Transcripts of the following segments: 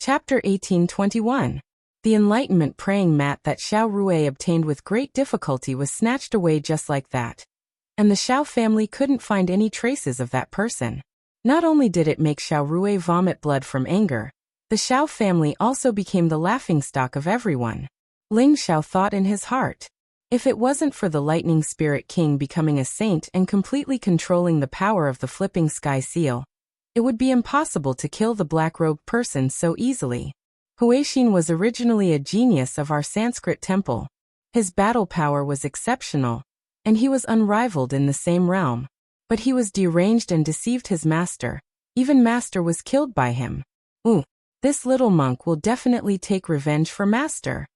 Chapter 1821. The enlightenment praying mat that Xiao Rui obtained with great difficulty was snatched away just like that. And the Xiao family couldn't find any traces of that person. Not only did it make Xiao Rui vomit blood from anger, the Xiao family also became the laughingstock of everyone. Ling Xiao thought in his heart, if it wasn't for the Lightning Spirit King becoming a saint and completely controlling the power of the flipping sky seal, it would be impossible to kill the black-robed person so easily. Huixin was originally a genius of our Sanskrit temple. His battle power was exceptional, and he was unrivaled in the same realm. But he was deranged and deceived his master. Even master was killed by him. This little monk will definitely take revenge for master,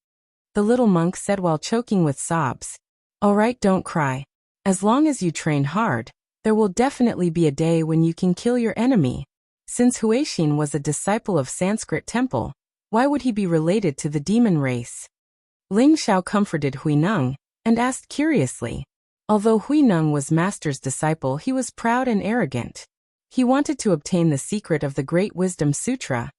the little monk said while choking with sobs. All right, don't cry. As long as you train hard, there will definitely be a day when you can kill your enemy. Since Huixin was a disciple of Sanskrit temple, why would he be related to the demon race? Ling Xiao comforted Huineng and asked curiously. Although Huineng was master's disciple, he was proud and arrogant. He wanted to obtain the secret of the Great Wisdom Sutra.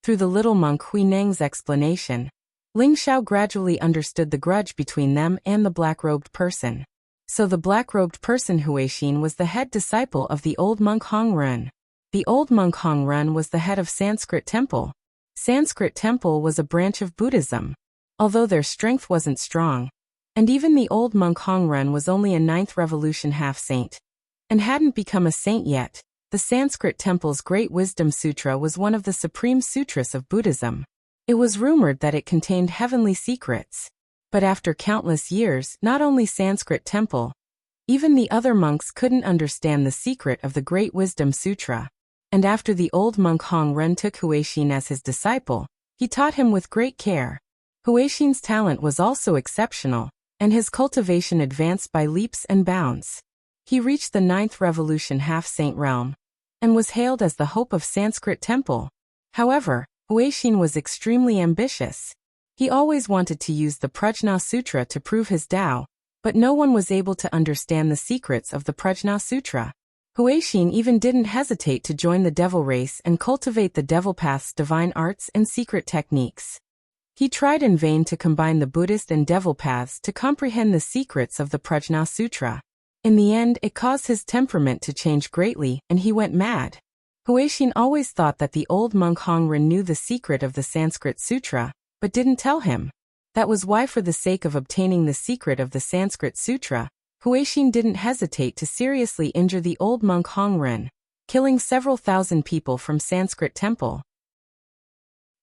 Through the little monk Huineng's explanation, Ling Xiao gradually understood the grudge between them and the black-robed person. So the black-robed person Huixin was the head disciple of the old monk Hongren. The old monk Hongren was the head of Sanskrit temple. Sanskrit temple was a branch of Buddhism. Although their strength wasn't strong, and even the old monk Hongren was only a 9th revolution half-saint, and hadn't become a saint yet, the Sanskrit temple's Great Wisdom Sutra was one of the supreme sutras of Buddhism. It was rumored that it contained heavenly secrets. But after countless years, not only Sanskrit temple, even the other monks couldn't understand the secret of the Great Wisdom Sutra. And after the old monk Hongren took Huixin as his disciple, he taught him with great care. Huixin's talent was also exceptional, and his cultivation advanced by leaps and bounds. He reached the 9th revolution half-saint realm, and was hailed as the hope of Sanskrit temple. However, Huixin was extremely ambitious. He always wanted to use the Prajna Sutra to prove his Tao, but no one was able to understand the secrets of the Prajna Sutra. Huixin even didn't hesitate to join the devil race and cultivate the devil path's divine arts and secret techniques. He tried in vain to combine the Buddhist and devil paths to comprehend the secrets of the Prajna Sutra. In the end, it caused his temperament to change greatly, and he went mad. Huixin always thought that the old monk Hongren knew the secret of the Sanskrit Sutra, but didn't tell him. That was why, for the sake of obtaining the secret of the Sanskrit Sutra, Huixin didn't hesitate to seriously injure the old monk Hongren, killing several thousand people from Sanskrit temple.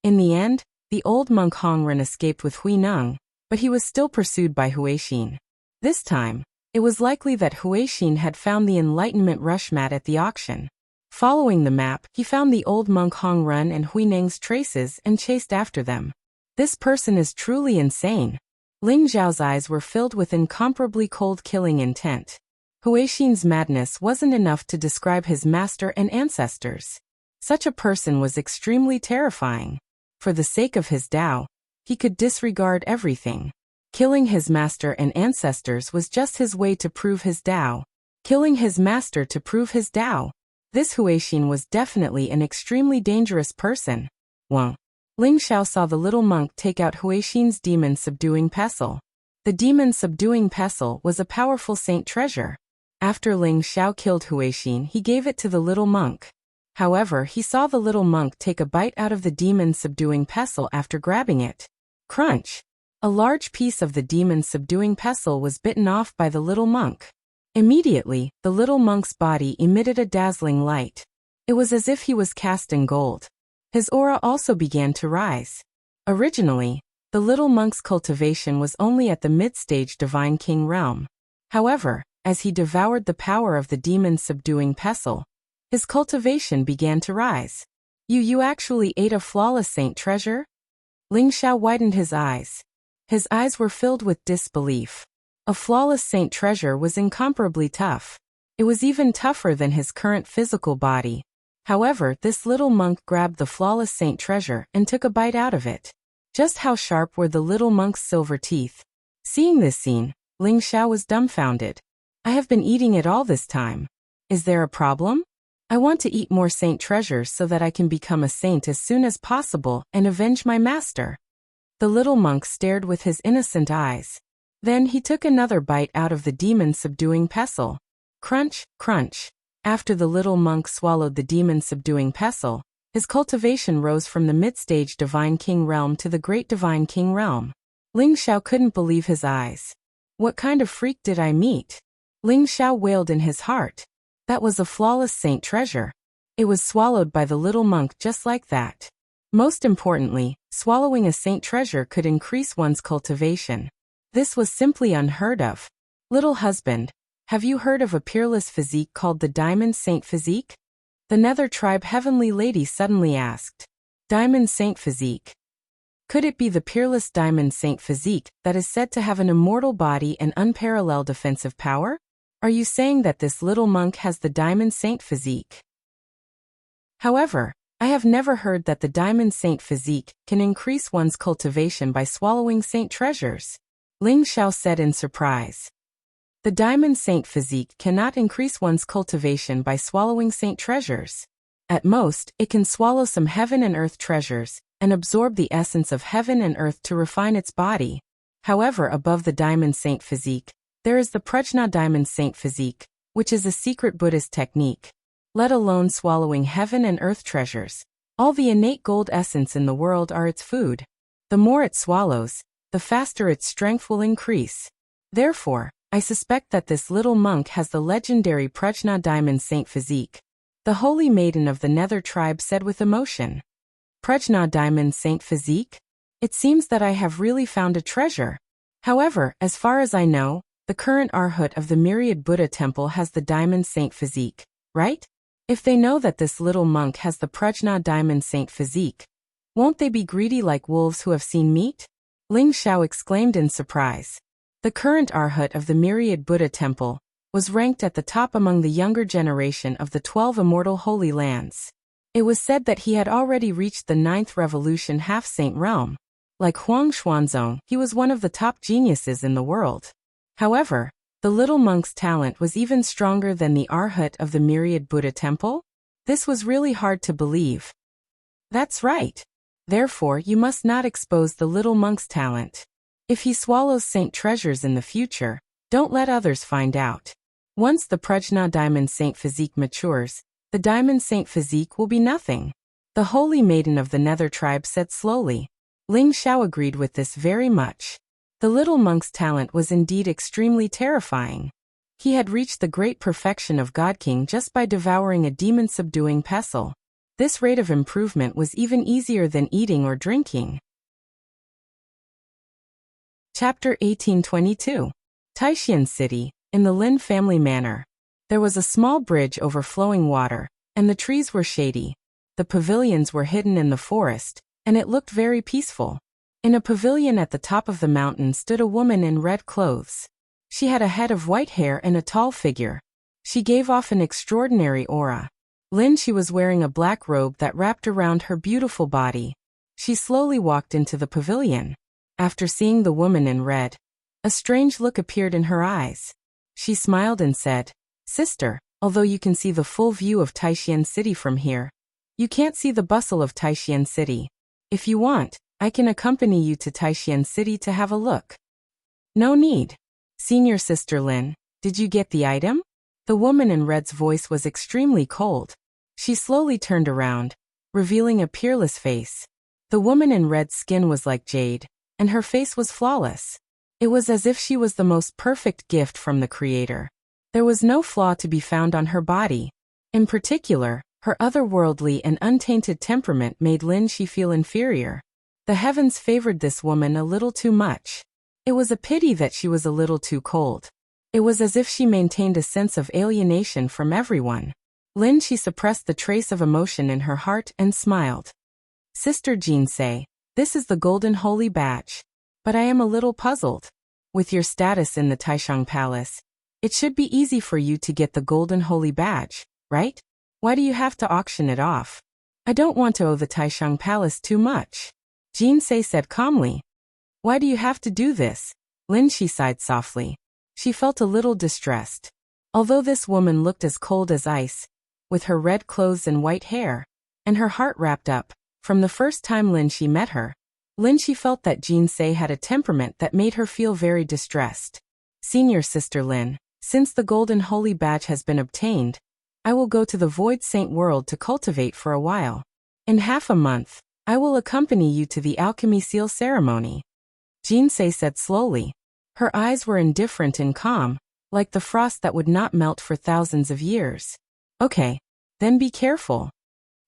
In the end, the old monk Hongren escaped with Huineng, but he was still pursued by Huixin. This time, it was likely that Huixin had found the Enlightenment rush mat at the auction. Following the map, he found the old monk Hongren and Huineng's traces and chased after them. This person is truly insane. Ling Zhao's eyes were filled with incomparably cold killing intent. Huixin's madness wasn't enough to describe his master and ancestors. Such a person was extremely terrifying. For the sake of his Tao, he could disregard everything. Killing his master and ancestors was just his way to prove his Tao. Killing his master to prove his Tao. This Huixin was definitely an extremely dangerous person. Ling Xiao saw the little monk take out Huixin's demon-subduing pestle. The demon-subduing pestle was a powerful saint treasure. After Ling Xiao killed Huixin, he gave it to the little monk. However, he saw the little monk take a bite out of the demon-subduing pestle after grabbing it. Crunch! A large piece of the demon-subduing pestle was bitten off by the little monk. Immediately, the little monk's body emitted a dazzling light. It was as if he was cast in gold. His aura also began to rise. Originally, the little monk's cultivation was only at the mid-stage Divine King realm. However, as he devoured the power of the demon-subduing pestle, his cultivation began to rise. You actually ate a flawless saint treasure? Ling Xiao widened his eyes. His eyes were filled with disbelief. A flawless saint treasure was incomparably tough. It was even tougher than his current physical body. However, this little monk grabbed the flawless saint treasure and took a bite out of it. Just how sharp were the little monk's silver teeth? Seeing this scene, Ling Xiao was dumbfounded. I have been eating it all this time. Is there a problem? I want to eat more saint treasures so that I can become a saint as soon as possible and avenge my master." The little monk stared with his innocent eyes. Then he took another bite out of the demon-subduing pestle. Crunch, crunch. After the little monk swallowed the demon-subduing pestle, his cultivation rose from the mid-stage Divine King realm to the Great Divine King realm. Ling Xiao couldn't believe his eyes. "What kind of freak did I meet?" Ling Xiao wailed in his heart. That was a flawless saint treasure. It was swallowed by the little monk just like that. Most importantly, swallowing a saint treasure could increase one's cultivation. This was simply unheard of. "Little husband, have you heard of a peerless physique called the Diamond Saint Physique?" The Nether Tribe Heavenly Lady suddenly asked. "Diamond Saint Physique? Could it be the peerless Diamond Saint Physique that is said to have an immortal body and unparalleled offensive power? Are you saying that this little monk has the Diamond Saint Physique?" However, I have never heard that the Diamond Saint Physique can increase one's cultivation by swallowing saint treasures, Ling Xiao said in surprise. The Diamond Saint Physique cannot increase one's cultivation by swallowing saint treasures. At most, it can swallow some heaven and earth treasures, and absorb the essence of heaven and earth to refine its body. However, above the Diamond Saint Physique, there is the Prajna Diamond Saint Physique, which is a secret Buddhist technique. Let alone swallowing heaven and earth treasures. All the innate gold essence in the world are its food. The more it swallows, the faster its strength will increase. Therefore, I suspect that this little monk has the legendary Prajna Diamond Saint Physique. The holy maiden of the Nether Tribe said with emotion. Prajna Diamond Saint Physique? It seems that I have really found a treasure. However, as far as I know, the current Arhat of the Myriad Buddha Temple has the Diamond Saint Physique, right? If they know that this little monk has the Prajna Diamond Saint Physique, won't they be greedy like wolves who have seen meat? Ling Xiao exclaimed in surprise. The current Arhat of the Myriad Buddha Temple was ranked at the top among the younger generation of the 12 immortal holy lands. It was said that he had already reached the 9th revolution half-saint realm. Like Huang Xuanzong, he was one of the top geniuses in the world. However, the little monk's talent was even stronger than the Arhat of the Myriad Buddha Temple? This was really hard to believe. That's right. Therefore, you must not expose the little monk's talent. If he swallows saint treasures in the future, don't let others find out. Once the Prajna Diamond Saint Physique matures, the Diamond Saint Physique will be nothing. The holy maiden of the Nether Tribe said slowly. Ling Xiao agreed with this very much. The little monk's talent was indeed extremely terrifying. He had reached the great perfection of God King just by devouring a demon-subduing pestle. This rate of improvement was even easier than eating or drinking. Chapter 1822. Taishan City, in the Lin family manor. There was a small bridge over flowing water, and the trees were shady. The pavilions were hidden in the forest, and it looked very peaceful. In a pavilion at the top of the mountain stood a woman in red clothes. She had a head of white hair and a tall figure. She gave off an extraordinary aura. She was wearing a black robe that wrapped around her beautiful body. She slowly walked into the pavilion. After seeing the woman in red, a strange look appeared in her eyes. She smiled and said, "Sister, although you can see the full view of Taishan City from here, you can't see the bustle of Taishan City. If you want, I can accompany you to Taishan City to have a look." "No need. Senior Sister Lin, did you get the item?" The woman in red's voice was extremely cold. She slowly turned around, revealing a peerless face. The woman in red's skin was like jade, and her face was flawless. It was as if she was the most perfect gift from the Creator. There was no flaw to be found on her body. In particular, her otherworldly and untainted temperament made She feel inferior. The heavens favored this woman a little too much. It was a pity that she was a little too cold. It was as if she maintained a sense of alienation from everyone. She suppressed the trace of emotion in her heart and smiled. "Sister Jinsei, this is the Golden Holy Badge. But I am a little puzzled. With your status in the Taishang Palace, it should be easy for you to get the Golden Holy Badge, right? Why do you have to auction it off?" "I don't want to owe the Taishang Palace too much," Jinsei said calmly. "Why do you have to do this?" She sighed softly. She felt a little distressed. Although this woman looked as cold as ice, with her red clothes and white hair, and her heart wrapped up. From the first time Lin Shi met her, Lin Shi felt that Jin Se had a temperament that made her feel very distressed. Senior Sister Lin, since the Golden Holy Badge has been obtained, I will go to the Void Saint world to cultivate for a while. In half a month, I will accompany you to the Alchemy Seal ceremony. Jin Se said slowly. Her eyes were indifferent and calm, like the frost that would not melt for thousands of years. Okay, then be careful.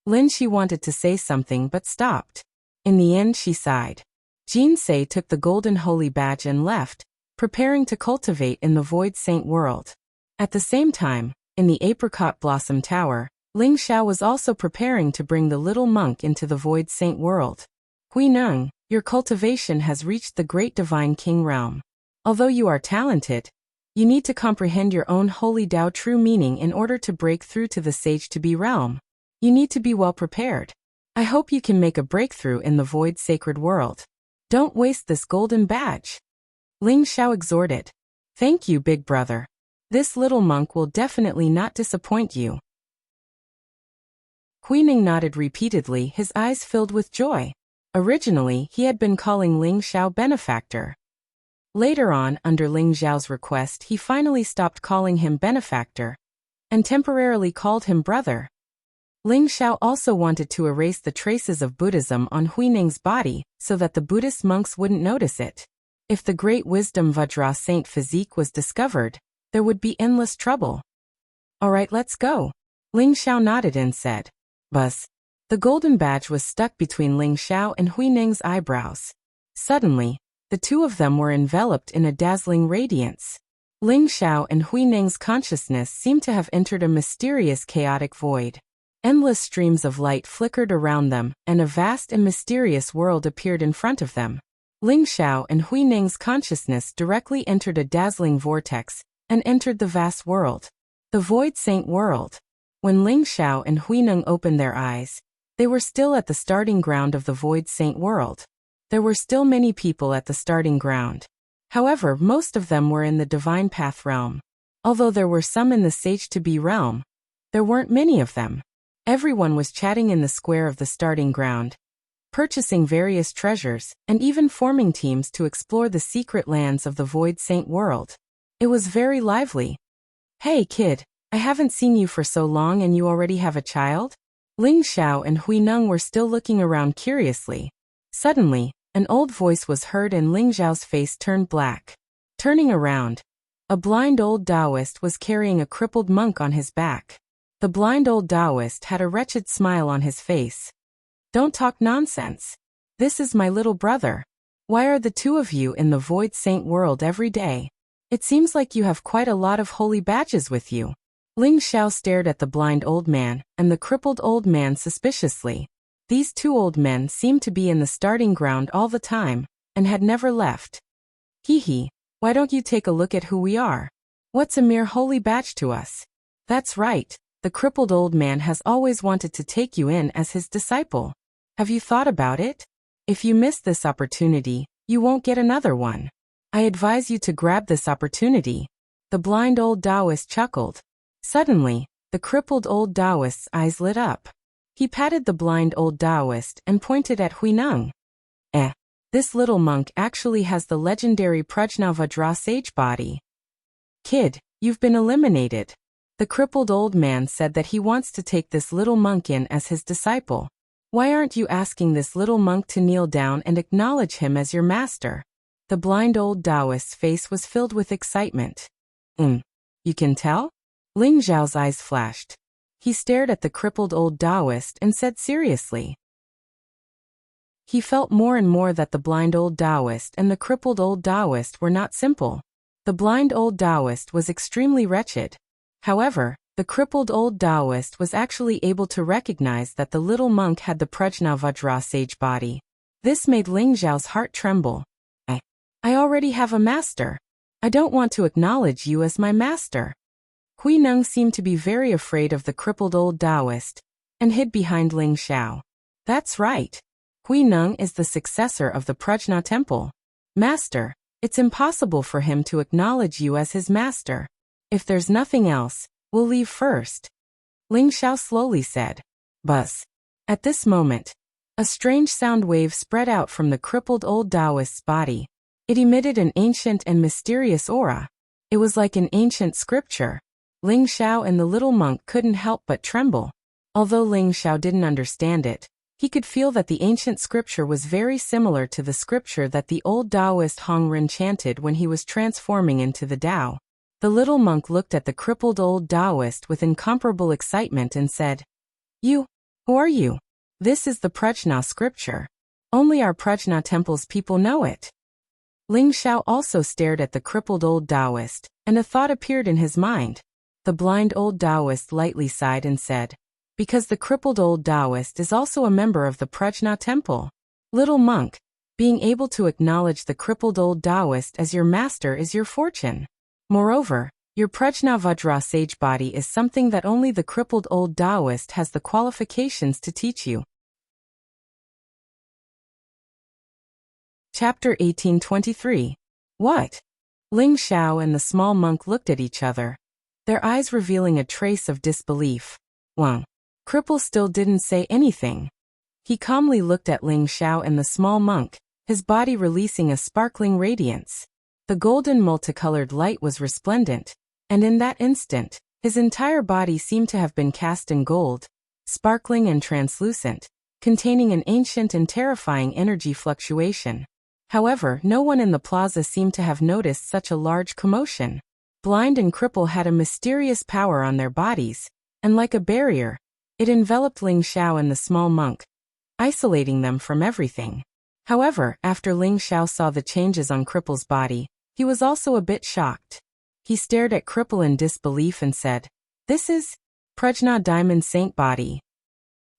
Lin Shi wanted to say something but stopped. In the end she sighed. Jin Se took the Golden Holy Badge and left, preparing to cultivate in the Void Saint world. At the same time, in the Apricot Blossom Tower, Ling Xiao was also preparing to bring the little monk into the Void Saint world. Hui Neng, your cultivation has reached the Great Divine King realm. Although you are talented, you need to comprehend your own Holy Tao true meaning in order to break through to the Sage-to-Be realm. You need to be well prepared. I hope you can make a breakthrough in the Void Sacred world. Don't waste this golden badge. Ling Xiao exhorted. Thank you, big brother. This little monk will definitely not disappoint you. Hui Ning nodded repeatedly, his eyes filled with joy. Originally, he had been calling Ling Xiao benefactor. Later on, under Ling Xiao's request, he finally stopped calling him benefactor and temporarily called him brother. Ling Xiao also wanted to erase the traces of Buddhism on Hui Ning's body so that the Buddhist monks wouldn't notice it. If the great wisdom Vajra Saint physique was discovered, there would be endless trouble. Alright, let's go. Ling Xiao nodded and said. Buzz. The golden badge was stuck between Ling Xiao and Hui Ning's eyebrows. Suddenly, the two of them were enveloped in a dazzling radiance. Ling Xiao and Hui Ning's consciousness seemed to have entered a mysterious chaotic void. Endless streams of light flickered around them, and a vast and mysterious world appeared in front of them. Ling Xiao and Hui Ning's consciousness directly entered a dazzling vortex, and entered the vast world. The Void Saint world. When Ling Xiao and Hui Ning opened their eyes, they were still at the starting ground of the Void Saint world. There were still many people at the starting ground. However, most of them were in the Divine Path realm. Although there were some in the Sage-to-Be realm, there weren't many of them. Everyone was chatting in the square of the starting ground, purchasing various treasures, and even forming teams to explore the secret lands of the Void Saint world. It was very lively. Hey kid, I haven't seen you for so long and you already have a child? Ling Xiao and Hui Neng were still looking around curiously. Suddenly, an old voice was heard and Ling Xiao's face turned black. Turning around, a blind old Taoist was carrying a crippled monk on his back. The blind old Taoist had a wretched smile on his face. Don't talk nonsense. This is my little brother. Why are the two of you in the Void Saint world every day? It seems like you have quite a lot of holy badges with you. Ling Xiao stared at the blind old man and the crippled old man suspiciously. These two old men seemed to be in the starting ground all the time, and had never left. Hee, why don't you take a look at who we are? What's a mere holy badge to us? That's right, the crippled old man has always wanted to take you in as his disciple. Have you thought about it? If you miss this opportunity, you won't get another one. I advise you to grab this opportunity. The blind old Taoist chuckled. Suddenly, the crippled old Taoist's eyes lit up. He patted the blind old Taoist and pointed at Hui Neng. This little monk actually has the legendary Prajna Vajra sage body. Kid, you've been eliminated. The crippled old man said that he wants to take this little monk in as his disciple. Why aren't you asking this little monk to kneel down and acknowledge him as your master? The blind old Taoist's face was filled with excitement. You can tell? Ling Xiao's eyes flashed. He stared at the crippled old Taoist and said seriously. He felt more and more that the blind old Taoist and the crippled old Taoist were not simple. The blind old Taoist was extremely wretched. However, the crippled old Taoist was actually able to recognize that the little monk had the Prajna Vajra sage body. This made Ling Xiao's heart tremble. I already have a master. I don't want to acknowledge you as my master. Hui Neng seemed to be very afraid of the crippled old Taoist, and hid behind Ling Xiao. That's right. Hui Neng is the successor of the Prajna temple. Master, it's impossible for him to acknowledge you as his master. If there's nothing else, we'll leave first. Ling Xiao slowly said. Buzz. At this moment, a strange sound wave spread out from the crippled old Taoist's body. It emitted an ancient and mysterious aura. It was like an ancient scripture. Ling Xiao and the little monk couldn't help but tremble. Although Ling Xiao didn't understand it, he could feel that the ancient scripture was very similar to the scripture that the old Taoist Hong Ren chanted when he was transforming into the Tao. The little monk looked at the crippled old Taoist with incomparable excitement and said, "You, who are you? This is the Prajna scripture. Only our Prajna temple's people know it." Ling Xiao also stared at the crippled old Taoist, and a thought appeared in his mind. The blind old Taoist lightly sighed and said, "Because the crippled old Taoist is also a member of the Prajna temple. Little monk, being able to acknowledge the crippled old Taoist as your master is your fortune. Moreover, your Prajna Vajra sage body is something that only the crippled old Taoist has the qualifications to teach you." Chapter 1823. What? Ling Xiao and the small monk looked at each other, their eyes revealing a trace of disbelief. Wang. Cripple still didn't say anything. He calmly looked at Ling Xiao and the small monk, his body releasing a sparkling radiance. The golden multicolored light was resplendent, and in that instant, his entire body seemed to have been cast in gold, sparkling and translucent, containing an ancient and terrifying energy fluctuation. However, no one in the plaza seemed to have noticed such a large commotion. Blind and Cripple had a mysterious power on their bodies, and like a barrier, it enveloped Ling Xiao and the small monk, isolating them from everything. However, after Ling Xiao saw the changes on Cripple's body, he was also a bit shocked. He stared at Cripple in disbelief and said, "This is Prajna Diamond Saint body."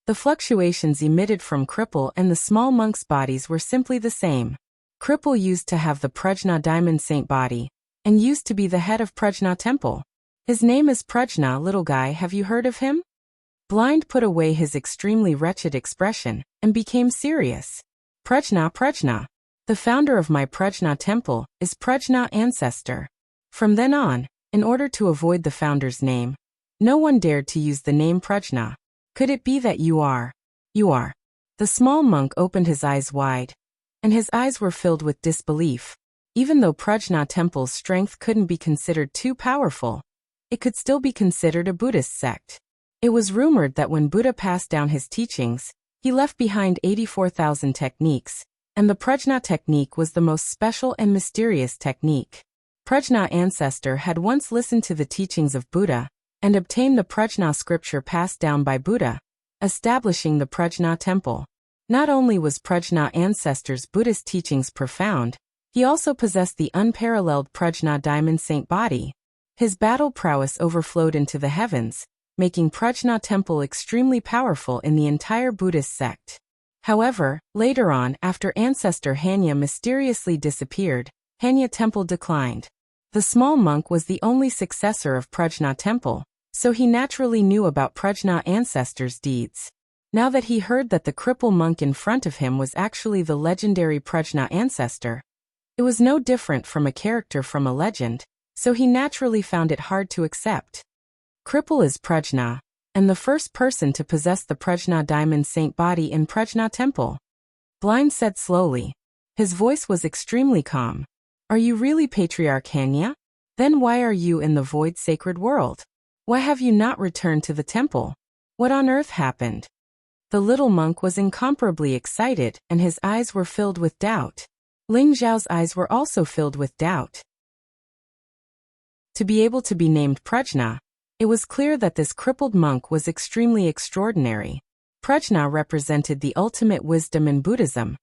The fluctuations emitted from Cripple and the small monk's bodies were simply the same. Cripple used to have the Prajna Diamond Saint body, and used to be the head of Prajna Temple. His name is Prajna. Little guy, have you heard of him? Blind put away his extremely wretched expression, and became serious. Prajna. The founder of my Prajna Temple is Prajna Ancestor. From then on, in order to avoid the founder's name, no one dared to use the name Prajna. Could it be that you are? The small monk opened his eyes wide, and his eyes were filled with disbelief. Even though Prajna Temple's strength couldn't be considered too powerful, it could still be considered a Buddhist sect. It was rumored that when Buddha passed down his teachings, he left behind 84,000 techniques, and the Prajna technique was the most special and mysterious technique. Prajna Ancestor had once listened to the teachings of Buddha, and obtained the Prajna scripture passed down by Buddha, establishing the Prajna Temple. Not only was Prajna Ancestor's Buddhist teachings profound, he also possessed the unparalleled Prajna Diamond Saint body. His battle prowess overflowed into the heavens, making Prajna Temple extremely powerful in the entire Buddhist sect. However, later on, after Ancestor Hanya mysteriously disappeared, Hanya Temple declined. The small monk was the only successor of Prajna Temple, so he naturally knew about Prajna Ancestor's deeds. Now that he heard that the cripple monk in front of him was actually the legendary Prajna Ancestor, it was no different from a character from a legend, so he naturally found it hard to accept. Cripple is Prajna, and the first person to possess the Prajna Diamond Saint body in Prajna Temple. Blind said slowly. His voice was extremely calm. Are you really Patriarch Hanya? Then why are you in the void sacred world? Why have you not returned to the temple? What on earth happened? The little monk was incomparably excited, and his eyes were filled with doubt. Ling Xiao's eyes were also filled with doubt. To be able to be named Prajna, it was clear that this crippled monk was extremely extraordinary. Prajna represented the ultimate wisdom in Buddhism,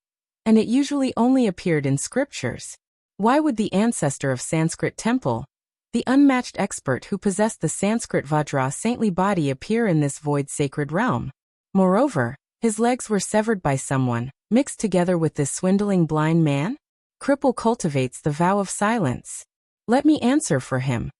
and it usually only appeared in scriptures. Why would the ancestor of Sanskrit temple, the unmatched expert who possessed the Sanskrit Vajra saintly body, appear in this void sacred realm? Moreover, his legs were severed by someone, mixed together with this swindling blind man? Cripple cultivates the vow of silence. Let me answer for him.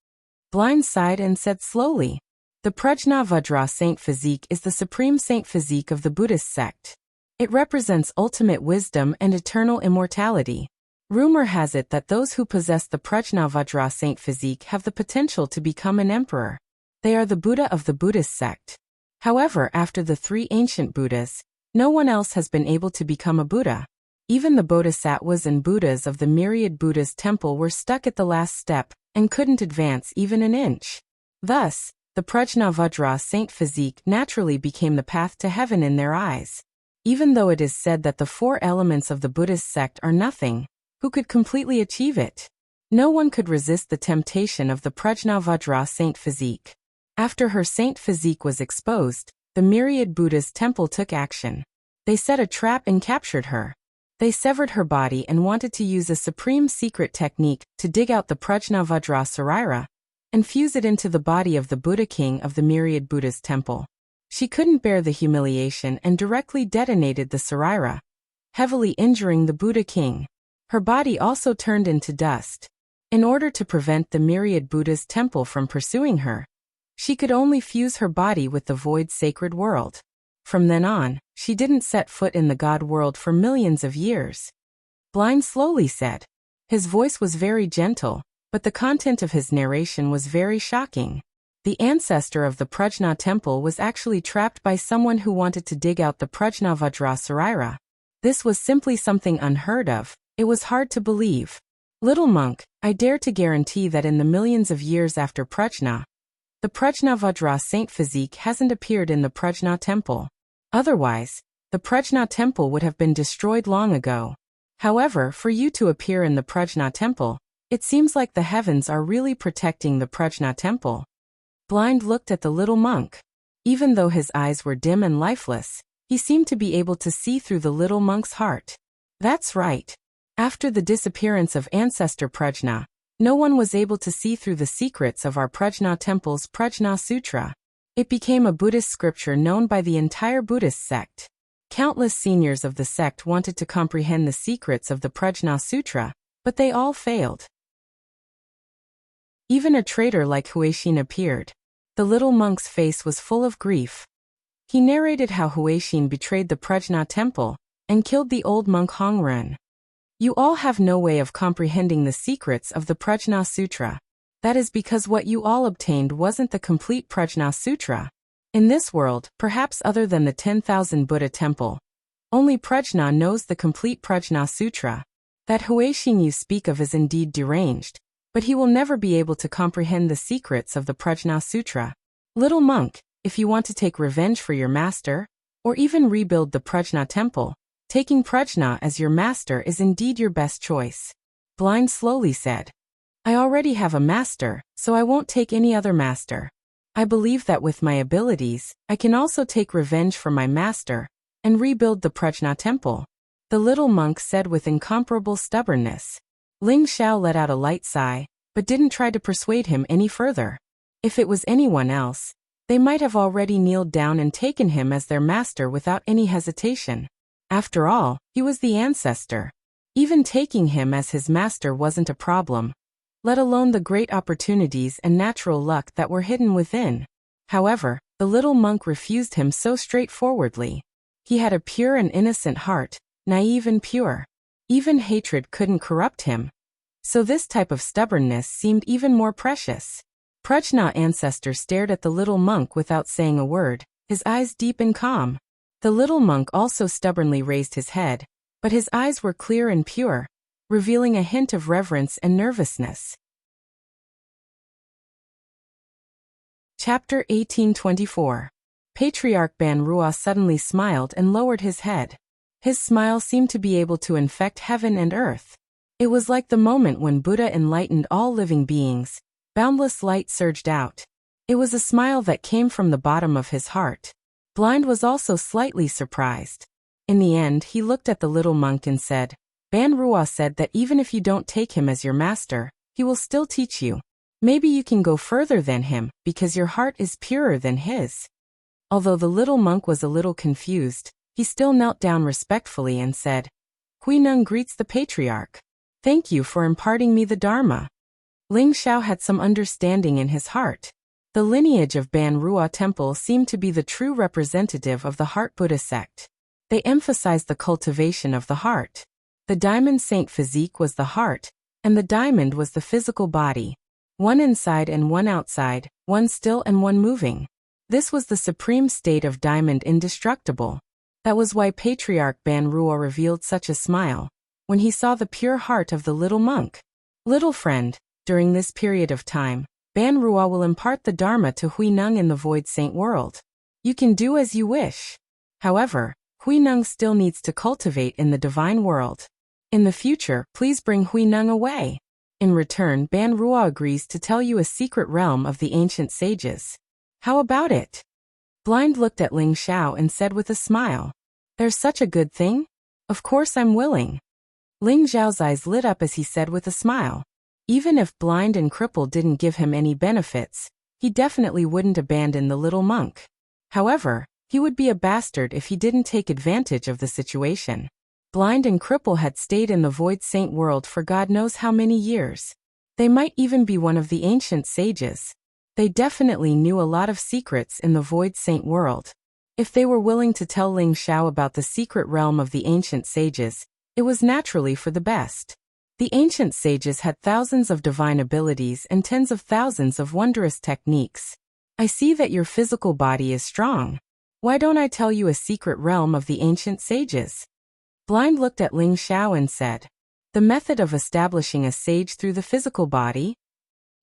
Blind sighed and said slowly, the Prajna Vajra saint physique is the supreme saint physique of the Buddhist sect. It represents ultimate wisdom and eternal immortality. Rumor has it that those who possess the Prajna Vajra saint physique have the potential to become an emperor. They are the Buddha of the Buddhist sect. However, after the 3 ancient Buddhas, no one else has been able to become a Buddha. Even the Bodhisattvas and Buddhas of the myriad Buddhas temple were stuck at the last step and couldn't advance even an inch. Thus, the Prajnavajra saint physique naturally became the path to heaven in their eyes. Even though it is said that the 4 elements of the Buddhist sect are nothing, who could completely achieve it? No one could resist the temptation of the Prajnavajra saint physique. After her saint physique was exposed, the myriad Buddhas temple took action. They set a trap and captured her. They severed her body and wanted to use a supreme secret technique to dig out the Prajnavajra Sarira and fuse it into the body of the Buddha king of the myriad Buddhas temple. She couldn't bear the humiliation and directly detonated the Sarira, heavily injuring the Buddha king. Her body also turned into dust. In order to prevent the myriad Buddhas temple from pursuing her, she could only fuse her body with the void sacred world. From then on, she didn't set foot in the God world for millions of years. Blind slowly said. His voice was very gentle, but the content of his narration was very shocking. The ancestor of the Prajna temple was actually trapped by someone who wanted to dig out the Prajnavajra Sarira. This was simply something unheard of. It was hard to believe. Little monk, I dare to guarantee that in the millions of years after Prajna, the Prajnavajra saint physique hasn't appeared in the Prajna temple. Otherwise, the Prajna temple would have been destroyed long ago. However, for you to appear in the Prajna temple, it seems like the heavens are really protecting the Prajna temple. Blind looked at the little monk. Even though his eyes were dim and lifeless, he seemed to be able to see through the little monk's heart. That's right. After the disappearance of ancestor Prajna, no one was able to see through the secrets of our Prajna temple's Prajna Sutra. It became a Buddhist scripture known by the entire Buddhist sect. Countless seniors of the sect wanted to comprehend the secrets of the Prajna Sutra, but they all failed. Even a traitor like Huixin appeared. The little monk's face was full of grief. He narrated how Huixin betrayed the Prajna temple and killed the old monk Hongren. You all have no way of comprehending the secrets of the Prajna Sutra. That is because what you all obtained wasn't the complete Prajna Sutra. In this world, perhaps other than the 10,000 Buddha temple, only Prajna knows the complete Prajna Sutra. That Huixin you speak of is indeed deranged, but he will never be able to comprehend the secrets of the Prajna Sutra. Little monk, if you want to take revenge for your master, or even rebuild the Prajna temple, taking Prajna as your master is indeed your best choice. Blind slowly said. I already have a master, so I won't take any other master. I believe that with my abilities, I can also take revenge for my master and rebuild the Prajna temple. The little monk said with incomparable stubbornness. Ling Xiao let out a light sigh, but didn't try to persuade him any further. If it was anyone else, they might have already kneeled down and taken him as their master without any hesitation. After all, he was the ancestor. Even taking him as his master wasn't a problem, let alone the great opportunities and natural luck that were hidden within. However, the little monk refused him so straightforwardly. He had a pure and innocent heart, naive and pure. Even hatred couldn't corrupt him. So this type of stubbornness seemed even more precious. Prajna ancestor stared at the little monk without saying a word, his eyes deep and calm. The little monk also stubbornly raised his head, but his eyes were clear and pure, revealing a hint of reverence and nervousness. Chapter 1824. Patriarch Ban Rua suddenly smiled and lowered his head. His smile seemed to be able to infect heaven and earth. It was like the moment when Buddha enlightened all living beings. Boundless light surged out. It was a smile that came from the bottom of his heart. Blind was also slightly surprised. In the end, he looked at the little monk and said, Ban Rua said that even if you don't take him as your master, he will still teach you. Maybe you can go further than him, because your heart is purer than his. Although the little monk was a little confused, he still knelt down respectfully and said, Huineng greets the patriarch. Thank you for imparting me the Dharma. Ling Xiao had some understanding in his heart. The lineage of Ban Rua Temple seemed to be the true representative of the Heart Buddha sect. They emphasized the cultivation of the heart. The diamond saint physique was the heart, and the diamond was the physical body. One inside and one outside, one still and one moving. This was the supreme state of diamond indestructible. That was why Patriarch Ban Ruo revealed such a smile when he saw the pure heart of the little monk. Little friend, during this period of time, Ban Ruo will impart the Dharma to Hui Neng in the Void Saint world. You can do as you wish. However, Hui Neng still needs to cultivate in the divine world. In the future, please bring Hui Neng away. In return, Ban Ruo agrees to tell you a secret realm of the ancient sages. How about it? Blind looked at Ling Xiao and said with a smile, "There's such a good thing? Of course I'm willing." Ling Xiao's eyes lit up as he said with a smile. Even if blind and crippled didn't give him any benefits, he definitely wouldn't abandon the little monk. However, he would be a bastard if he didn't take advantage of the situation. Blind and cripple had stayed in the Void Saint world for God knows how many years. They might even be one of the ancient sages. They definitely knew a lot of secrets in the Void Saint world. If they were willing to tell Ling Xiao about the secret realm of the ancient sages, it was naturally for the best. The ancient sages had thousands of divine abilities and tens of thousands of wondrous techniques. I see that your physical body is strong. Why don't I tell you a secret realm of the ancient sages? Blind looked at Ling Xiao and said, "The method of establishing a sage through the physical body?"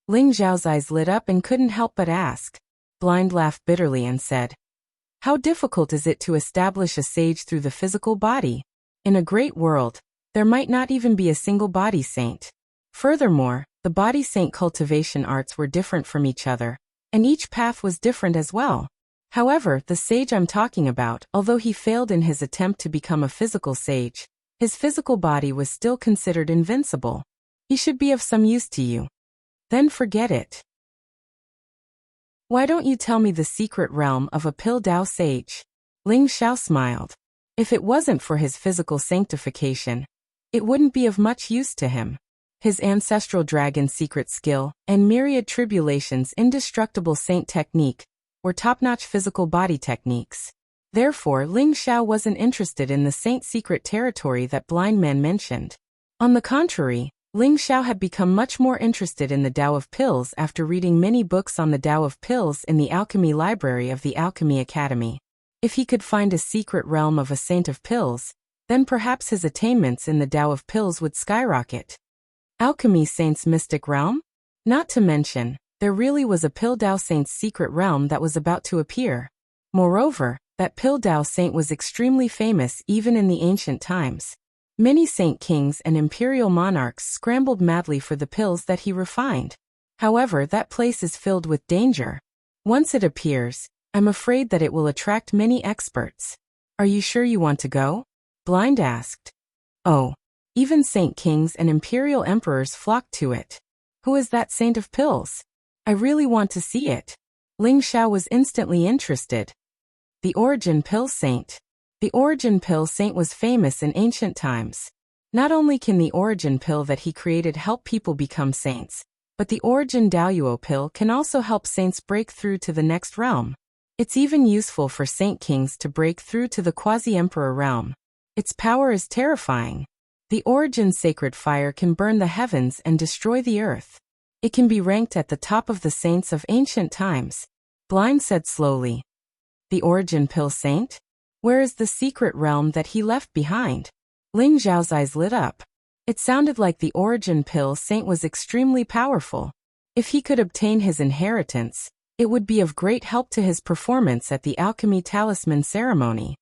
Ling Xiao's eyes lit up and couldn't help but ask. Blind laughed bitterly and said, "How difficult is it to establish a sage through the physical body? In a great world, there might not even be a single body saint. Furthermore, the body saint cultivation arts were different from each other, and each path was different as well. However, the sage I'm talking about, although he failed in his attempt to become a physical sage, his physical body was still considered invincible. He should be of some use to you. Then forget it. Why don't you tell me the secret realm of a Pildao sage?" Ling Xiao smiled. If it wasn't for his physical sanctification, it wouldn't be of much use to him. His ancestral dragon secret skill and myriad tribulations indestructible saint technique were top-notch physical body techniques. Therefore, Ling Xiao wasn't interested in the saint secret territory that blind man mentioned. On the contrary, Ling Xiao had become much more interested in the Tao of Pills after reading many books on the Tao of Pills in the Alchemy Library of the Alchemy Academy. If he could find a secret realm of a saint of pills, then perhaps his attainments in the Tao of Pills would skyrocket. Alchemy Saint's mystic realm? Not to mention, there really was a Pildao Saint's secret realm that was about to appear. Moreover, that Pildao Saint was extremely famous even in the ancient times. Many saint kings and imperial monarchs scrambled madly for the pills that he refined. However, that place is filled with danger. Once it appears, I'm afraid that it will attract many experts. Are you sure you want to go? Blind asked. Oh, even saint kings and imperial emperors flocked to it. Who is that saint of pills? I really want to see it. Ling Xiao was instantly interested. The Origin Pill Saint. The Origin Pill Saint was famous in ancient times. Not only can the Origin Pill that he created help people become saints, but the Origin Daoyuo Pill can also help saints break through to the next realm. It's even useful for saint kings to break through to the quasi-emperor realm. Its power is terrifying. The Origin Sacred Fire can burn the heavens and destroy the earth. It can be ranked at the top of the saints of ancient times. Blind said slowly. The Origin Pill Saint? Where is the secret realm that he left behind? Ling Xiao's eyes lit up. It sounded like the Origin Pill Saint was extremely powerful. If he could obtain his inheritance, it would be of great help to his performance at the Alchemy Talisman ceremony.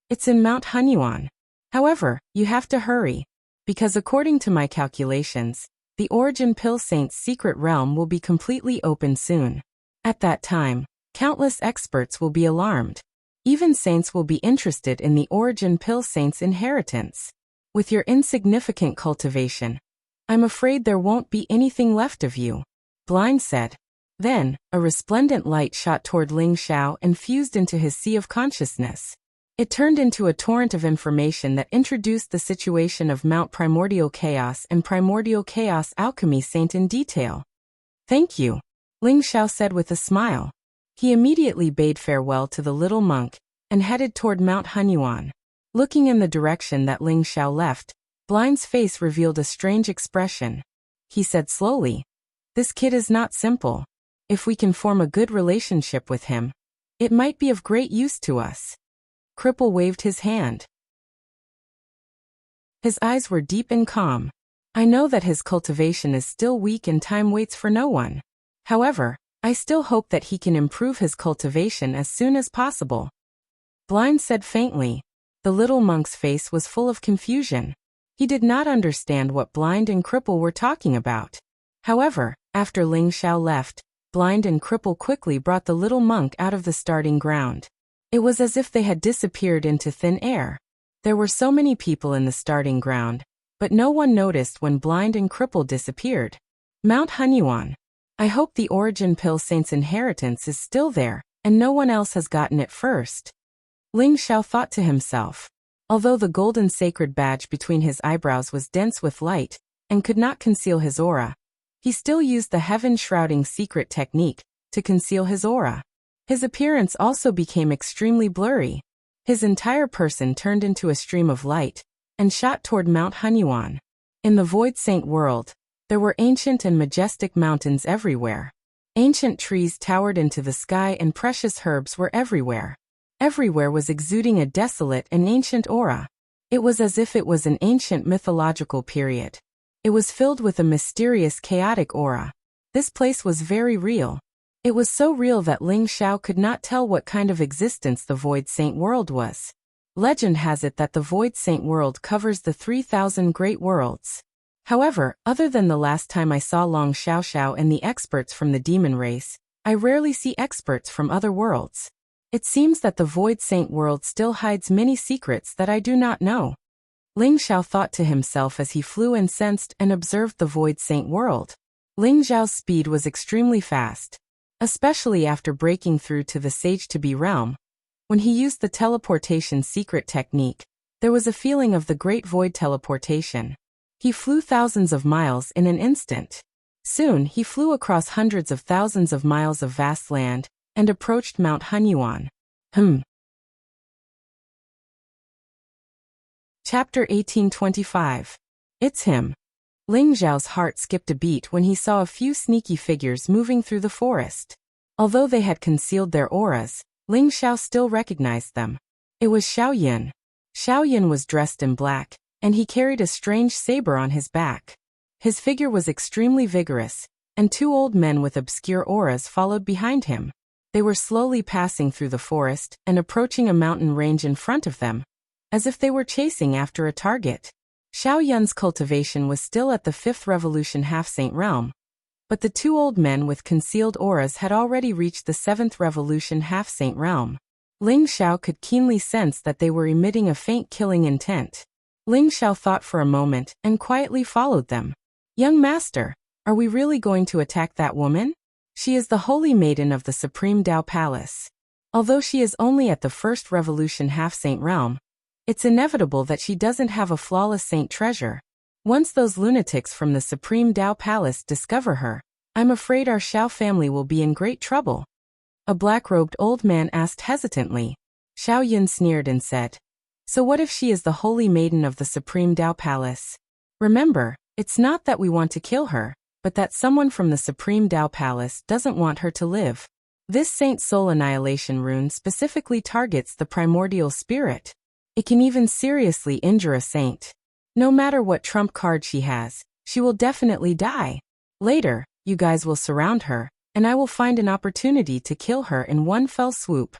It's in Mount Hunyuan. However, you have to hurry, because according to my calculations, the Origin Pill Saint's secret realm will be completely open soon. At that time, countless experts will be alarmed. Even saints will be interested in the Origin Pill Saint's inheritance. With your insignificant cultivation, I'm afraid there won't be anything left of you, Blind said. Then, a resplendent light shot toward Ling Xiao and fused into his sea of consciousness. It turned into a torrent of information that introduced the situation of Mount Primordial Chaos and Primordial Chaos Alchemy Saint in detail. Thank you, Ling Xiao said with a smile. He immediately bade farewell to the little monk and headed toward Mount Hunyuan. Looking in the direction that Ling Xiao left, Blind's face revealed a strange expression. He said slowly, This kid is not simple. If we can form a good relationship with him, it might be of great use to us. Cripple waved his hand. His eyes were deep and calm. I know that his cultivation is still weak and time waits for no one. However, I still hope that he can improve his cultivation as soon as possible. Blind said faintly. The little monk's face was full of confusion. He did not understand what Blind and Cripple were talking about. However, after Ling Xiao left, Blind and Cripple quickly brought the little monk out of the starting ground. It was as if they had disappeared into thin air. There were so many people in the starting ground, but no one noticed when Blind and Cripple disappeared. Mount Hunyuan. I hope the Origin Pill Saint's inheritance is still there, and no one else has gotten it first. Ling Xiao thought to himself. Although the golden sacred badge between his eyebrows was dense with light, and could not conceal his aura, he still used the heaven-shrouding secret technique to conceal his aura. His appearance also became extremely blurry. His entire person turned into a stream of light, and shot toward Mount Hunyuan. In the Void Saint world, there were ancient and majestic mountains everywhere. Ancient trees towered into the sky and precious herbs were everywhere. Everywhere was exuding a desolate and ancient aura. It was as if it was an ancient mythological period. It was filled with a mysterious chaotic aura. This place was very real. It was so real that Ling Xiao could not tell what kind of existence the Void Saint world was. Legend has it that the Void Saint world covers the 3,000 great worlds. However, other than the last time I saw Long Xiao and the experts from the demon race, I rarely see experts from other worlds. It seems that the Void Saint world still hides many secrets that I do not know. Ling Xiao thought to himself as he flew and sensed and observed the Void Saint world. Ling Xiao's speed was extremely fast, especially after breaking through to the Sage-to-Be realm. When he used the teleportation secret technique, there was a feeling of the Great Void teleportation. He flew thousands of miles in an instant. Soon he flew across hundreds of thousands of miles of vast land, and approached Mount Hunyuan. Chapter 1825. It's him. Ling Xiao's heart skipped a beat when he saw a few sneaky figures moving through the forest. Although they had concealed their auras, Ling Xiao still recognized them. It was Xiao Yin. Xiao Yin was dressed in black, and he carried a strange saber on his back. His figure was extremely vigorous, and two old men with obscure auras followed behind him. They were slowly passing through the forest and approaching a mountain range in front of them, as if they were chasing after a target. Xiao Yun's cultivation was still at the 5th Revolution Half-Saint realm, but the two old men with concealed auras had already reached the 7th Revolution Half-Saint realm. Ling Xiao could keenly sense that they were emitting a faint killing intent. Ling Xiao thought for a moment and quietly followed them. Young master, are we really going to attack that woman? She is the Holy Maiden of the Supreme Tao Palace. Although she is only at the 1st Revolution Half-Saint realm, it's inevitable that she doesn't have a flawless saint treasure. Once those lunatics from the Supreme Tao Palace discover her, I'm afraid our Xiao family will be in great trouble. A black-robed old man asked hesitantly. Xiao Yun sneered and said, So what if she is the Holy Maiden of the Supreme Tao Palace? Remember, it's not that we want to kill her, but that someone from the Supreme Tao Palace doesn't want her to live. This Saint Soul Annihilation rune specifically targets the primordial spirit. It can even seriously injure a saint. No matter what trump card she has, she will definitely die. Later, you guys will surround her, and I will find an opportunity to kill her in one fell swoop.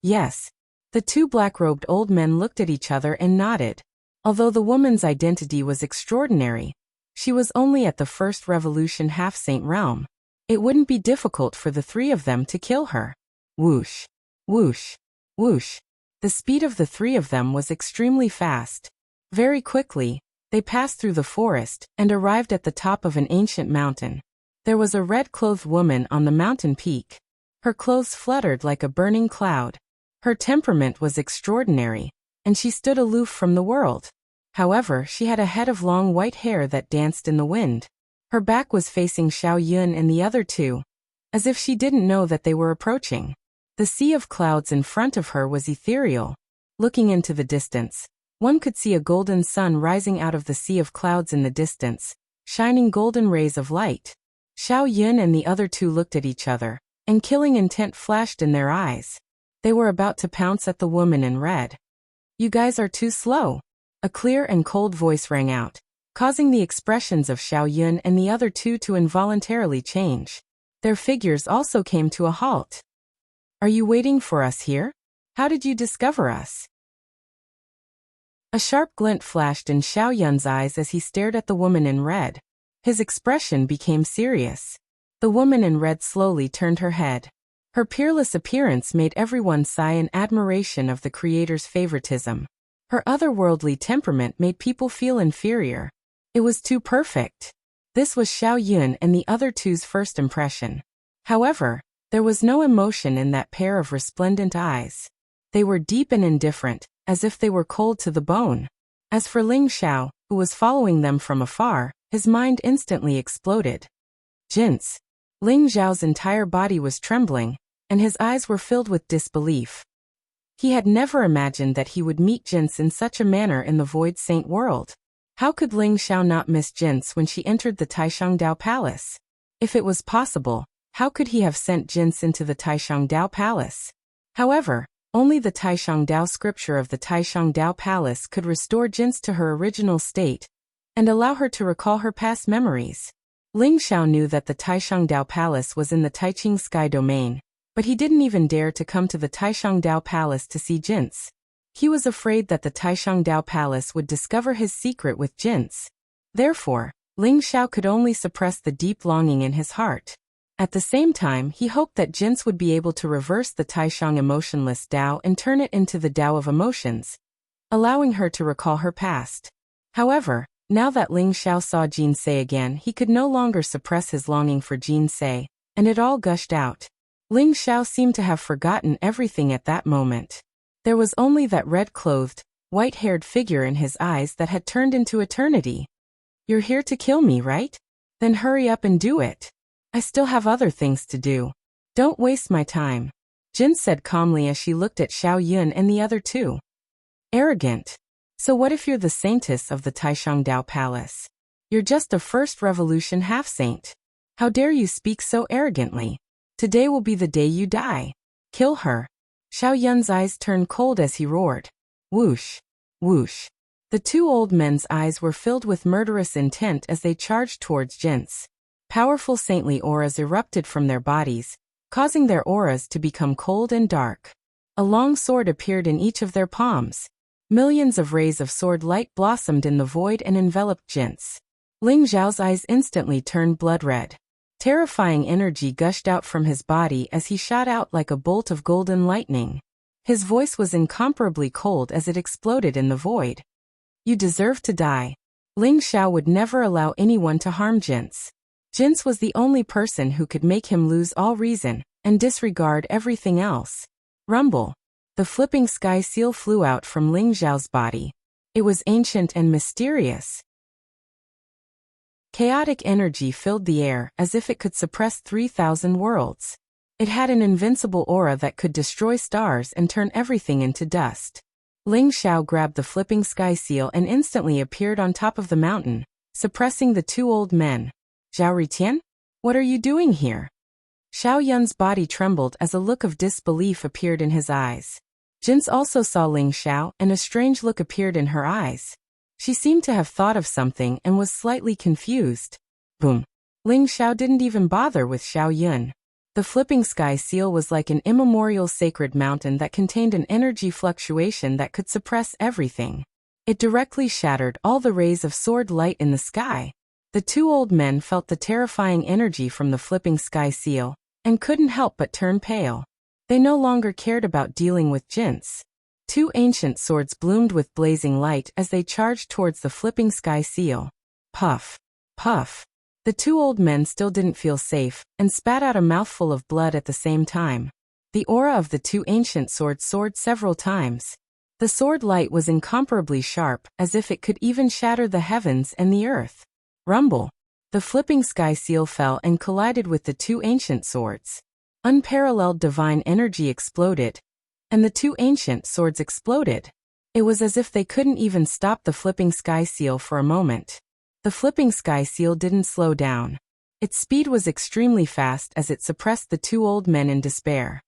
Yes. The two black-robed old men looked at each other and nodded. Although the woman's identity was extraordinary, she was only at the 1st Revolution Half-Saint realm. It wouldn't be difficult for the three of them to kill her. Whoosh, whoosh, whoosh. The speed of the three of them was extremely fast. Very quickly, they passed through the forest and arrived at the top of an ancient mountain. There was a red-clothed woman on the mountain peak. Her clothes fluttered like a burning cloud. Her temperament was extraordinary, and she stood aloof from the world. However, she had a head of long white hair that danced in the wind. Her back was facing Xiao Yun and the other two, as if she didn't know that they were approaching. The sea of clouds in front of her was ethereal. Looking into the distance, one could see a golden sun rising out of the sea of clouds in the distance, shining golden rays of light. Xiao Yun and the other two looked at each other, and killing intent flashed in their eyes. They were about to pounce at the woman in red. "You guys are too slow." A clear and cold voice rang out, causing the expressions of Xiao Yun and the other two to involuntarily change. Their figures also came to a halt. "Are you waiting for us here? How did you discover us?" A sharp glint flashed in Xiao Yun's eyes as he stared at the woman in red. His expression became serious. The woman in red slowly turned her head. Her peerless appearance made everyone sigh in admiration of the creator's favoritism. Her otherworldly temperament made people feel inferior. It was too perfect. This was Xiao Yun and the other two's first impression. However, there was no emotion in that pair of resplendent eyes. They were deep and indifferent, as if they were cold to the bone. As for Ling Xiao, who was following them from afar, his mind instantly exploded. "Jinx." Ling Xiao's entire body was trembling, and his eyes were filled with disbelief. He had never imagined that he would meet Jinx in such a manner in the Void Saint world. How could Ling Xiao not miss Jinx when she entered the Taishangdao Palace? If it was possible, how could he have sent Jinx into the Taishangdao Palace? However, only the Taishangdao scripture of the Taishangdao Palace could restore Jinx to her original state and allow her to recall her past memories. Ling Xiao knew that the Taishangdao Palace was in the Taiching Sky domain, but he didn't even dare to come to the Taishangdao Palace to see Jinx. He was afraid that the Taishangdao Palace would discover his secret with Jinx. Therefore, Ling Xiao could only suppress the deep longing in his heart. At the same time, he hoped that Jinx would be able to reverse the Taishang emotionless Dao and turn it into the Dao of emotions, allowing her to recall her past. However, now that Ling Xiao saw Jin Se again, he could no longer suppress his longing for Jin Se, and it all gushed out. Ling Xiao seemed to have forgotten everything at that moment. There was only that red-clothed, white-haired figure in his eyes that had turned into eternity. "You're here to kill me, right? Then hurry up and do it. I still have other things to do. Don't waste my time," Jin said calmly as she looked at Xiao Yun and the other two. "Arrogant. So what if you're the saintess of the Taishangdao Palace? You're just a first revolution half-saint. How dare you speak so arrogantly? Today will be the day you die. Kill her." Xiao Yun's eyes turned cold as he roared. Whoosh! Whoosh! The two old men's eyes were filled with murderous intent as they charged towards Jinx. Powerful saintly auras erupted from their bodies, causing their auras to become cold and dark. A long sword appeared in each of their palms. Millions of rays of sword light blossomed in the void and enveloped Jinx. Ling Xiao's eyes instantly turned blood red. Terrifying energy gushed out from his body as he shot out like a bolt of golden lightning. His voice was incomparably cold as it exploded in the void. "You deserve to die." Ling Xiao would never allow anyone to harm Jinx. Jinx was the only person who could make him lose all reason and disregard everything else. Rumble. The flipping sky seal flew out from Ling Xiao's body. It was ancient and mysterious. Chaotic energy filled the air as if it could suppress 3,000 worlds. It had an invincible aura that could destroy stars and turn everything into dust. Ling Xiao grabbed the flipping sky seal and instantly appeared on top of the mountain, suppressing the two old men. "Zhao Ritian? What are you doing here?" Xiao Yun's body trembled as a look of disbelief appeared in his eyes. Jinx also saw Ling Xiao, and a strange look appeared in her eyes. She seemed to have thought of something and was slightly confused. Boom! Ling Xiao didn't even bother with Xiao Yun. The flipping sky seal was like an immemorial sacred mountain that contained an energy fluctuation that could suppress everything. It directly shattered all the rays of sword light in the sky. The two old men felt the terrifying energy from the flipping sky seal, and couldn't help but turn pale. They no longer cared about dealing with Jinx. Two ancient swords bloomed with blazing light as they charged towards the flipping sky seal. Puff! Puff! The two old men still didn't feel safe, and spat out a mouthful of blood at the same time. The aura of the two ancient swords soared several times. The sword light was incomparably sharp, as if it could even shatter the heavens and the earth. Rumble! The flipping sky seal fell and collided with the two ancient swords. Unparalleled divine energy exploded, and the two ancient swords exploded. It was as if they couldn't even stop the flipping sky seal for a moment. The flipping sky seal didn't slow down. Its speed was extremely fast as it suppressed the two old men in despair.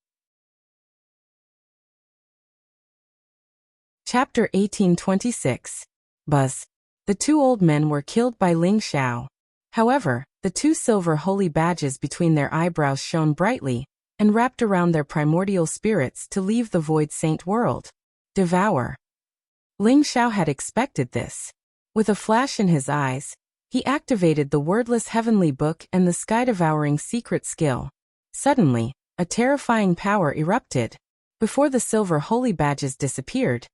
Chapter 1826. Buzz. The two old men were killed by Ling Xiao. However, the two silver holy badges between their eyebrows shone brightly and wrapped around their primordial spirits to leave the void saint world. Devour. Ling Xiao had expected this. With a flash in his eyes, he activated the wordless heavenly book and the sky-devouring secret skill. Suddenly, a terrifying power erupted. Before the silver holy badges disappeared,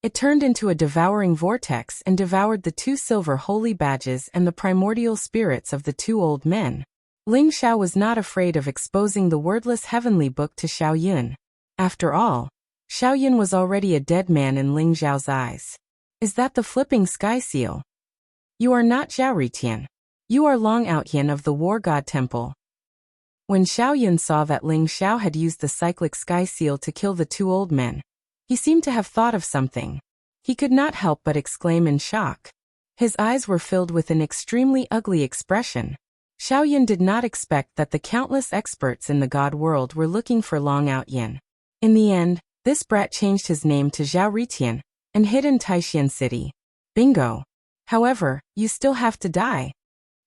it turned into a devouring vortex and devoured the two silver holy badges and the primordial spirits of the two old men. Ling Xiao was not afraid of exposing the wordless heavenly book to Xiao Yun. After all, Xiao Yun was already a dead man in Ling Xiao's eyes. Is that the flipping sky seal? You are not Zhao Ritian. You are Long Outyan of the War God Temple. When Xiao Yun saw that Ling Xiao had used the cyclic sky seal to kill the two old men, he seemed to have thought of something. He could not help but exclaim in shock. His eyes were filled with an extremely ugly expression. Xiao Yun did not expect that the countless experts in the god world were looking for Long Outyan. In the end, this brat changed his name to Zhao Ritian and hid in Taishan City. Bingo. However, you still have to die.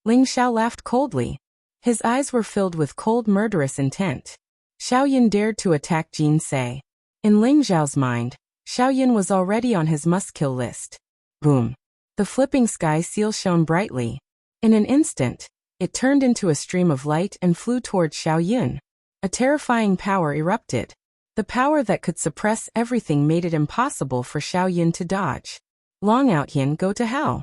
Ling Xiao laughed coldly. His eyes were filled with cold murderous intent. Xiao Yun dared to attack Jin Se. In Ling Xiao's mind, Xiao Yun was already on his must-kill list. Boom. The flipping sky seal shone brightly. In an instant, it turned into a stream of light and flew toward Xiao Yun. A terrifying power erupted. The power that could suppress everything made it impossible for Xiao Yun to dodge. Long Outyan, go to hell.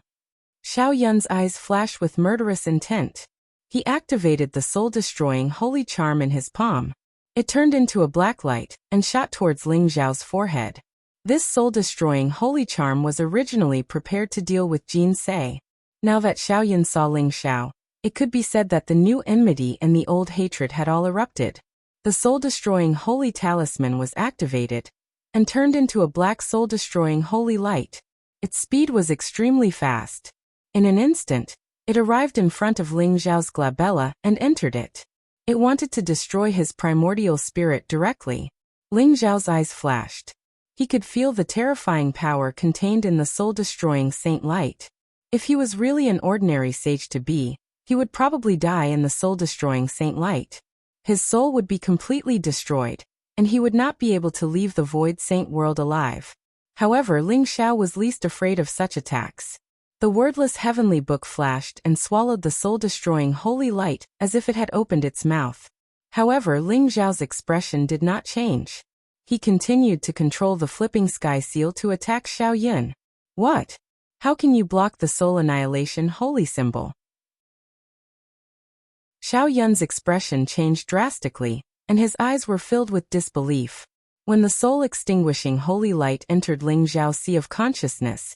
Xiao Yun's eyes flashed with murderous intent. He activated the soul-destroying holy charm in his palm. It turned into a black light and shot towards Ling Xiao's forehead. This soul-destroying holy charm was originally prepared to deal with Jin Se. Now that Xiao Yun saw Ling Xiao, it could be said that the new enmity and the old hatred had all erupted. The soul-destroying holy talisman was activated and turned into a black soul-destroying holy light. Its speed was extremely fast. In an instant, it arrived in front of Ling Xiao's glabella and entered it. It wanted to destroy his primordial spirit directly. Ling Xiao's eyes flashed. He could feel the terrifying power contained in the soul-destroying saint light. If he was really an ordinary sage to be, he would probably die in the soul-destroying saint light. His soul would be completely destroyed, and he would not be able to leave the void saint world alive. However, Ling Xiao was least afraid of such attacks. The wordless heavenly book flashed and swallowed the soul-destroying holy light as if it had opened its mouth. However, Ling Xiao's expression did not change. He continued to control the flipping sky seal to attack Xiao Yun. What? How can you block the soul annihilation holy symbol? Xiao Yun's expression changed drastically, and his eyes were filled with disbelief. When the soul-extinguishing holy light entered Ling Xiao's sea of consciousness,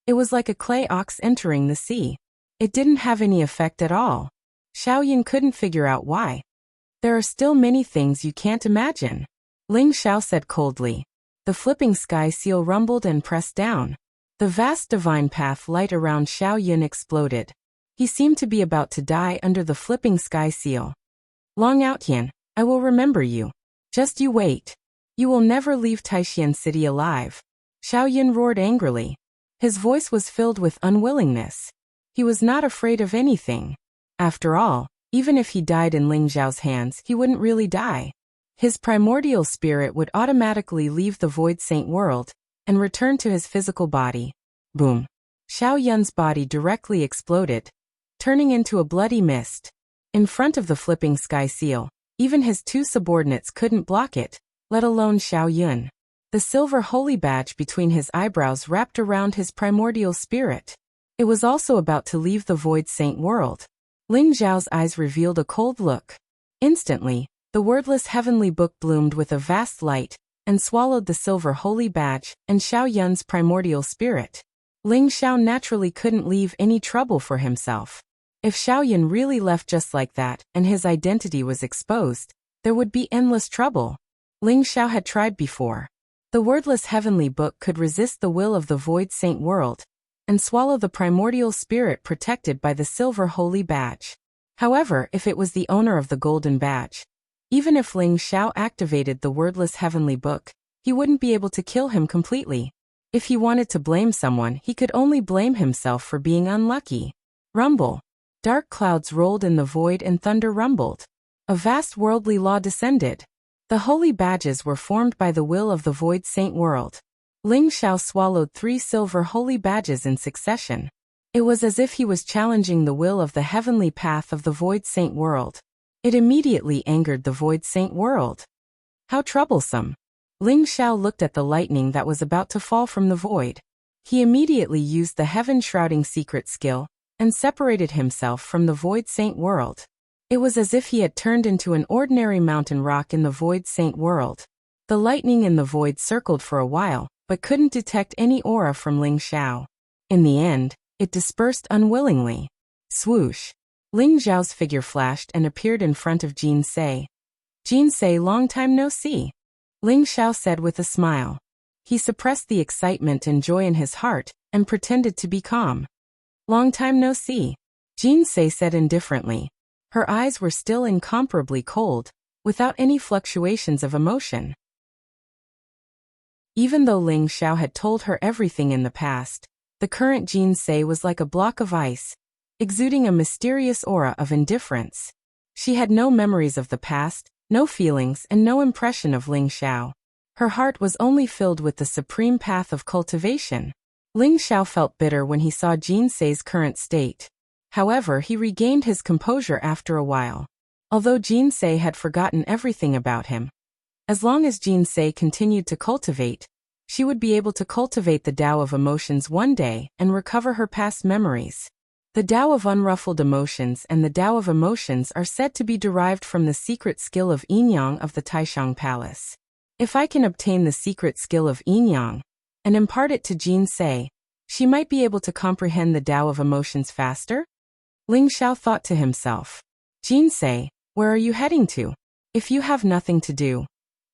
it was like a clay ox entering the sea. It didn't have any effect at all. Xiao Yun couldn't figure out why. There are still many things you can't imagine, Ling Xiao said coldly. The flipping sky seal rumbled and pressed down. The vast divine path light around Xiao Yun exploded. He seemed to be about to die under the flipping sky seal. Long Outyan, I will remember you. Just you wait. You will never leave Taishan City alive. Xiao Yun roared angrily. His voice was filled with unwillingness. He was not afraid of anything. After all, even if he died in Ling Xiao's hands, he wouldn't really die. His primordial spirit would automatically leave the void saint world and return to his physical body. Boom. Xiao Yun's body directly exploded, turning into a bloody mist. In front of the flipping sky seal, even his two subordinates couldn't block it, let alone Xiao Yun. The silver holy badge between his eyebrows wrapped around his primordial spirit. It was also about to leave the void saint world. Ling Xiao's eyes revealed a cold look. Instantly, the wordless heavenly book bloomed with a vast light and swallowed the silver holy badge and Xiao Yun's primordial spirit. Ling Xiao naturally couldn't leave any trouble for himself. If Xiao Yun really left just like that and his identity was exposed, there would be endless trouble. Ling Xiao had tried before. The wordless heavenly book could resist the will of the void saint world and swallow the primordial spirit protected by the silver holy badge. However, if it was the owner of the golden badge, even if Ling Xiao activated the wordless heavenly book, he wouldn't be able to kill him completely. If he wanted to blame someone, he could only blame himself for being unlucky. Rumble. Dark clouds rolled in the void and thunder rumbled. A vast worldly law descended. The holy badges were formed by the will of the void saint world. Ling Xiao swallowed 3 silver holy badges in succession. It was as if he was challenging the will of the heavenly path of the void saint world. It immediately angered the void saint world. How troublesome. Ling Xiao looked at the lightning that was about to fall from the void. He immediately used the heaven-shrouding secret skill and separated himself from the void saint world. It was as if he had turned into an ordinary mountain rock in the void saint world. The lightning in the void circled for a while, but couldn't detect any aura from Ling Xiao. In the end, it dispersed unwillingly. Swoosh. Ling Xiao's figure flashed and appeared in front of Jin Sei. Jin Sei, long time no see. Ling Xiao said with a smile. He suppressed the excitement and joy in his heart and pretended to be calm. Long time no see. Jin Sei said indifferently. Her eyes were still incomparably cold, without any fluctuations of emotion. Even though Ling Xiao had told her everything in the past, the current Jin Sei was like a block of ice, exuding a mysterious aura of indifference. She had no memories of the past, no feelings, and no impression of Ling Xiao. Her heart was only filled with the supreme path of cultivation. Ling Xiao felt bitter when he saw Jin Sei's current state. However, he regained his composure after a while. Although Jin Sei had forgotten everything about him, as long as Jin Sei continued to cultivate, she would be able to cultivate the Tao of emotions one day and recover her past memories. The Tao of unruffled emotions and the Tao of emotions are said to be derived from the secret skill of Yin-Yang of the Taishang Palace. If I can obtain the secret skill of Yin-Yang and impart it to Jin Sei, she might be able to comprehend the Tao of emotions faster? Ling Xiao thought to himself. Jin Sei, where are you heading to? If you have nothing to do,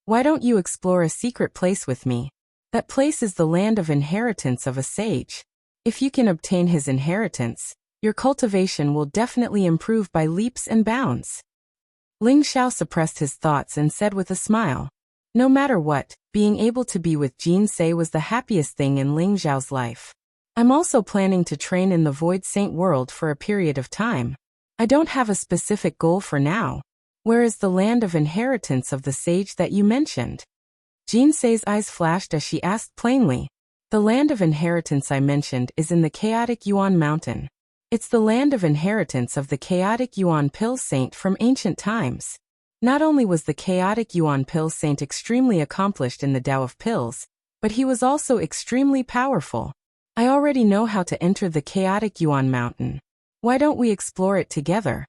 why don't you explore a secret place with me? That place is the land of inheritance of a sage. If you can obtain his inheritance, your cultivation will definitely improve by leaps and bounds. Ling Xiao suppressed his thoughts and said with a smile. No matter what, being able to be with Jin Sei was the happiest thing in Ling Xiao's life. I'm also planning to train in the Void Saint world for a period of time. I don't have a specific goal for now. Where is the land of inheritance of the sage that you mentioned? Jin Sei's eyes flashed as she asked plainly. The land of inheritance I mentioned is in the chaotic Yuan Mountain. It's the land of inheritance of the chaotic Yuan Pill Saint from ancient times. Not only was the chaotic Yuan Pill Saint extremely accomplished in the Tao of Pills, but he was also extremely powerful. I already know how to enter the chaotic Yuan Mountain. Why don't we explore it together?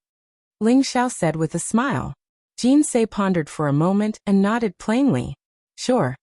Ling Xiao said with a smile. Jin Sei pondered for a moment and nodded plainly. Sure.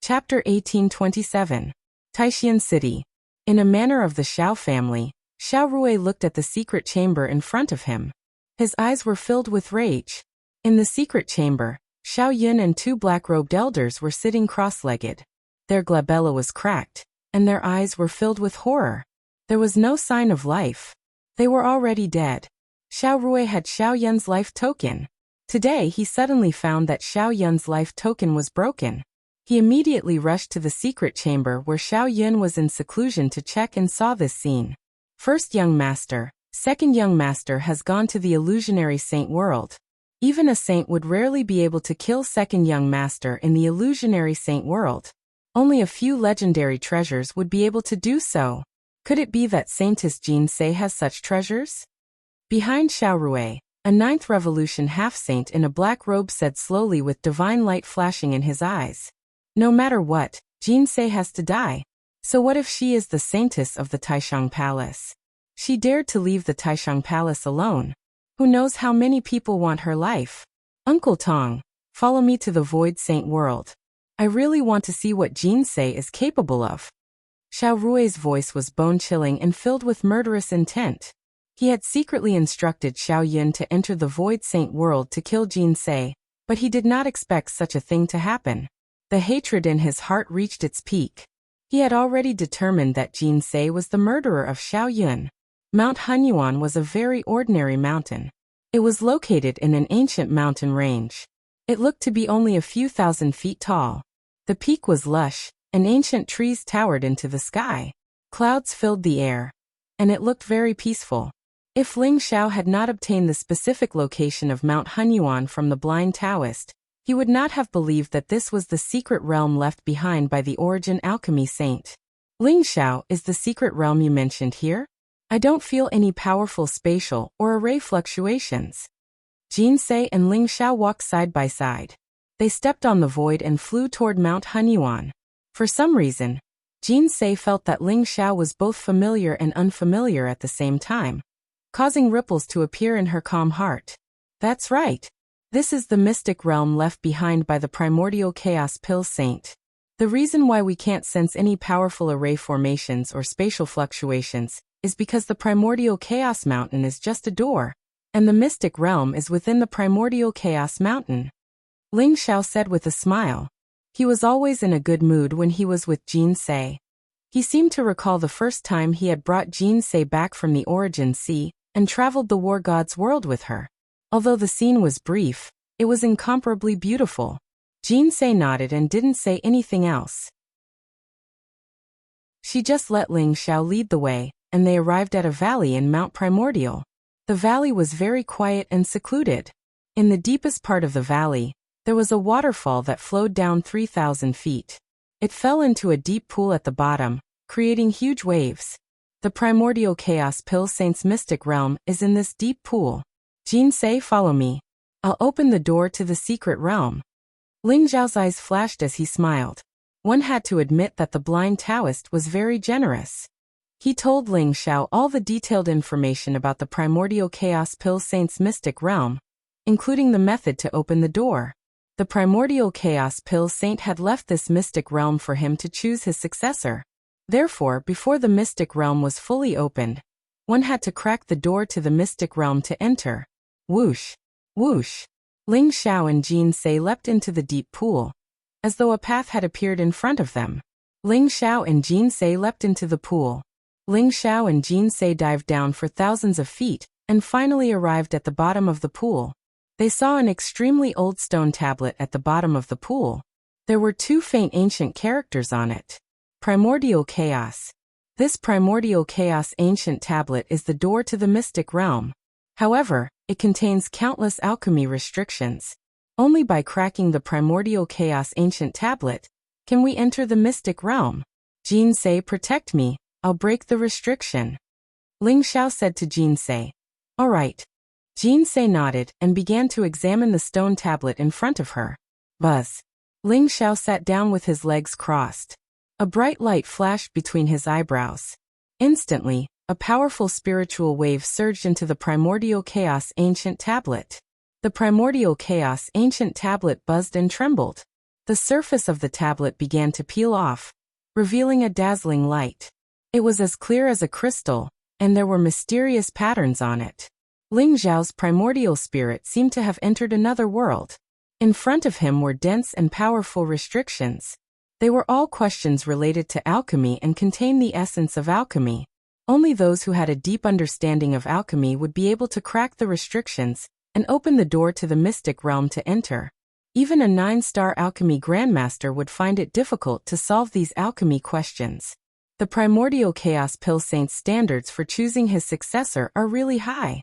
Chapter 1827. Taishan City. In a manner of the Xiao family, Xiao Rui looked at the secret chamber in front of him. His eyes were filled with rage. In the secret chamber, Xiao Yun and 2 black-robed elders were sitting cross-legged. Their glabella was cracked, and their eyes were filled with horror. There was no sign of life. They were already dead. Xiao Rui had Xiao Yun's life token. Today he suddenly found that Xiao Yun's life token was broken. He immediately rushed to the secret chamber where Xiao Yun was in seclusion to check and saw this scene. First young master, second young master has gone to the illusionary saint world. Even a saint would rarely be able to kill second young master in the illusionary saint world. Only a few legendary treasures would be able to do so. Could it be that Saintess Jin Sei has such treasures? Behind Xiao Rui, a 9th revolution half-saint in a black robe said slowly with divine light flashing in his eyes. No matter what, Jin Sei has to die. So what if she is the saintess of the Taishang Palace? She dared to leave the Taishang Palace alone. Who knows how many people want her life? Uncle Tong, follow me to the Void Saint world. I really want to see what Jin Sei is capable of. Xiao Rui's voice was bone-chilling and filled with murderous intent. He had secretly instructed Xiao Yun to enter the Void Saint world to kill Jin Sei, but he did not expect such a thing to happen. The hatred in his heart reached its peak. He had already determined that Jin Sei was the murderer of Xiao Yun. Mount Hunyuan was a very ordinary mountain. It was located in an ancient mountain range. It looked to be only a few thousand feet tall. The peak was lush, and ancient trees towered into the sky. Clouds filled the air, and it looked very peaceful. If Ling Xiao had not obtained the specific location of Mount Hunyuan from the blind Taoist, he would not have believed that this was the secret realm left behind by the origin alchemy saint. Ling Xiao is the secret realm you mentioned here? I don't feel any powerful spatial or array fluctuations. Jinsei and Ling Xiao walked side by side. They stepped on the void and flew toward Mount Hunyuan. For some reason, Jinsei felt that Ling Xiao was both familiar and unfamiliar at the same time, causing ripples to appear in her calm heart. That's right. This is the mystic realm left behind by the primordial chaos pill saint. The reason why we can't sense any powerful array formations or spatial fluctuations is because the primordial chaos mountain is just a door, and the mystic realm is within the primordial chaos mountain. Ling Xiao said with a smile. He was always in a good mood when he was with Jinsei. He seemed to recall the first time he had brought Jinsei back from the Origin Sea and traveled the war god's world with her. Although the scene was brief, it was incomparably beautiful. Jinsei nodded and didn't say anything else. She just let Ling Xiao lead the way, and they arrived at a valley in Mount Primordial. The valley was very quiet and secluded. In the deepest part of the valley, there was a waterfall that flowed down 3,000 feet. It fell into a deep pool at the bottom, creating huge waves. The primordial chaos pill saint's mystic realm is in this deep pool. Jinsei, follow me. I'll open the door to the secret realm. Ling Xiao's eyes flashed as he smiled. One had to admit that the blind Taoist was very generous. He told Ling Xiao all the detailed information about the primordial chaos pill saint's mystic realm, including the method to open the door. The primordial chaos pill saint had left this mystic realm for him to choose his successor. Therefore, before the mystic realm was fully opened, one had to crack the door to the mystic realm to enter. Whoosh! Whoosh! Ling Xiao and Jinsei leapt into the deep pool, as though a path had appeared in front of them. Ling Xiao and Jinsei leapt into the pool. Ling Xiao and Jinsei dived down for thousands of feet, and finally arrived at the bottom of the pool. They saw an extremely old stone tablet at the bottom of the pool. There were two faint ancient characters on it. Primordial Chaos. This primordial chaos ancient tablet is the door to the mystic realm. However, it contains countless alchemy restrictions. Only by cracking the primordial chaos ancient tablet can we enter the mystic realm. Jinsei, protect me. I'll break the restriction. Ling Xiao said to Jinsei. All right. Jinsei nodded and began to examine the stone tablet in front of her. Buzz. Ling Xiao sat down with his legs crossed. A bright light flashed between his eyebrows. Instantly, a powerful spiritual wave surged into the primordial chaos ancient tablet. The primordial chaos ancient tablet buzzed and trembled. The surface of the tablet began to peel off, revealing a dazzling light. It was as clear as a crystal, and there were mysterious patterns on it. Ling Xiao's primordial spirit seemed to have entered another world. In front of him were dense and powerful restrictions. They were all questions related to alchemy and contained the essence of alchemy. Only those who had a deep understanding of alchemy would be able to crack the restrictions and open the door to the mystic realm to enter. Even a 9-star alchemy grandmaster would find it difficult to solve these alchemy questions. The primordial chaos pill saint's standards for choosing his successor are really high.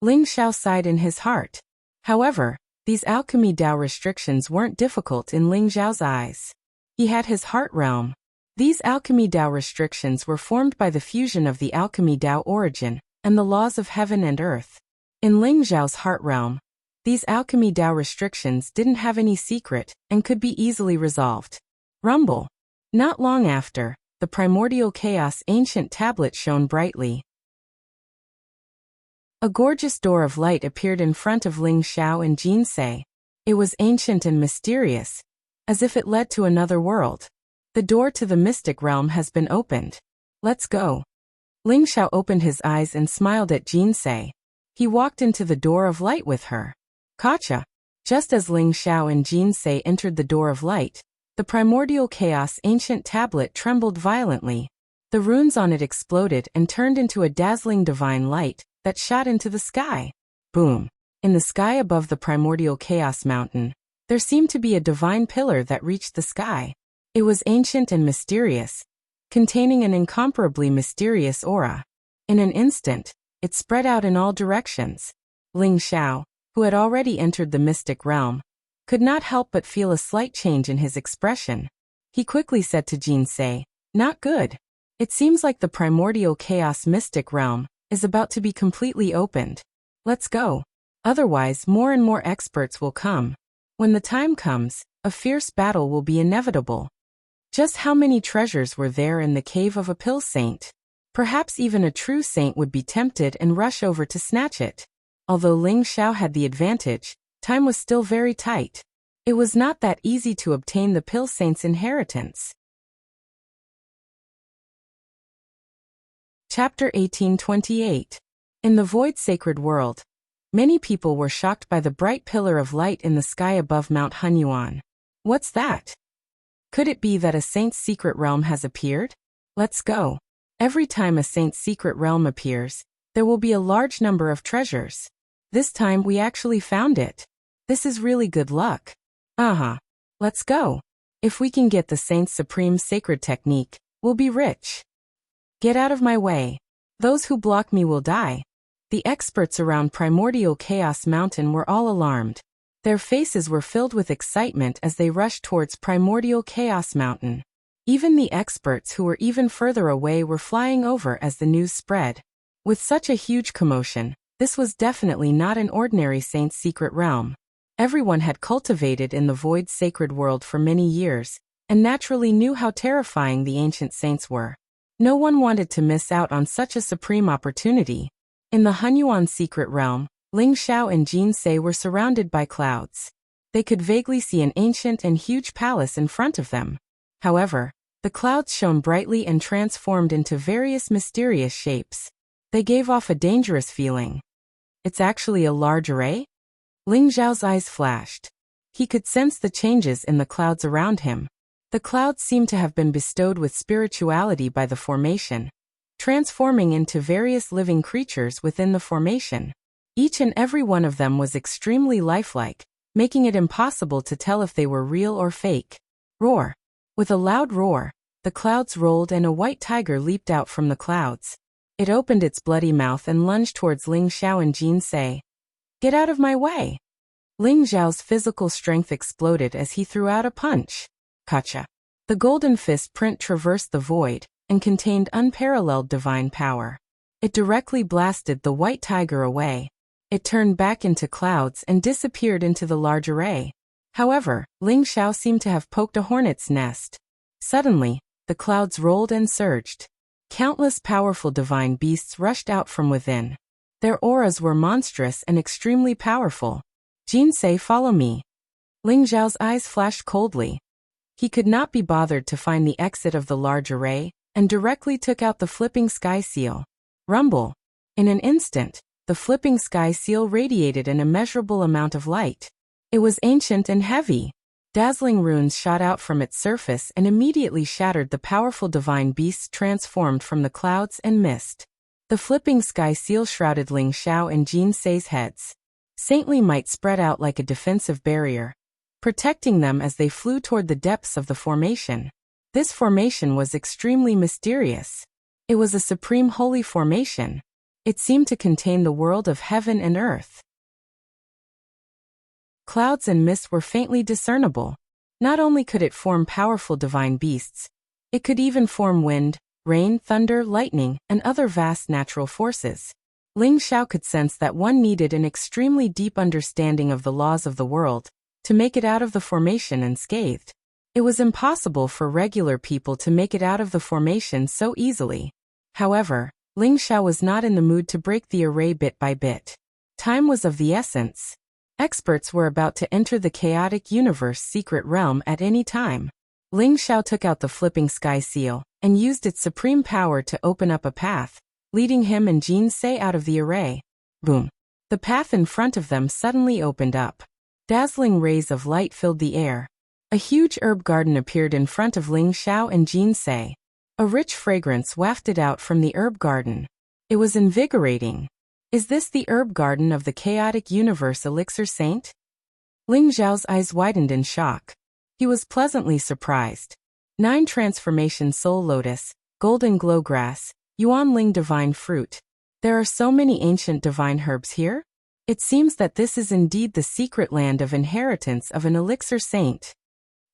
Ling Xiao sighed in his heart. However, these alchemy Dao restrictions weren't difficult in Ling Xiao's eyes. He had his heart realm. These alchemy Dao restrictions were formed by the fusion of the alchemy Dao origin and the laws of heaven and earth. In Ling Xiao's heart realm, these alchemy Dao restrictions didn't have any secret and could be easily resolved. Rumble. Not long after, the primordial chaos ancient tablet shone brightly. A gorgeous door of light appeared in front of Ling Xiao and Jinsei. It was ancient and mysterious, as if it led to another world. The door to the mystic realm has been opened. Let's go. Ling Xiao opened his eyes and smiled at Jinsei. He walked into the door of light with her. Gotcha. Just as Ling Xiao and Jinsei entered the door of light, the primordial chaos ancient tablet trembled violently. The runes on it exploded and turned into a dazzling divine light that shot into the sky. Boom! In the sky above the primordial chaos mountain, there seemed to be a divine pillar that reached the sky. It was ancient and mysterious, containing an incomparably mysterious aura. In an instant, it spread out in all directions. Ling Xiao, who had already entered the mystic realm, could not help but feel a slight change in his expression. He quickly said to Jinsei, "Not good. It seems like the primordial chaos mystic realm is about to be completely opened. Let's go. Otherwise, more and more experts will come. When the time comes, a fierce battle will be inevitable." Just how many treasures were there in the cave of a pill saint? Perhaps even a true saint would be tempted and rush over to snatch it. Although Ling Xiao had the advantage, time was still very tight. It was not that easy to obtain the pill saint's inheritance. Chapter 1828. In the void sacred world, many people were shocked by the bright pillar of light in the sky above Mount Hunyuan. What's that? Could it be that a saint's secret realm has appeared? Let's go. Every time a saint's secret realm appears, there will be a large number of treasures. This time we actually found it. This is really good luck. Let's go. If we can get the saint's supreme sacred technique, we'll be rich. Get out of my way. Those who block me will die. The experts around Primordial Chaos Mountain were all alarmed. Their faces were filled with excitement as they rushed towards Primordial Chaos Mountain. Even the experts who were even further away were flying over as the news spread. With such a huge commotion, this was definitely not an ordinary saint's secret realm. Everyone had cultivated in the void sacred world for many years, and naturally knew how terrifying the ancient saints were. No one wanted to miss out on such a supreme opportunity. In the Hunyuan secret realm, Ling Xiao and Jinsei were surrounded by clouds. They could vaguely see an ancient and huge palace in front of them. However, the clouds shone brightly and transformed into various mysterious shapes. They gave off a dangerous feeling. It's actually a large array? Ling Xiao's eyes flashed. He could sense the changes in the clouds around him. The clouds seemed to have been bestowed with spirituality by the formation, transforming into various living creatures within the formation. Each and every one of them was extremely lifelike, making it impossible to tell if they were real or fake. Roar! With a loud roar, the clouds rolled and a white tiger leaped out from the clouds. It opened its bloody mouth and lunged towards Ling Xiao and Jinsei. Get out of my way! Ling Xiao's physical strength exploded as he threw out a punch. Kacha. The golden fist print traversed the void and contained unparalleled divine power. It directly blasted the white tiger away. It turned back into clouds and disappeared into the large array. However, Ling Xiao seemed to have poked a hornet's nest. Suddenly, the clouds rolled and surged. Countless powerful divine beasts rushed out from within. Their auras were monstrous and extremely powerful. Jinsei, follow me. Ling Xiao's eyes flashed coldly. He could not be bothered to find the exit of the large array, and directly took out the flipping sky seal. Rumble! In an instant, the flipping sky seal radiated an immeasurable amount of light. It was ancient and heavy. Dazzling runes shot out from its surface and immediately shattered the powerful divine beasts transformed from the clouds and mist. The flipping sky seal shrouded Ling Xiao and Jinsei's heads. Saintly might spread out like a defensive barrier, protecting them as they flew toward the depths of the formation. This formation was extremely mysterious. It was a supreme holy formation. It seemed to contain the world of heaven and earth. Clouds and mist were faintly discernible. Not only could it form powerful divine beasts, it could even form wind, rain, thunder, lightning, and other vast natural forces. Ling Xiao could sense that one needed an extremely deep understanding of the laws of the world to make it out of the formation unscathed. It was impossible for regular people to make it out of the formation so easily. However, Ling Xiao was not in the mood to break the array bit by bit. Time was of the essence. Experts were about to enter the chaotic universe secret realm at any time. Ling Xiao took out the flipping sky seal and used its supreme power to open up a path, leading him and Jinsei out of the array. Boom! The path in front of them suddenly opened up. Dazzling rays of light filled the air. A huge herb garden appeared in front of Ling Xiao and Jinsei. A rich fragrance wafted out from the herb garden. It was invigorating. Is this the herb garden of the chaotic universe elixir saint? Ling Xiao's eyes widened in shock. He was pleasantly surprised. 9 transformation soul lotus, golden glow grass, yuan ling divine fruit. There are so many ancient divine herbs here? It seems that this is indeed the secret land of inheritance of an elixir saint.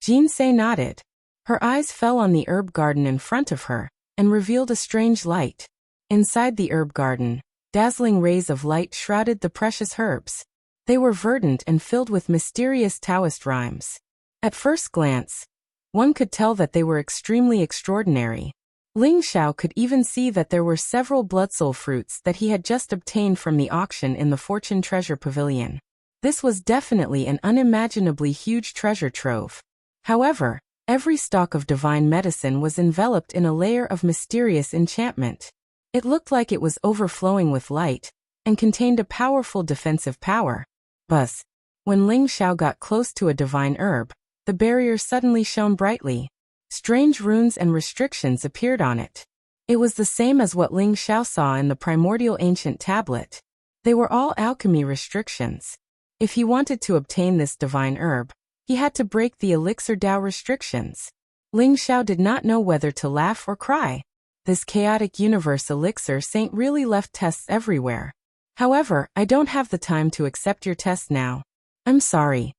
Jinsei nodded. Her eyes fell on the herb garden in front of her, and revealed a strange light. Inside the herb garden, dazzling rays of light shrouded the precious herbs. They were verdant and filled with mysterious Taoist rhymes. At first glance, one could tell that they were extremely extraordinary. Ling Xiao could even see that there were several bloodsoul fruits that he had just obtained from the auction in the Fortune Treasure Pavilion. This was definitely an unimaginably huge treasure trove. However, every stalk of divine medicine was enveloped in a layer of mysterious enchantment. It looked like it was overflowing with light, and contained a powerful defensive power. Buzz. When Ling Xiao got close to a divine herb, the barrier suddenly shone brightly. Strange runes and restrictions appeared on it. It was the same as what Ling Xiao saw in the primordial ancient tablet. They were all alchemy restrictions. If he wanted to obtain this divine herb, he had to break the elixir Dao restrictions. Ling Xiao did not know whether to laugh or cry. This chaotic universe elixir saint really left tests everywhere. However, I don't have the time to accept your test now. I'm sorry.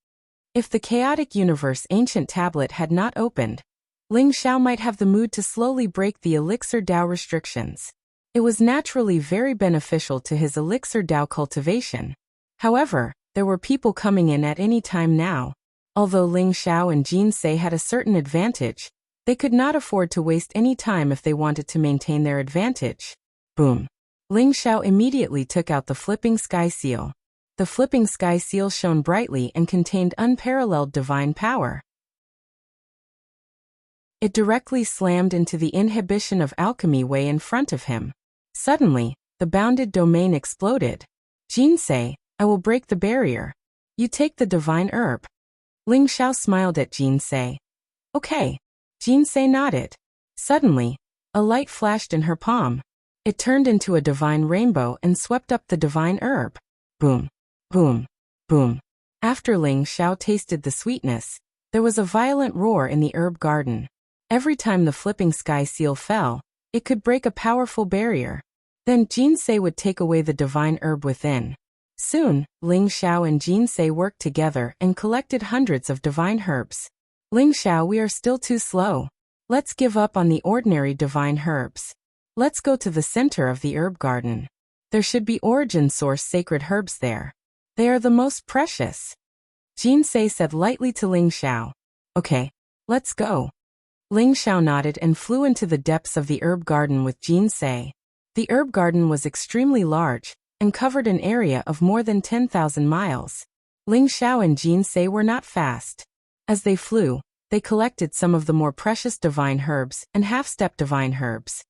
If the chaotic universe ancient tablet had not opened, Ling Xiao might have the mood to slowly break the elixir Dao restrictions. It was naturally very beneficial to his elixir Dao cultivation. However, there were people coming in at any time now. Although Ling Xiao and Jinsei had a certain advantage, they could not afford to waste any time if they wanted to maintain their advantage. Boom. Ling Xiao immediately took out the flipping sky seal. The flipping sky seal shone brightly and contained unparalleled divine power. It directly slammed into the inhibition of alchemy way in front of him. Suddenly, the bounded domain exploded. Jinsei, I will break the barrier. You take the divine herb. Ling Xiao smiled at Jinsei. Okay. Jinsei nodded. Suddenly, a light flashed in her palm. It turned into a divine rainbow and swept up the divine herb. Boom. Boom. Boom. After Ling Xiao tasted the sweetness, there was a violent roar in the herb garden. Every time the flipping sky seal fell, it could break a powerful barrier. Then Jinsei would take away the divine herb within. Soon, Ling Xiao and Jinsei worked together and collected hundreds of divine herbs. Ling Xiao, we are still too slow. Let's give up on the ordinary divine herbs. Let's go to the center of the herb garden. There should be origin source sacred herbs there. They are the most precious. Jinsei said lightly to Ling Xiao. Okay, let's go. Ling Xiao nodded and flew into the depths of the herb garden with Jinsei. The herb garden was extremely large, and covered an area of more than 10,000 miles. Ling Xiao and Jinsei were not fast. As they flew, they collected some of the more precious divine herbs and half-step divine herbs.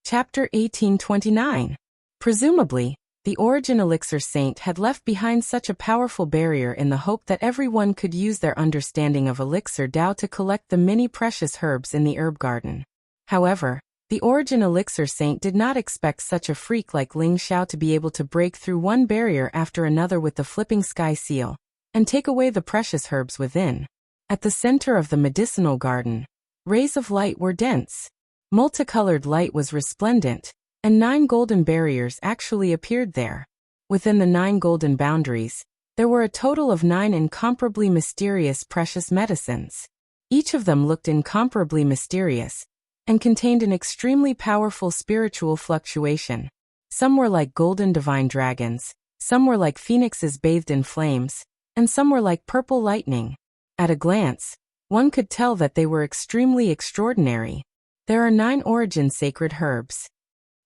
Chapter 1829. Presumably, the origin elixir saint had left behind such a powerful barrier in the hope that everyone could use their understanding of elixir Dao to collect the many precious herbs in the herb garden. However, the origin elixir saint did not expect such a freak like Ling Xiao to be able to break through one barrier after another with the flipping sky seal, and take away the precious herbs within. At the center of the medicinal garden, rays of light were dense. Multicolored light was resplendent, and 9 golden barriers actually appeared there. Within the 9 golden boundaries, there were a total of 9 incomparably mysterious precious medicines. Each of them looked incomparably mysterious, and contained an extremely powerful spiritual fluctuation. Some were like golden divine dragons, some were like phoenixes bathed in flames, and some were like purple lightning. At a glance, one could tell that they were extremely extraordinary. There are 9 origin sacred herbs.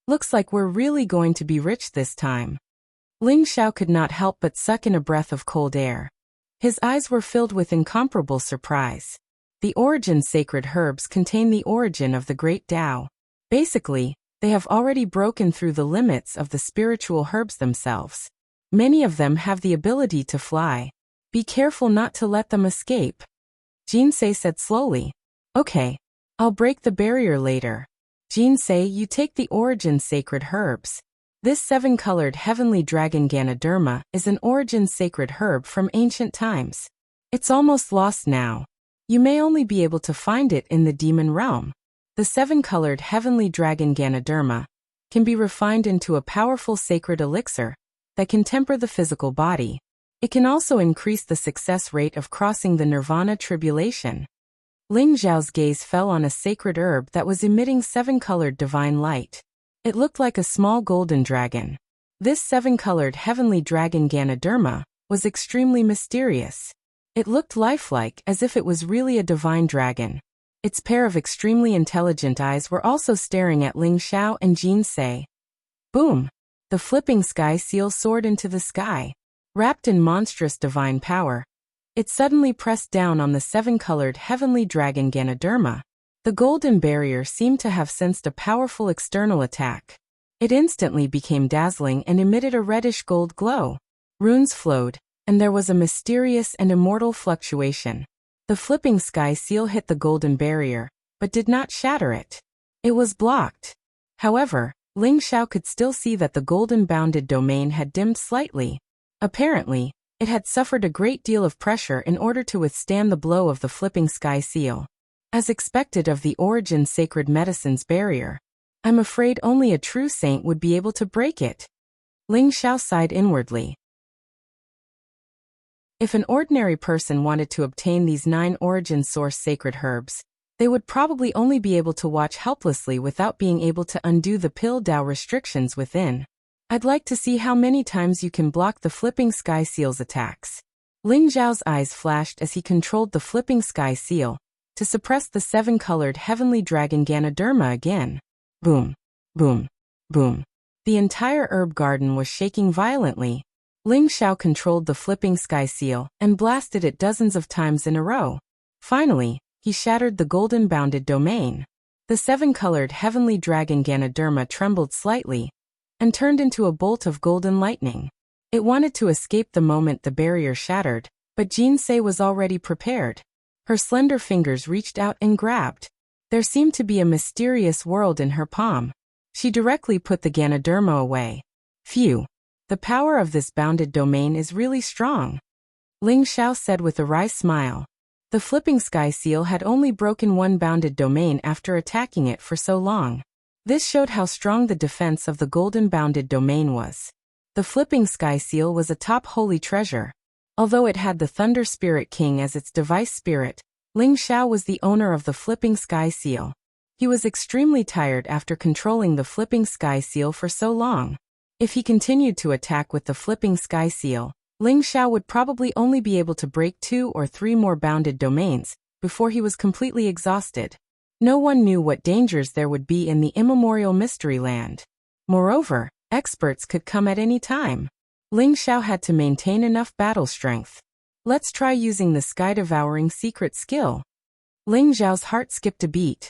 Looks like we're really going to be rich this time. Ling Xiao could not help but suck in a breath of cold air. His eyes were filled with incomparable surprise. The origin sacred herbs contain the origin of the great Tao. Basically, they have already broken through the limits of the spiritual herbs themselves. Many of them have the ability to fly. Be careful not to let them escape. Jinsei said slowly. Okay. I'll break the barrier later. Jinsei, you take the origin sacred herbs. This 7-colored heavenly dragon Ganoderma is an origin sacred herb from ancient times. It's almost lost now. You may only be able to find it in the demon realm. The 7-colored heavenly dragon Ganoderma can be refined into a powerful sacred elixir that can temper the physical body. It can also increase the success rate of crossing the nirvana tribulation. Ling Zhao's gaze fell on a sacred herb that was emitting 7-colored divine light. It looked like a small golden dragon. This 7-colored heavenly dragon Ganoderma was extremely mysterious. It looked lifelike, as if it was really a divine dragon. Its pair of extremely intelligent eyes were also staring at Ling Xiao and Jinsei. Boom! The flipping sky seal soared into the sky. Wrapped in monstrous divine power, it suddenly pressed down on the 7-colored heavenly dragon Ganoderma. The golden barrier seemed to have sensed a powerful external attack. It instantly became dazzling and emitted a reddish gold glow. Runes flowed, and there was a mysterious and immortal fluctuation. The flipping sky seal hit the golden barrier, but did not shatter it. It was blocked. However, Ling Xiao could still see that the golden bounded domain had dimmed slightly. Apparently, it had suffered a great deal of pressure in order to withstand the blow of the flipping sky seal. As expected of the origin sacred medicine's barrier, I'm afraid only a true saint would be able to break it. Ling Xiao sighed inwardly. If an ordinary person wanted to obtain these 9 origin source sacred herbs, they would probably only be able to watch helplessly without being able to undo the pill Dao restrictions within. I'd like to see how many times you can block the flipping sky seal's attacks. Ling Zhao's eyes flashed as he controlled the flipping sky seal to suppress the 7-colored heavenly dragon Ganoderma again. Boom, boom, boom. The entire herb garden was shaking violently. Ling Xiao controlled the flipping sky seal and blasted it dozens of times in a row. Finally, he shattered the golden bounded domain. The 7-colored heavenly dragon Ganoderma trembled slightly and turned into a bolt of golden lightning. It wanted to escape the moment the barrier shattered, but Jinsei was already prepared. Her slender fingers reached out and grabbed. There seemed to be a mysterious world in her palm. She directly put the Ganoderma away. Phew! The power of this bounded domain is really strong. Ling Xiao said with a wry smile. The flipping sky seal had only broken one bounded domain after attacking it for so long. This showed how strong the defense of the golden bounded domain was. The flipping sky seal was a top holy treasure. Although it had the Thunder Spirit King as its device spirit, Ling Xiao was the owner of the flipping sky seal. He was extremely tired after controlling the flipping sky seal for so long. If he continued to attack with the flipping sky seal, Ling Xiao would probably only be able to break 2 or 3 more bounded domains before he was completely exhausted. No one knew what dangers there would be in the immemorial mystery land. Moreover, experts could come at any time. Ling Xiao had to maintain enough battle strength. Let's try using the sky-devouring secret skill. Ling Zhao's heart skipped a beat.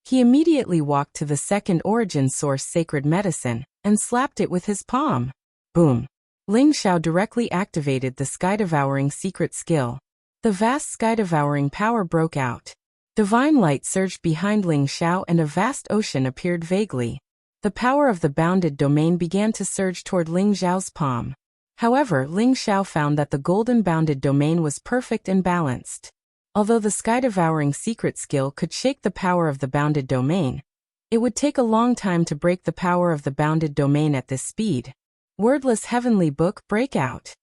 He immediately walked to the second origin source sacred medicine and slapped it with his palm. Boom! Ling Xiao directly activated the sky-devouring secret skill. The vast sky-devouring power broke out. Divine light surged behind Ling Xiao and a vast ocean appeared vaguely. The power of the bounded domain began to surge toward Ling Zhao's palm. However, Ling Xiao found that the golden bounded domain was perfect and balanced. Although the sky-devouring secret skill could shake the power of the bounded domain, it would take a long time to break the power of the bounded domain at this speed. Wordless heavenly book breakout.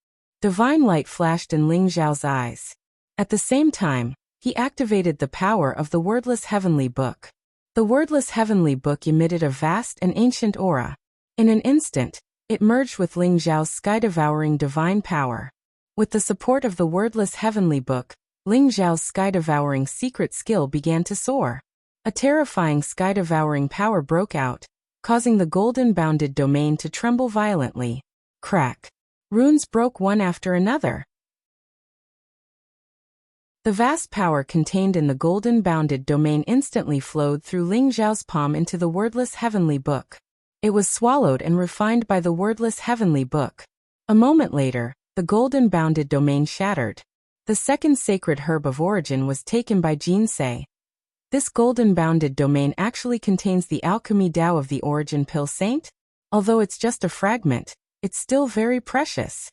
Divine light flashed in Ling Zhao's eyes. At the same time, he activated the power of the wordless heavenly book. The wordless heavenly book emitted a vast and ancient aura. In an instant, it merged with Ling Zhao's sky-devouring divine power. With the support of the wordless heavenly book, Ling Zhao's sky-devouring secret skill began to soar. A terrifying sky-devouring power broke out, causing the golden bounded domain to tremble violently. Crack! Runes broke one after another. The vast power contained in the golden bounded domain instantly flowed through Ling Zhao's palm into the wordless heavenly book. It was swallowed and refined by the wordless heavenly book. A moment later, the golden bounded domain shattered. The second sacred herb of origin was taken by Jinsei. This golden bounded domain actually contains the alchemy Tao of the origin pill saint. Although it's just a fragment, it's still very precious.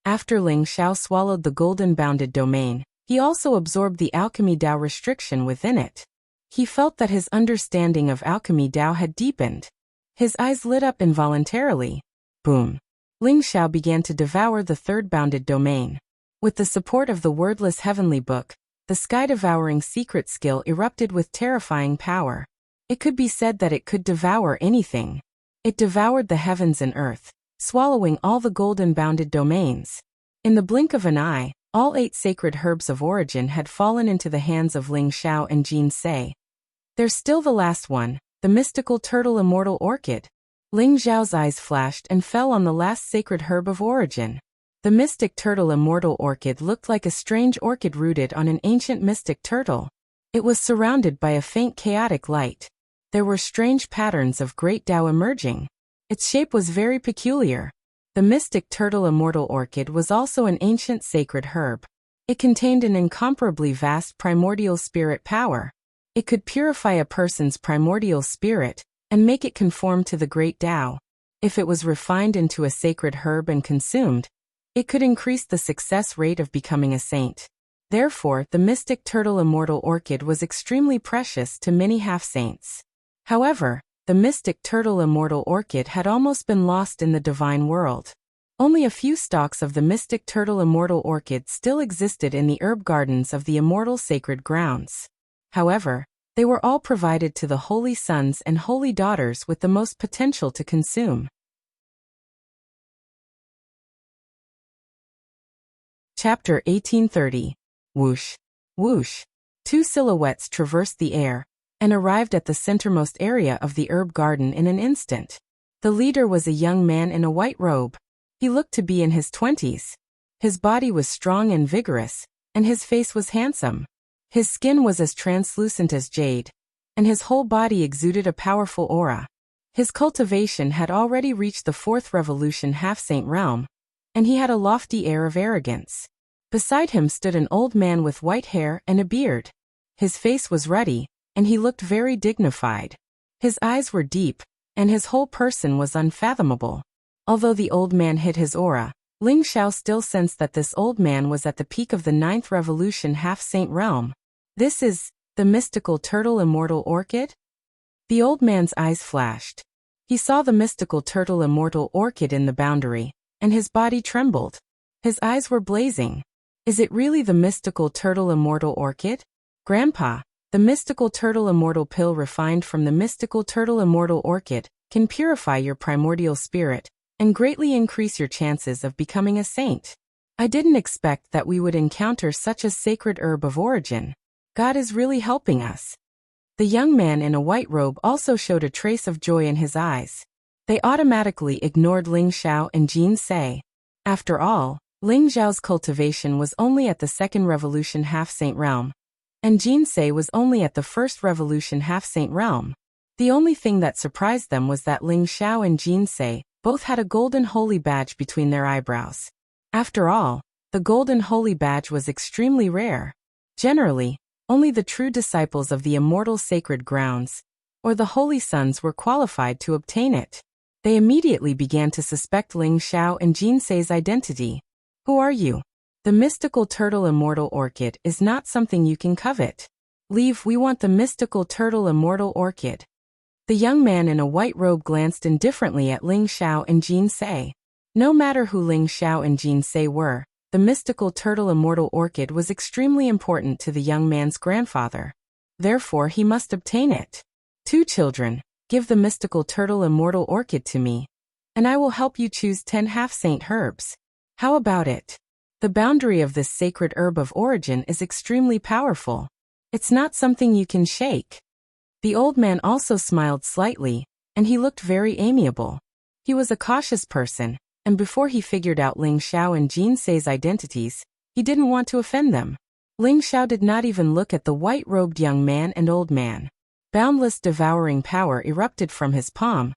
After Ling Xiao swallowed the golden bounded domain, he also absorbed the alchemy Tao restriction within it. He felt that his understanding of alchemy Tao had deepened. His eyes lit up involuntarily. Boom! Ling Xiao began to devour the third bounded domain. With the support of the wordless heavenly book, the sky-devouring secret skill erupted with terrifying power. It could be said that it could devour anything. It devoured the heavens and earth, swallowing all the golden bounded domains. In the blink of an eye, all 8 sacred herbs of origin had fallen into the hands of Ling Xiao and Jinsei. There's still the last one, the mystical turtle immortal orchid. Ling Xiao's eyes flashed and fell on the last sacred herb of origin. The mystic turtle immortal orchid looked like a strange orchid rooted on an ancient mystic turtle. It was surrounded by a faint chaotic light. There were strange patterns of great Tao emerging. Its shape was very peculiar. The mystic turtle immortal orchid was also an ancient sacred herb. It contained an incomparably vast primordial spirit power. It could purify a person's primordial spirit and make it conform to the great Tao. If it was refined into a sacred herb and consumed, it could increase the success rate of becoming a saint. Therefore, the mystic turtle immortal orchid was extremely precious to many half-saints. However, the mystic turtle immortal orchid had almost been lost in the divine world. Only a few stalks of the mystic turtle immortal orchid still existed in the herb gardens of the immortal sacred grounds. However, they were all provided to the holy sons and holy daughters with the most potential to consume. Chapter 1830. Whoosh! Whoosh! 2 silhouettes traversed the air and arrived at the centermost area of the herb garden in an instant. The leader was a young man in a white robe. He looked to be in his 20s. His body was strong and vigorous, and his face was handsome. His skin was as translucent as jade, and his whole body exuded a powerful aura. His cultivation had already reached the 4th revolution half-saint realm, and he had a lofty air of arrogance. Beside him stood an old man with white hair and a beard. His face was ruddy, and he looked very dignified. His eyes were deep, and his whole person was unfathomable. Although the old man hid his aura, Ling Xiao still sensed that this old man was at the peak of the 9th revolution half-saint realm. This is the mystical turtle immortal orchid? The old man's eyes flashed. He saw the mystical turtle immortal orchid in the boundary, and his body trembled. His eyes were blazing. Is it really the mystical turtle immortal orchid? Grandpa, the mystical turtle immortal pill refined from the mystical turtle immortal orchid can purify your primordial spirit and greatly increase your chances of becoming a saint. I didn't expect that we would encounter such a sacred herb of origin. God is really helping us. The young man in a white robe also showed a trace of joy in his eyes. They automatically ignored Ling Xiao and Jinsei. After all, Ling Xiao's cultivation was only at the 2nd revolution half-saint realm, and Jinsei was only at the 1st revolution half-saint realm. The only thing that surprised them was that Ling Xiao and Jinsei both had a golden holy badge between their eyebrows. After all, the golden holy badge was extremely rare. Generally, only the true disciples of the immortal sacred grounds, or the holy sons, were qualified to obtain it. They immediately began to suspect Ling Xiao and Jinsei's identity. Who are you? The mystical turtle immortal orchid is not something you can covet. Leave, we want the mystical turtle immortal orchid. The young man in a white robe glanced indifferently at Ling Xiao and Jinsei. No matter who Ling Xiao and Jinsei were, the mystical turtle immortal orchid was extremely important to the young man's grandfather. Therefore, he must obtain it. 2 children, give the mystical turtle immortal orchid to me, and I will help you choose 10 half-saint herbs. How about it? The boundary of this sacred herb of origin is extremely powerful. It's not something you can shake. The old man also smiled slightly, and he looked very amiable. He was a cautious person, and before he figured out Ling Xiao and Jinsei's identities, he didn't want to offend them. Ling Xiao did not even look at the white-robed young man and old man. Boundless devouring power erupted from his palm,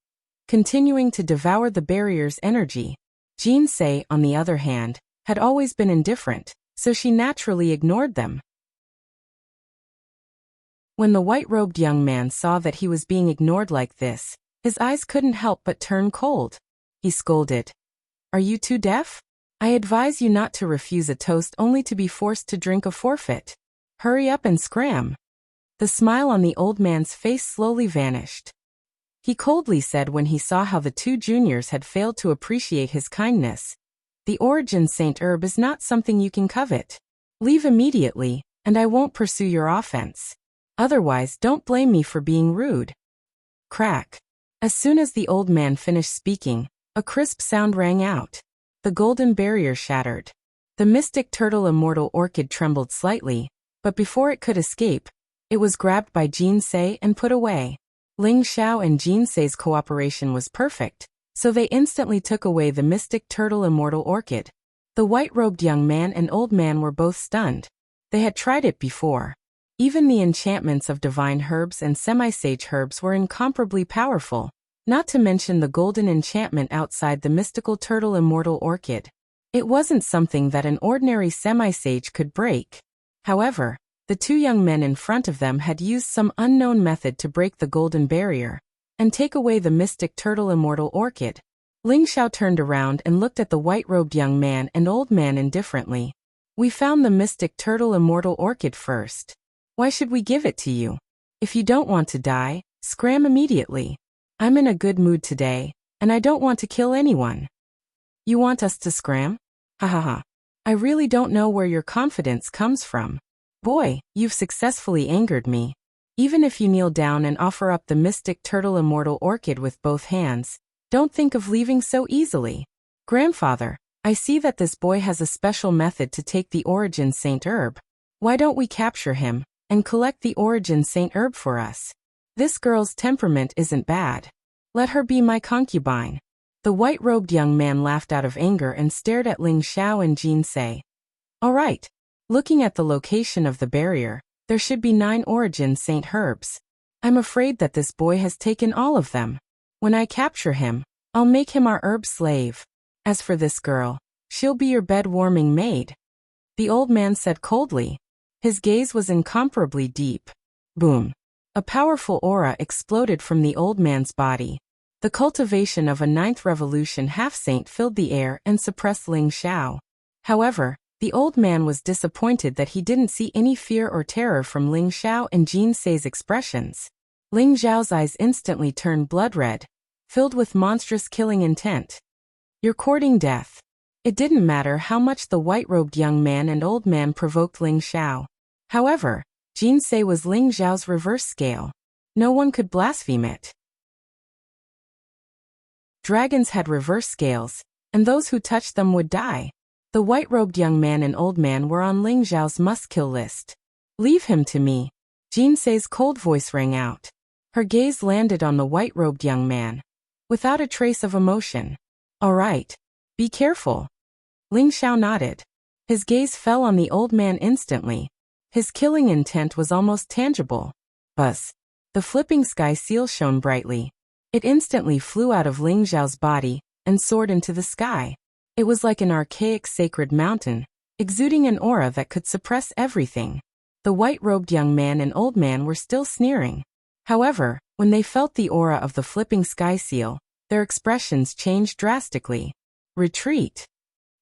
continuing to devour the barrier's energy. Jinsei, on the other hand, had always been indifferent, so she naturally ignored them. When the white-robed young man saw that he was being ignored like this, his eyes couldn't help but turn cold. He scolded. "Are you too deaf? I advise you not to refuse a toast only to be forced to drink a forfeit. Hurry up and scram." The smile on the old man's face slowly vanished. He coldly said when he saw how the two juniors had failed to appreciate his kindness, "The origin Saint Herb is not something you can covet. Leave immediately, and I won't pursue your offense. Otherwise, don't blame me for being rude." Crack. As soon as the old man finished speaking, a crisp sound rang out. The golden barrier shattered. The mystic turtle immortal orchid trembled slightly, but before it could escape, it was grabbed by Jinsei and put away. Ling Xiao and Jinsei's cooperation was perfect, so they instantly took away the mystic turtle immortal orchid. The white-robed young man and old man were both stunned. They had tried it before. Even the enchantments of divine herbs and semi-sage herbs were incomparably powerful, not to mention the golden enchantment outside the mystical turtle immortal orchid. It wasn't something that an ordinary semi-sage could break. However, the two young men in front of them had used some unknown method to break the golden barrier and take away the mystic turtle immortal orchid. Ling Xiao turned around and looked at the white-robed young man and old man indifferently. "We found the mystic turtle immortal orchid first. Why should we give it to you? If you don't want to die, scram immediately. I'm in a good mood today, and I don't want to kill anyone." "You want us to scram? Ha ha ha. I really don't know where your confidence comes from. Boy, you've successfully angered me. Even if you kneel down and offer up the mystic turtle immortal orchid with both hands, don't think of leaving so easily. Grandfather, I see that this boy has a special method to take the origin Saint Herb. Why don't we capture him and collect the origin Saint Herb for us? This girl's temperament isn't bad. Let her be my concubine." The white-robed young man laughed out of anger and stared at Ling Xiao and Jinsei. "All right. Looking at the location of the barrier, there should be 9 origin Saint Herbs. I'm afraid that this boy has taken all of them. When I capture him, I'll make him our herb slave. As for this girl, she'll be your bed-warming maid," the old man said coldly. His gaze was incomparably deep. Boom. A powerful aura exploded from the old man's body. The cultivation of a 9th revolution half-saint filled the air and suppressed Ling Xiao. However, the old man was disappointed that he didn't see any fear or terror from Ling Xiao and Jinsei's expressions. Ling Xiao's eyes instantly turned blood-red, filled with monstrous killing intent. "You're courting death." It didn't matter how much the white-robed young man and old man provoked Ling Xiao. However, Jinsei was Ling Xiao's reverse scale. No one could blaspheme it. Dragons had reverse scales, and those who touched them would die. The white-robed young man and old man were on Ling Xiao's must-kill list. "Leave him to me." Jinsei's cold voice rang out. Her gaze landed on the white-robed young man, without a trace of emotion. "All right. Be careful." Ling Xiao nodded. His gaze fell on the old man instantly. His killing intent was almost tangible. Buzz. The flipping sky seal shone brightly. It instantly flew out of Ling Xiao's body and soared into the sky. It was like an archaic sacred mountain, exuding an aura that could suppress everything. The white-robed young man and old man were still sneering. However, when they felt the aura of the flipping sky seal, their expressions changed drastically. "Retreat."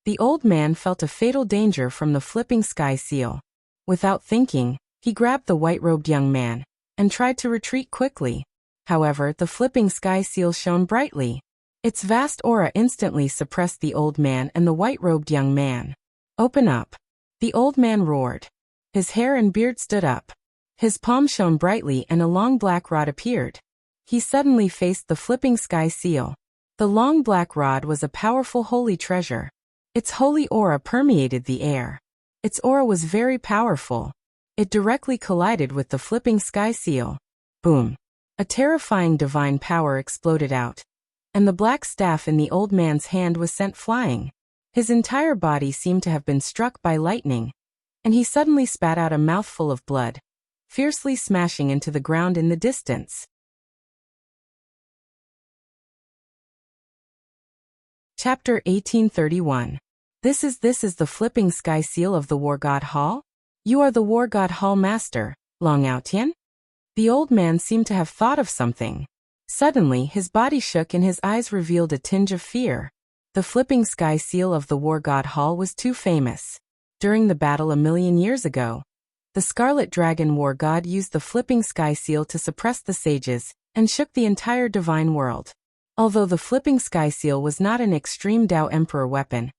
The old man felt a fatal danger from the flipping sky seal. Without thinking, he grabbed the white-robed young man and tried to retreat quickly. However, the flipping sky seal shone brightly. Its vast aura instantly suppressed the old man and the white-robed young man. "Open up." The old man roared. His hair and beard stood up. His palm shone brightly and a long black rod appeared. He suddenly faced the flipping sky seal. The long black rod was a powerful holy treasure. Its holy aura permeated the air. Its aura was very powerful. It directly collided with the flipping sky seal. Boom. A terrifying divine power exploded out, and the black staff in the old man's hand was sent flying. His entire body seemed to have been struck by lightning, and he suddenly spat out a mouthful of blood, fiercely smashing into the ground in the distance. Chapter 1831. This is the flipping sky seal of the War God Hall? You are the War God Hall master, Long Aotian? The old man seemed to have thought of something. Suddenly, his body shook and his eyes revealed a tinge of fear. The flipping sky seal of the War God Hall was too famous. During the battle 1,000,000 years ago, the Scarlet Dragon War God used the flipping sky seal to suppress the sages and shook the entire divine world. Although the flipping sky seal was not an extreme Dao Emperor weapon,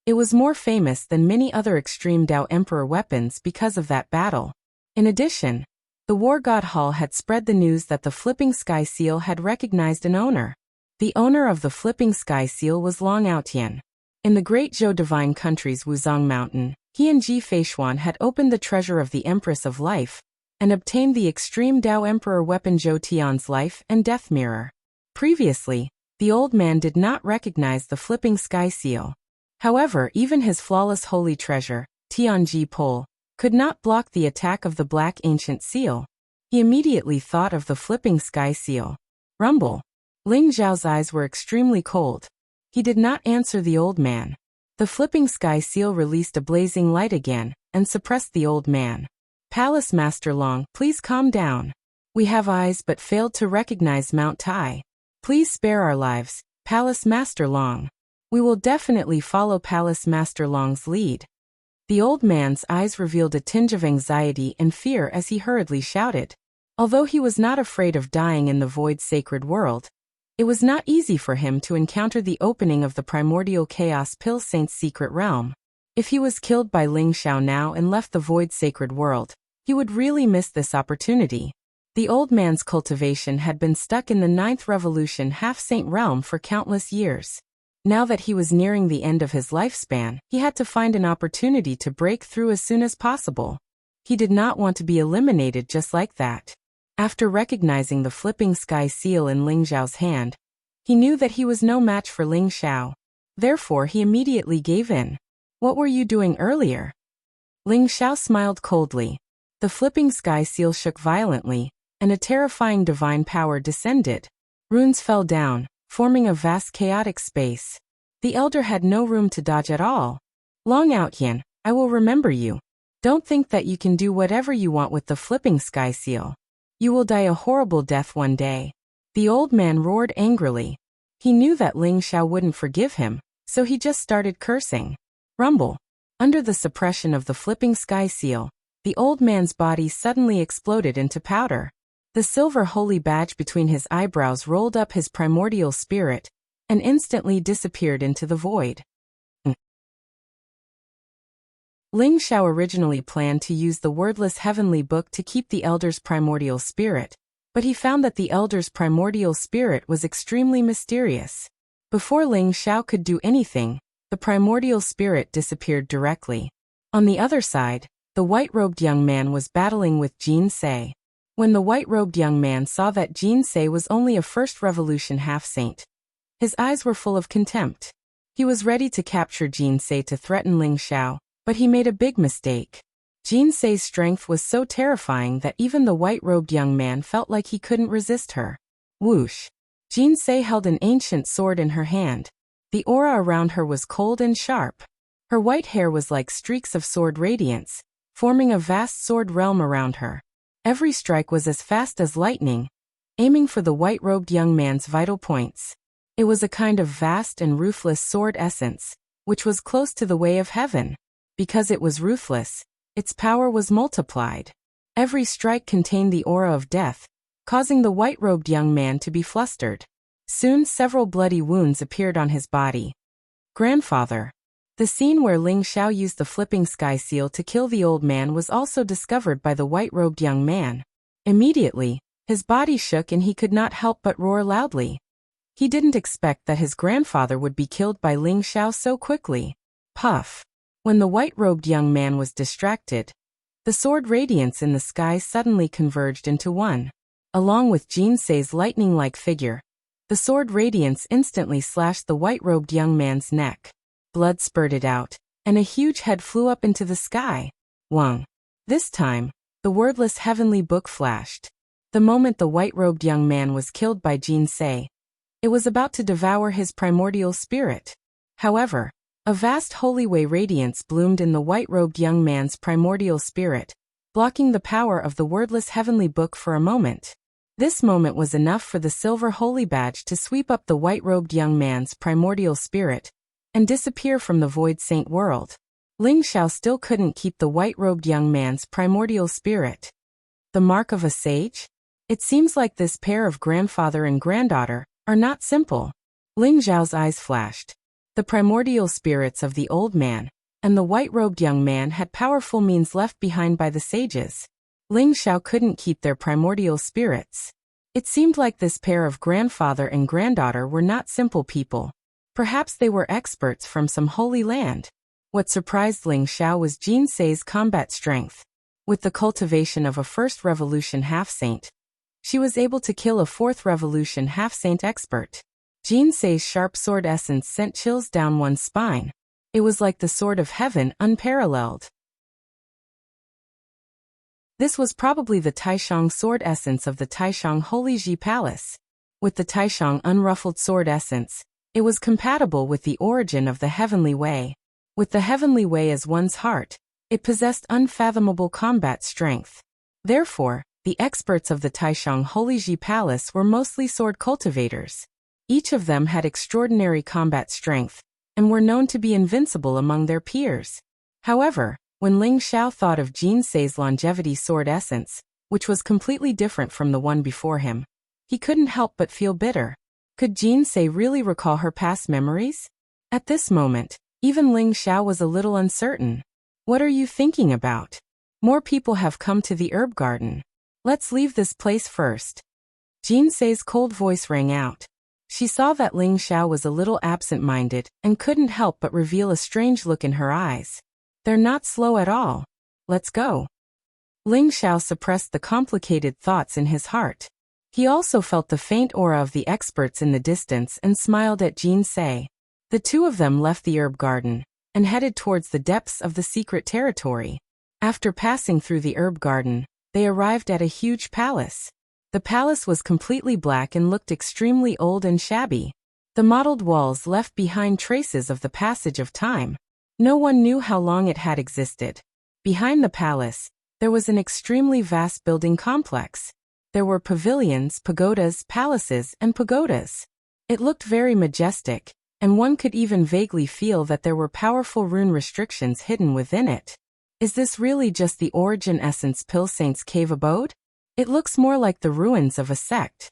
it was more famous than many other extreme Dao Emperor weapons because of that battle. In addition, the War God Hall had spread the news that the flipping sky seal had recognized an owner. The owner of the flipping sky seal was Long Aotian. In the Great Zhou Divine Country's Wuzong Mountain, he and Ji Feishuan had opened the treasure of the Empress of Life and obtained the extreme Dao Emperor weapon Zhou Tian's Life and Death Mirror. Previously, the old man did not recognize the flipping sky seal. However, even his flawless holy treasure, Tianji Pole, could not block the attack of the black ancient seal. He immediately thought of the flipping sky seal. Rumble. Ling Zhao's eyes were extremely cold. He did not answer the old man. The flipping sky seal released a blazing light again and suppressed the old man. Palace Master Long, please calm down. We have eyes but failed to recognize Mount Tai. Please spare our lives, Palace Master Long. We will definitely follow Palace Master Long's lead. The old man's eyes revealed a tinge of anxiety and fear as he hurriedly shouted. Although he was not afraid of dying in the void sacred world, it was not easy for him to encounter the opening of the primordial chaos Pill Saint's secret realm. If he was killed by Ling Xiao now and left the void sacred world, he would really miss this opportunity. The old man's cultivation had been stuck in the 9th Revolution half-saint realm for countless years. Now that he was nearing the end of his lifespan, he had to find an opportunity to break through as soon as possible. He did not want to be eliminated just like that. After recognizing the flipping sky seal in Ling Zhao's hand, he knew that he was no match for Ling Xiao. Therefore, he immediately gave in. What were you doing earlier? Ling Xiao smiled coldly. The flipping sky seal shook violently, and a terrifying divine power descended. Runes fell down, forming a vast chaotic space. The elder had no room to dodge at all. Long Aotian, I will remember you. Don't think that you can do whatever you want with the flipping sky seal. You will die a horrible death one day. The old man roared angrily. He knew that Ling Xiao wouldn't forgive him, so he just started cursing. Rumble. Under the suppression of the flipping sky seal, the old man's body suddenly exploded into powder. The silver holy badge between his eyebrows rolled up his primordial spirit and instantly disappeared into the void. Ling Xiao originally planned to use the wordless heavenly book to keep the elder's primordial spirit, but he found that the elder's primordial spirit was extremely mysterious. Before Ling Xiao could do anything, the primordial spirit disappeared directly. On the other side, the white-robed young man was battling with Jin Se. When the white-robed young man saw that Jin Se was only a first revolution half-saint, his eyes were full of contempt. He was ready to capture Jin Se to threaten Ling Xiao, but he made a big mistake. Jin Se's strength was so terrifying that even the white-robed young man felt like he couldn't resist her. Whoosh! Jin Se held an ancient sword in her hand. The aura around her was cold and sharp. Her white hair was like streaks of sword radiance, forming a vast sword realm around her. Every strike was as fast as lightning, aiming for the white-robed young man's vital points. It was a kind of vast and ruthless sword essence, which was close to the way of heaven. Because it was ruthless, its power was multiplied. Every strike contained the aura of death, causing the white-robed young man to be flustered. Soon several bloody wounds appeared on his body. Grandfather. The scene where Ling Xiao used the flipping sky seal to kill the old man was also discovered by the white-robed young man. Immediately, his body shook and he could not help but roar loudly. He didn't expect that his grandfather would be killed by Ling Xiao so quickly. Puff. When the white-robed young man was distracted, the sword radiance in the sky suddenly converged into one. Along with Jin Se's lightning-like figure, the sword radiance instantly slashed the white-robed young man's neck. Blood spurted out, and a huge head flew up into the sky. Wang. This time, the wordless heavenly book flashed. The moment the white-robed young man was killed by Jin Se, it was about to devour his primordial spirit. However, A vast holy way radiance bloomed in the white-robed young man's primordial spirit, blocking the power of the wordless heavenly book for a moment. This moment was enough for the silver holy badge to sweep up the white-robed young man's primordial spirit and disappear from the void saint world. Ling Xiao still couldn't keep the white-robed young man's primordial spirit. The mark of a sage? It seems like this pair of grandfather and granddaughter are not simple. Ling Xiao's eyes flashed. The primordial spirits of the old man and the white-robed young man had powerful means left behind by the sages. Ling Xiao couldn't keep their primordial spirits. It seemed like this pair of grandfather and granddaughter were not simple people. Perhaps they were experts from some holy land. What surprised Ling Xiao was Jin Sei's combat strength. With the cultivation of a first revolution half-saint, she was able to kill a fourth revolution half-saint expert. Jin Sei's sharp sword essence sent chills down one's spine. It was like the sword of heaven, unparalleled. This was probably the Taishang sword essence of the Taishang Holy Ji Palace. With the Taishang unruffled sword essence, it was compatible with the origin of the heavenly way. With the heavenly way as one's heart, it possessed unfathomable combat strength. Therefore, the experts of the Taishang Holy Ji Palace were mostly sword cultivators. Each of them had extraordinary combat strength, and were known to be invincible among their peers. However, when Ling Xiao thought of Jin Sei's longevity sword essence, which was completely different from the one before him, he couldn't help but feel bitter. Could Jin Sei really recall her past memories? At this moment, even Ling Xiao was a little uncertain. What are you thinking about? More people have come to the herb garden. Let's leave this place first. Jin Sei's cold voice rang out. She saw that Ling Xiao was a little absent-minded and couldn't help but reveal a strange look in her eyes. They're not slow at all. Let's go. Ling Xiao suppressed the complicated thoughts in his heart. He also felt the faint aura of the experts in the distance and smiled at Jin Sei. The two of them left the herb garden and headed towards the depths of the secret territory. After passing through the herb garden, they arrived at a huge palace. The palace was completely black and looked extremely old and shabby. The mottled walls left behind traces of the passage of time. No one knew how long it had existed. Behind the palace, there was an extremely vast building complex. There were pavilions, pagodas, palaces, and pagodas. It looked very majestic, and one could even vaguely feel that there were powerful rune restrictions hidden within it. Is this really just the Origin Essence Pill Saint's cave abode? It looks more like the ruins of a sect.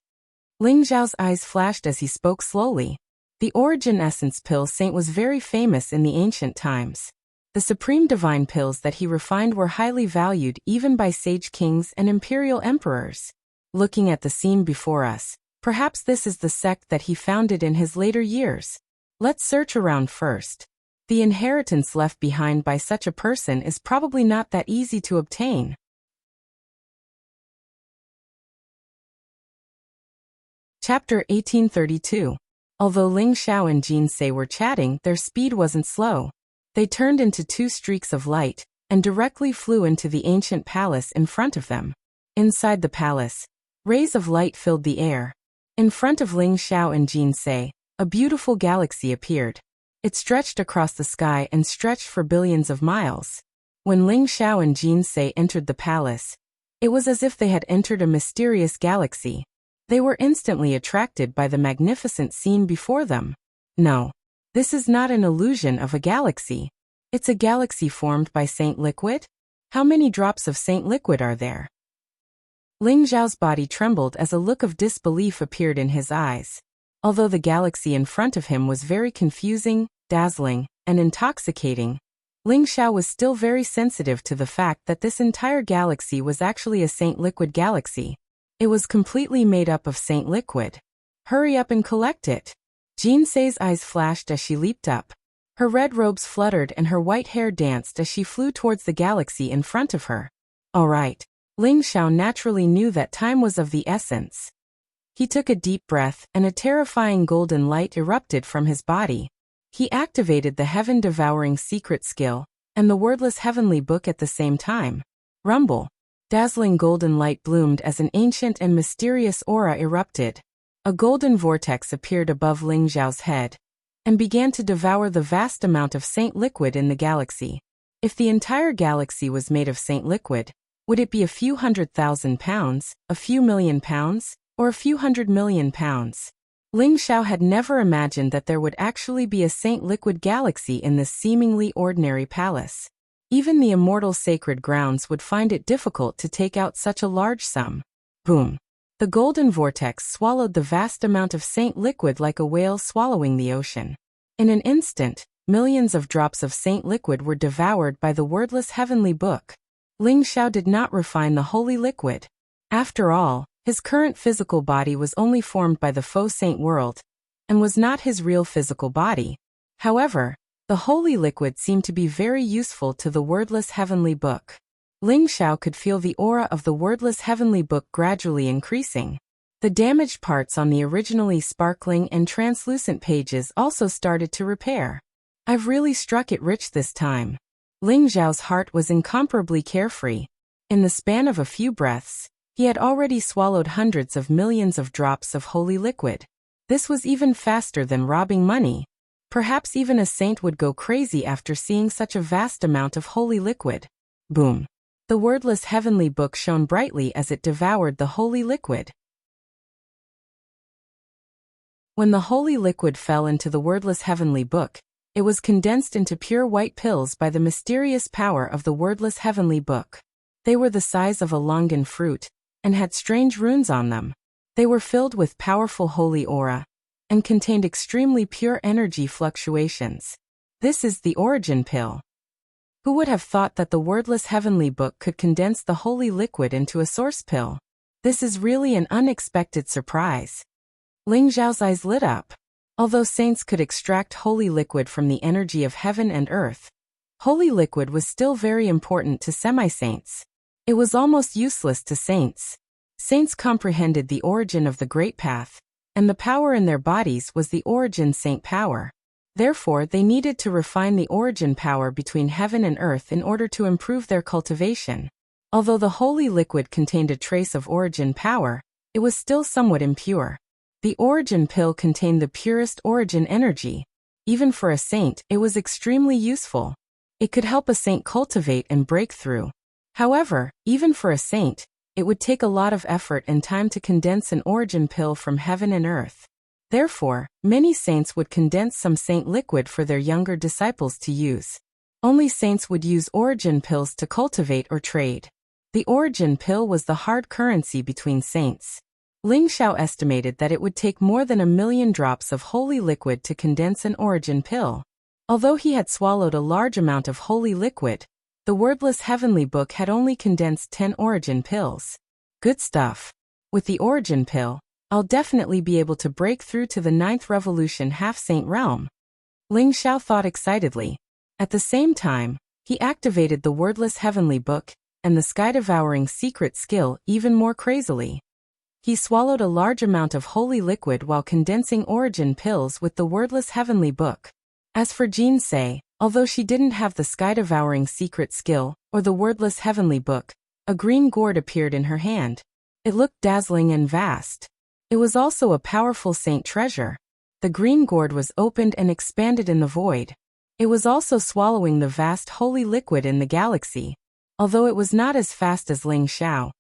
Ling Xiao's eyes flashed as he spoke slowly. The Origin Essence Pill Saint was very famous in the ancient times. The supreme divine pills that he refined were highly valued even by sage kings and imperial emperors. Looking at the scene before us, perhaps this is the sect that he founded in his later years. Let's search around first. The inheritance left behind by such a person is probably not that easy to obtain. Chapter 1832. Although Ling Xiao and Jin Sei were chatting, their speed wasn't slow. They turned into two streaks of light and directly flew into the ancient palace in front of them. Inside the palace, rays of light filled the air. In front of Ling Xiao and Jin Sei, a beautiful galaxy appeared. It stretched across the sky and stretched for billions of miles. When Ling Xiao and Jin Sei entered the palace, it was as if they had entered a mysterious galaxy. They were instantly attracted by the magnificent scene before them. No, this is not an illusion of a galaxy. It's a galaxy formed by Saint Liquid? How many drops of Saint Liquid are there? Ling Xiao's body trembled as a look of disbelief appeared in his eyes. Although the galaxy in front of him was very confusing, dazzling, and intoxicating, Ling Xiao was still very sensitive to the fact that this entire galaxy was actually a Saint Liquid galaxy. It was completely made up of Saint Liquid. Hurry up and collect it. Jin Sei's eyes flashed as she leaped up. Her red robes fluttered and her white hair danced as she flew towards the galaxy in front of her. All right. Ling Xiao naturally knew that time was of the essence. He took a deep breath and a terrifying golden light erupted from his body. He activated the heaven-devouring secret skill and the wordless heavenly book at the same time. Rumble. Dazzling golden light bloomed as an ancient and mysterious aura erupted. A golden vortex appeared above Ling Xiao's head. and began to devour the vast amount of saint liquid in the galaxy. If the entire galaxy was made of saint liquid, would it be a few 100,000 pounds, a few million pounds, or a few 100 million pounds? Ling Xiao had never imagined that there would actually be a saint liquid galaxy in this seemingly ordinary palace. Even the immortal sacred grounds would find it difficult to take out such a large sum. Boom! The golden vortex swallowed the vast amount of saint liquid like a whale swallowing the ocean. In an instant, millions of drops of saint liquid were devoured by the wordless heavenly book. Ling Xiao did not refine the holy liquid. After all, his current physical body was only formed by the faux saint world, and was not his real physical body. However, the holy liquid seemed to be very useful to the wordless heavenly book. Ling Xiao could feel the aura of the wordless heavenly book gradually increasing. The damaged parts on the originally sparkling and translucent pages also started to repair. I've really struck it rich this time. Ling Xiao's heart was incomparably carefree. In the span of a few breaths, he had already swallowed hundreds of millions of drops of holy liquid. This was even faster than robbing money. Perhaps even a saint would go crazy after seeing such a vast amount of holy liquid. Boom! The wordless heavenly book shone brightly as it devoured the holy liquid. When the holy liquid fell into the wordless heavenly book, it was condensed into pure white pills by the mysterious power of the wordless heavenly book. They were the size of a longan fruit, and had strange runes on them. They were filled with powerful holy aura, and contained extremely pure energy fluctuations. This is the origin pill. Who would have thought that the wordless heavenly book could condense the holy liquid into a source pill? This is really an unexpected surprise. Ling Xiao's eyes lit up. Although saints could extract holy liquid from the energy of heaven and earth, holy liquid was still very important to semi-saints. It was almost useless to saints. Saints comprehended the origin of the Great Path, and the power in their bodies was the origin saint power. Therefore, they needed to refine the origin power between heaven and earth in order to improve their cultivation. Although the holy liquid contained a trace of origin power, it was still somewhat impure. The origin pill contained the purest origin energy. Even for a saint, it was extremely useful. It could help a saint cultivate and break through. However, even for a saint, it would take a lot of effort and time to condense an origin pill from heaven and earth. Therefore, many saints would condense some saint liquid for their younger disciples to use. Only saints would use origin pills to cultivate or trade. The origin pill was the hard currency between saints. Ling Xiao estimated that it would take more than 1,000,000 drops of holy liquid to condense an origin pill. Although he had swallowed a large amount of holy liquid, the wordless heavenly book had only condensed 10 origin pills. Good stuff. With the origin pill, I'll definitely be able to break through to the 9th revolution half-saint realm. Ling Xiao thought excitedly. At the same time, he activated the wordless heavenly book and the sky-devouring secret skill even more crazily. He swallowed a large amount of holy liquid while condensing origin pills with the wordless heavenly book. As for Jean Sei, although she didn't have the sky-devouring secret skill or the wordless heavenly book, a green gourd appeared in her hand. It looked dazzling and vast. It was also a powerful saint treasure. The green gourd was opened and expanded in the void. It was also swallowing the vast holy liquid in the galaxy. Although it was not as fast as Ling Xiao,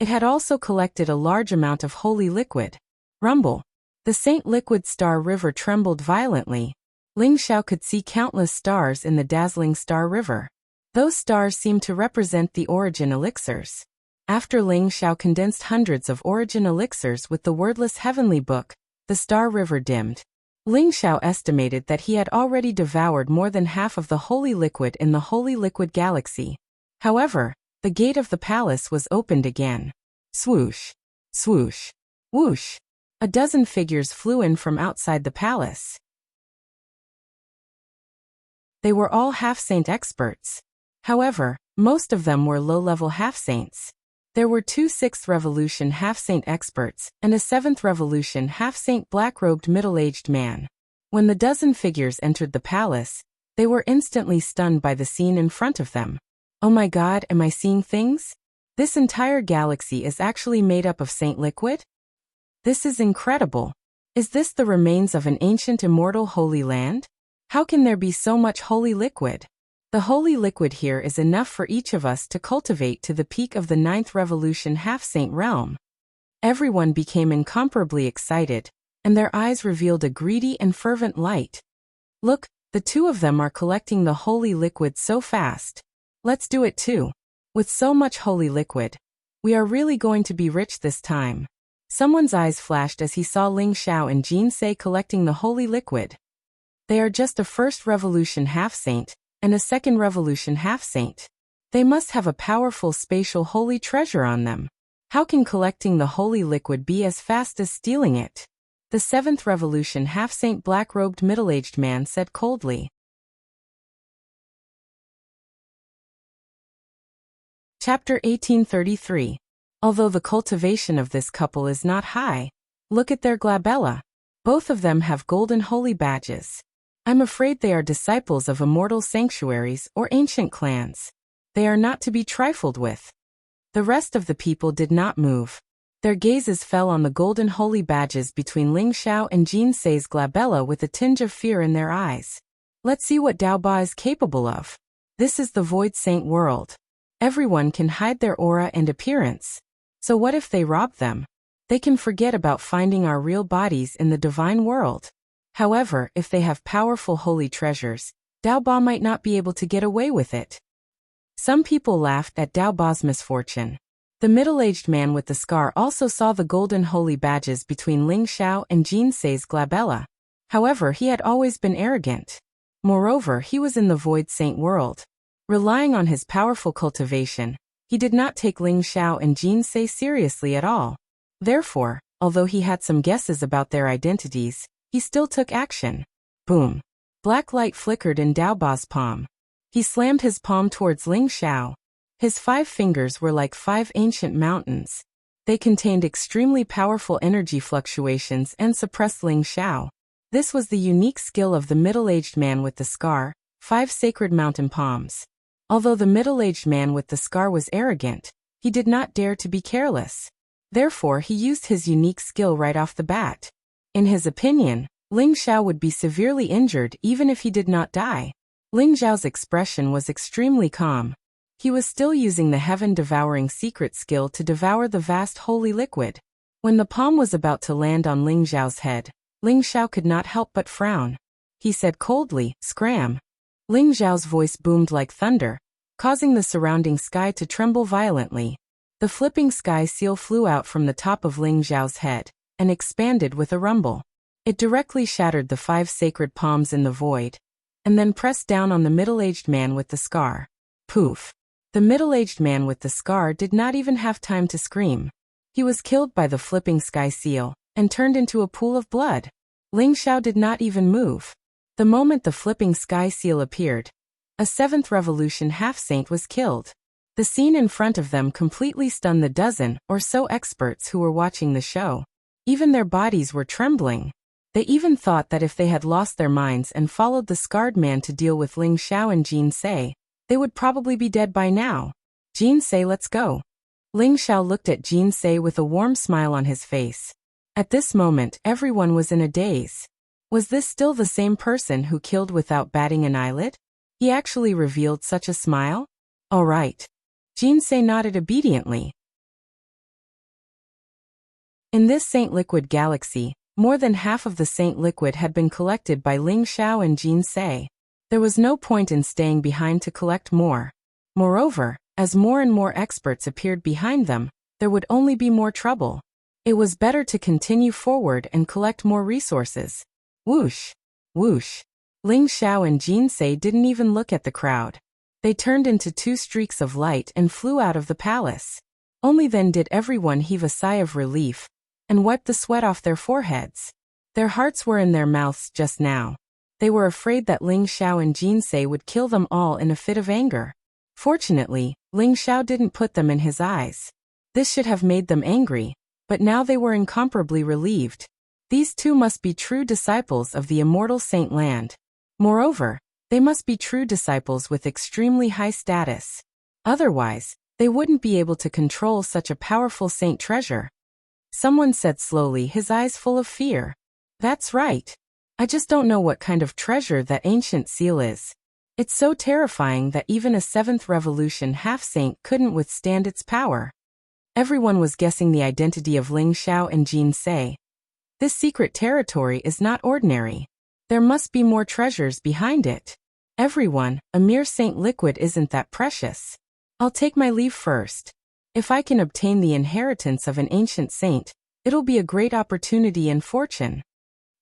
it had also collected a large amount of holy liquid. Rumble. The Saint Liquid Star River trembled violently. Ling Xiao could see countless stars in the dazzling star river. Those stars seemed to represent the origin elixirs. After Ling Xiao condensed hundreds of origin elixirs with the wordless heavenly book, the star river dimmed. Ling Xiao estimated that he had already devoured more than half of the holy liquid in the holy liquid galaxy. However, the gate of the palace was opened again. Swoosh, swoosh, whoosh. A dozen figures flew in from outside the palace. They were all half-saint experts. However, most of them were low-level half-saints. There were 2 6th Revolution half-saint experts and a 7th Revolution half-saint black-robed middle-aged man. When the dozen figures entered the palace, they were instantly stunned by the scene in front of them. Oh my God, am I seeing things? This entire galaxy is actually made up of saint liquid? This is incredible. Is this the remains of an ancient immortal holy land? How can there be so much holy liquid? The holy liquid here is enough for each of us to cultivate to the peak of the 9th revolution half-saint realm. Everyone became incomparably excited, and their eyes revealed a greedy and fervent light. Look, the two of them are collecting the holy liquid so fast. Let's do it too. With so much holy liquid, we are really going to be rich this time. Someone's eyes flashed as he saw Ling Xiao and Jin Se collecting the holy liquid. They are just a 1st revolution half-saint, and a 2nd revolution half-saint. They must have a powerful spatial holy treasure on them. How can collecting the holy liquid be as fast as stealing it? The 7th revolution half-saint black-robed middle-aged man said coldly. Chapter 1833. Although the cultivation of this couple is not high, look at their glabella. Both of them have golden holy badges. I'm afraid they are disciples of immortal sanctuaries or ancient clans. They are not to be trifled with. The rest of the people did not move. Their gazes fell on the golden holy badges between Ling Xiao and Jin Se's glabella with a tinge of fear in their eyes. Let's see what Daoba is capable of. This is the Void Saint world. Everyone can hide their aura and appearance. So what if they rob them? They can forget about finding our real bodies in the divine world. However, if they have powerful holy treasures, Daoba might not be able to get away with it. Some people laughed at Daoba's misfortune. The middle-aged man with the scar also saw the golden holy badges between Ling Xiao and Jin Se's glabella. However, he had always been arrogant. Moreover, he was in the Void Saint world. Relying on his powerful cultivation, he did not take Ling Xiao and Jin Se seriously at all. Therefore, although he had some guesses about their identities, he still took action. Boom. Black light flickered in Daoba's palm. He slammed his palm towards Ling Xiao. His 5 fingers were like 5 ancient mountains. They contained extremely powerful energy fluctuations and suppressed Ling Xiao. This was the unique skill of the middle-aged man with the scar, 5 sacred mountain palms. Although the middle-aged man with the scar was arrogant, he did not dare to be careless. Therefore, he used his unique skill right off the bat. In his opinion, Ling Xiao would be severely injured even if he did not die. Ling Xiao's expression was extremely calm. He was still using the heaven-devouring secret skill to devour the vast holy liquid. When the palm was about to land on Ling Xiao's head, Ling Xiao could not help but frown. He said coldly, "Scram." Ling Xiao's voice boomed like thunder, causing the surrounding sky to tremble violently. The flipping sky seal flew out from the top of Ling Xiao's head and expanded with a rumble. It directly shattered the 5 sacred palms in the void, and then pressed down on the middle-aged man with the scar. Poof! The middle-aged man with the scar did not even have time to scream. He was killed by the flipping sky seal, and turned into a pool of blood. Ling Xiao did not even move. The moment the flipping sky seal appeared, a 7th revolution half-saint was killed. The scene in front of them completely stunned the dozen or so experts who were watching the show. Even their bodies were trembling. They even thought that if they had lost their minds and followed the scarred man to deal with Ling Xiao and Jin Se, they would probably be dead by now. Jin Se, let's go. Ling Xiao looked at Jin Se with a warm smile on his face. At this moment, everyone was in a daze. Was this still the same person who killed without batting an eyelid? He actually revealed such a smile? All right. Jin Se nodded obediently. In this Saint Liquid galaxy, more than half of the Saint Liquid had been collected by Ling Xiao and Jin Se. There was no point in staying behind to collect more. Moreover, as more and more experts appeared behind them, there would only be more trouble. It was better to continue forward and collect more resources. Whoosh! Whoosh! Ling Xiao and Jin Se didn't even look at the crowd. They turned into 2 streaks of light and flew out of the palace. Only then did everyone heave a sigh of relief and wipe the sweat off their foreheads. Their hearts were in their mouths just now. They were afraid that Ling Xiao and Jin Se would kill them all in a fit of anger. Fortunately, Ling Xiao didn't put them in his eyes. This should have made them angry, but now they were incomparably relieved. These 2 must be true disciples of the immortal Saint Land. Moreover, they must be true disciples with extremely high status. Otherwise, they wouldn't be able to control such a powerful saint treasure. Someone said slowly, his eyes full of fear. That's right. I just don't know what kind of treasure that ancient seal is. It's so terrifying that even a 7th revolution half-saint couldn't withstand its power. Everyone was guessing the identity of Ling Xiao and Jin Se. This secret territory is not ordinary. There must be more treasures behind it. Everyone, a mere saint liquid isn't that precious. I'll take my leave first. If I can obtain the inheritance of an ancient saint, it'll be a great opportunity and fortune.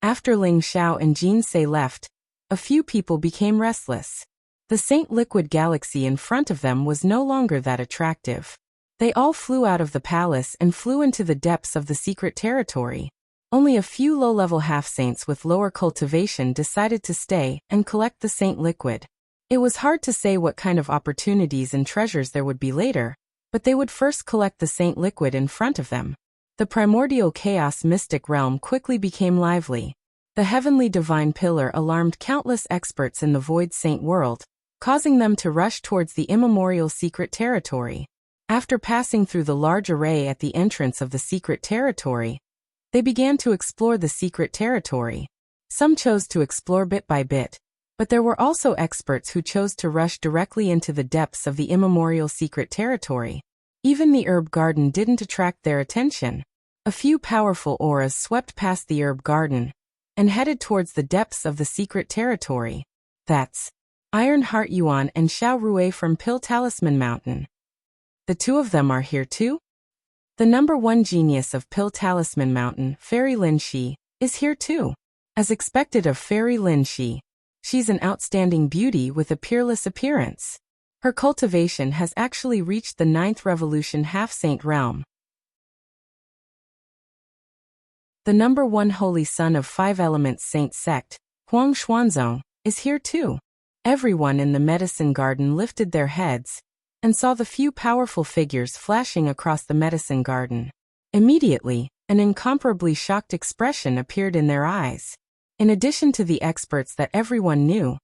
After Ling Xiao and Jin Se left, a few people became restless. The Saint Liquid galaxy in front of them was no longer that attractive. They all flew out of the palace and flew into the depths of the secret territory. Only a few low-level half-saints with lower cultivation decided to stay and collect the Saint Liquid. It was hard to say what kind of opportunities and treasures there would be later, but they would first collect the Saint Liquid in front of them. The primordial chaos mystic realm quickly became lively. The heavenly divine pillar alarmed countless experts in the void saint world, causing them to rush towards the immemorial secret territory. After passing through the large array at the entrance of the secret territory, they began to explore the secret territory. Some chose to explore bit by bit, but there were also experts who chose to rush directly into the depths of the immemorial secret territory. Even the herb garden didn't attract their attention. A few powerful auras swept past the herb garden and headed towards the depths of the secret territory. That's Ironheart Yuan and Xiao Rui from Pill Talisman Mountain. The two of them are here too? The #1 genius of Pill Talisman Mountain, Fairy Lin Shi, is here too. As expected of Fairy Lin Shi, she's an outstanding beauty with a peerless appearance. Her cultivation has actually reached the 9th revolution half-saint realm. The #1 holy son of 5 elements saint sect, Huang Xuanzong, is here too. Everyone in the medicine garden lifted their heads and saw the few powerful figures flashing across the medicine garden. Immediately, an incomparably shocked expression appeared in their eyes. In addition to the experts that everyone knew,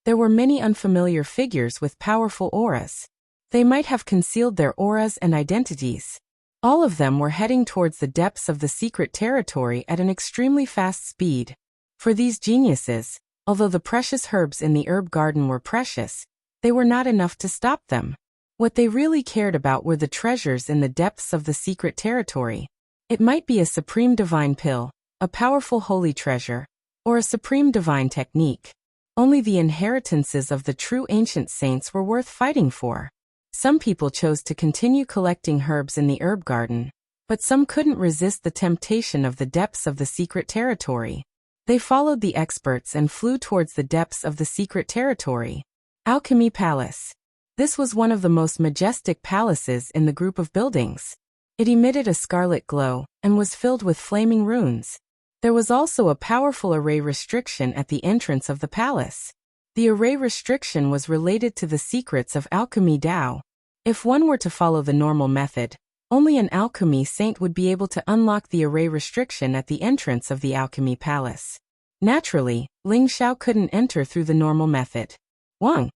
there were many unfamiliar figures with powerful auras. They might have concealed their auras and identities. All of them were heading towards the depths of the secret territory at an extremely fast speed. For these geniuses, although the precious herbs in the herb garden were precious, they were not enough to stop them. What they really cared about were the treasures in the depths of the secret territory. It might be a supreme divine pill, a powerful holy treasure, or a supreme divine technique. Only the inheritances of the true ancient saints were worth fighting for. Some people chose to continue collecting herbs in the herb garden, but some couldn't resist the temptation of the depths of the secret territory. They followed the experts and flew towards the depths of the secret territory. Alchemy Palace. This was one of the most majestic palaces in the group of buildings. It emitted a scarlet glow and was filled with flaming runes. There was also a powerful array restriction at the entrance of the palace. The array restriction was related to the secrets of alchemy Dao. If one were to follow the normal method, only an alchemy saint would be able to unlock the array restriction at the entrance of the alchemy palace. Naturally, Ling Xiao couldn't enter through the normal method. Wang.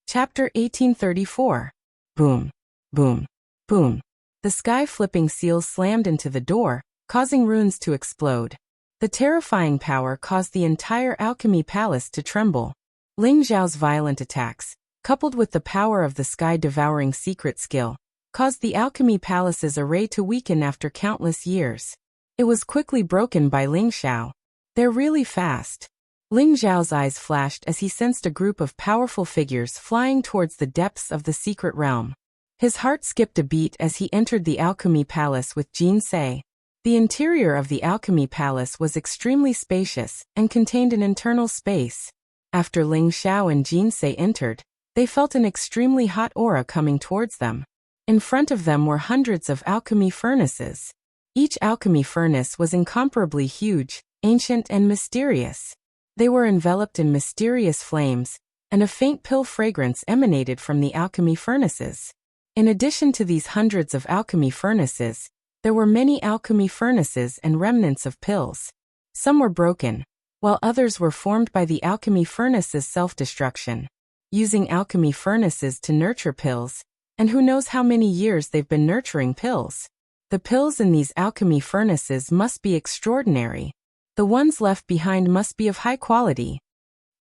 Chapter 1834. Boom. Boom. Boom. The sky-flipping seal slammed into the door, causing runes to explode. The terrifying power caused the entire alchemy palace to tremble. Ling Xiao's violent attacks, coupled with the power of the sky-devouring secret skill, caused the alchemy palace's array to weaken after countless years. It was quickly broken by Ling Xiao. They're really fast. Ling Xiao's eyes flashed as he sensed a group of powerful figures flying towards the depths of the secret realm. His heart skipped a beat as he entered the alchemy palace with Jin Se. The interior of the alchemy palace was extremely spacious and contained an internal space. After Ling Xiao and Jin Se entered, they felt an extremely hot aura coming towards them. In front of them were hundreds of alchemy furnaces. Each alchemy furnace was incomparably huge, ancient and mysterious. They were enveloped in mysterious flames, and a faint pill fragrance emanated from the alchemy furnaces. In addition to these hundreds of alchemy furnaces, there were many alchemy furnaces and remnants of pills. Some were broken, while others were formed by the alchemy furnaces' self-destruction. Using alchemy furnaces to nurture pills, And who knows how many years they've been nurturing pills. The pills in these alchemy furnaces must be extraordinary. The ones left behind must be of high quality.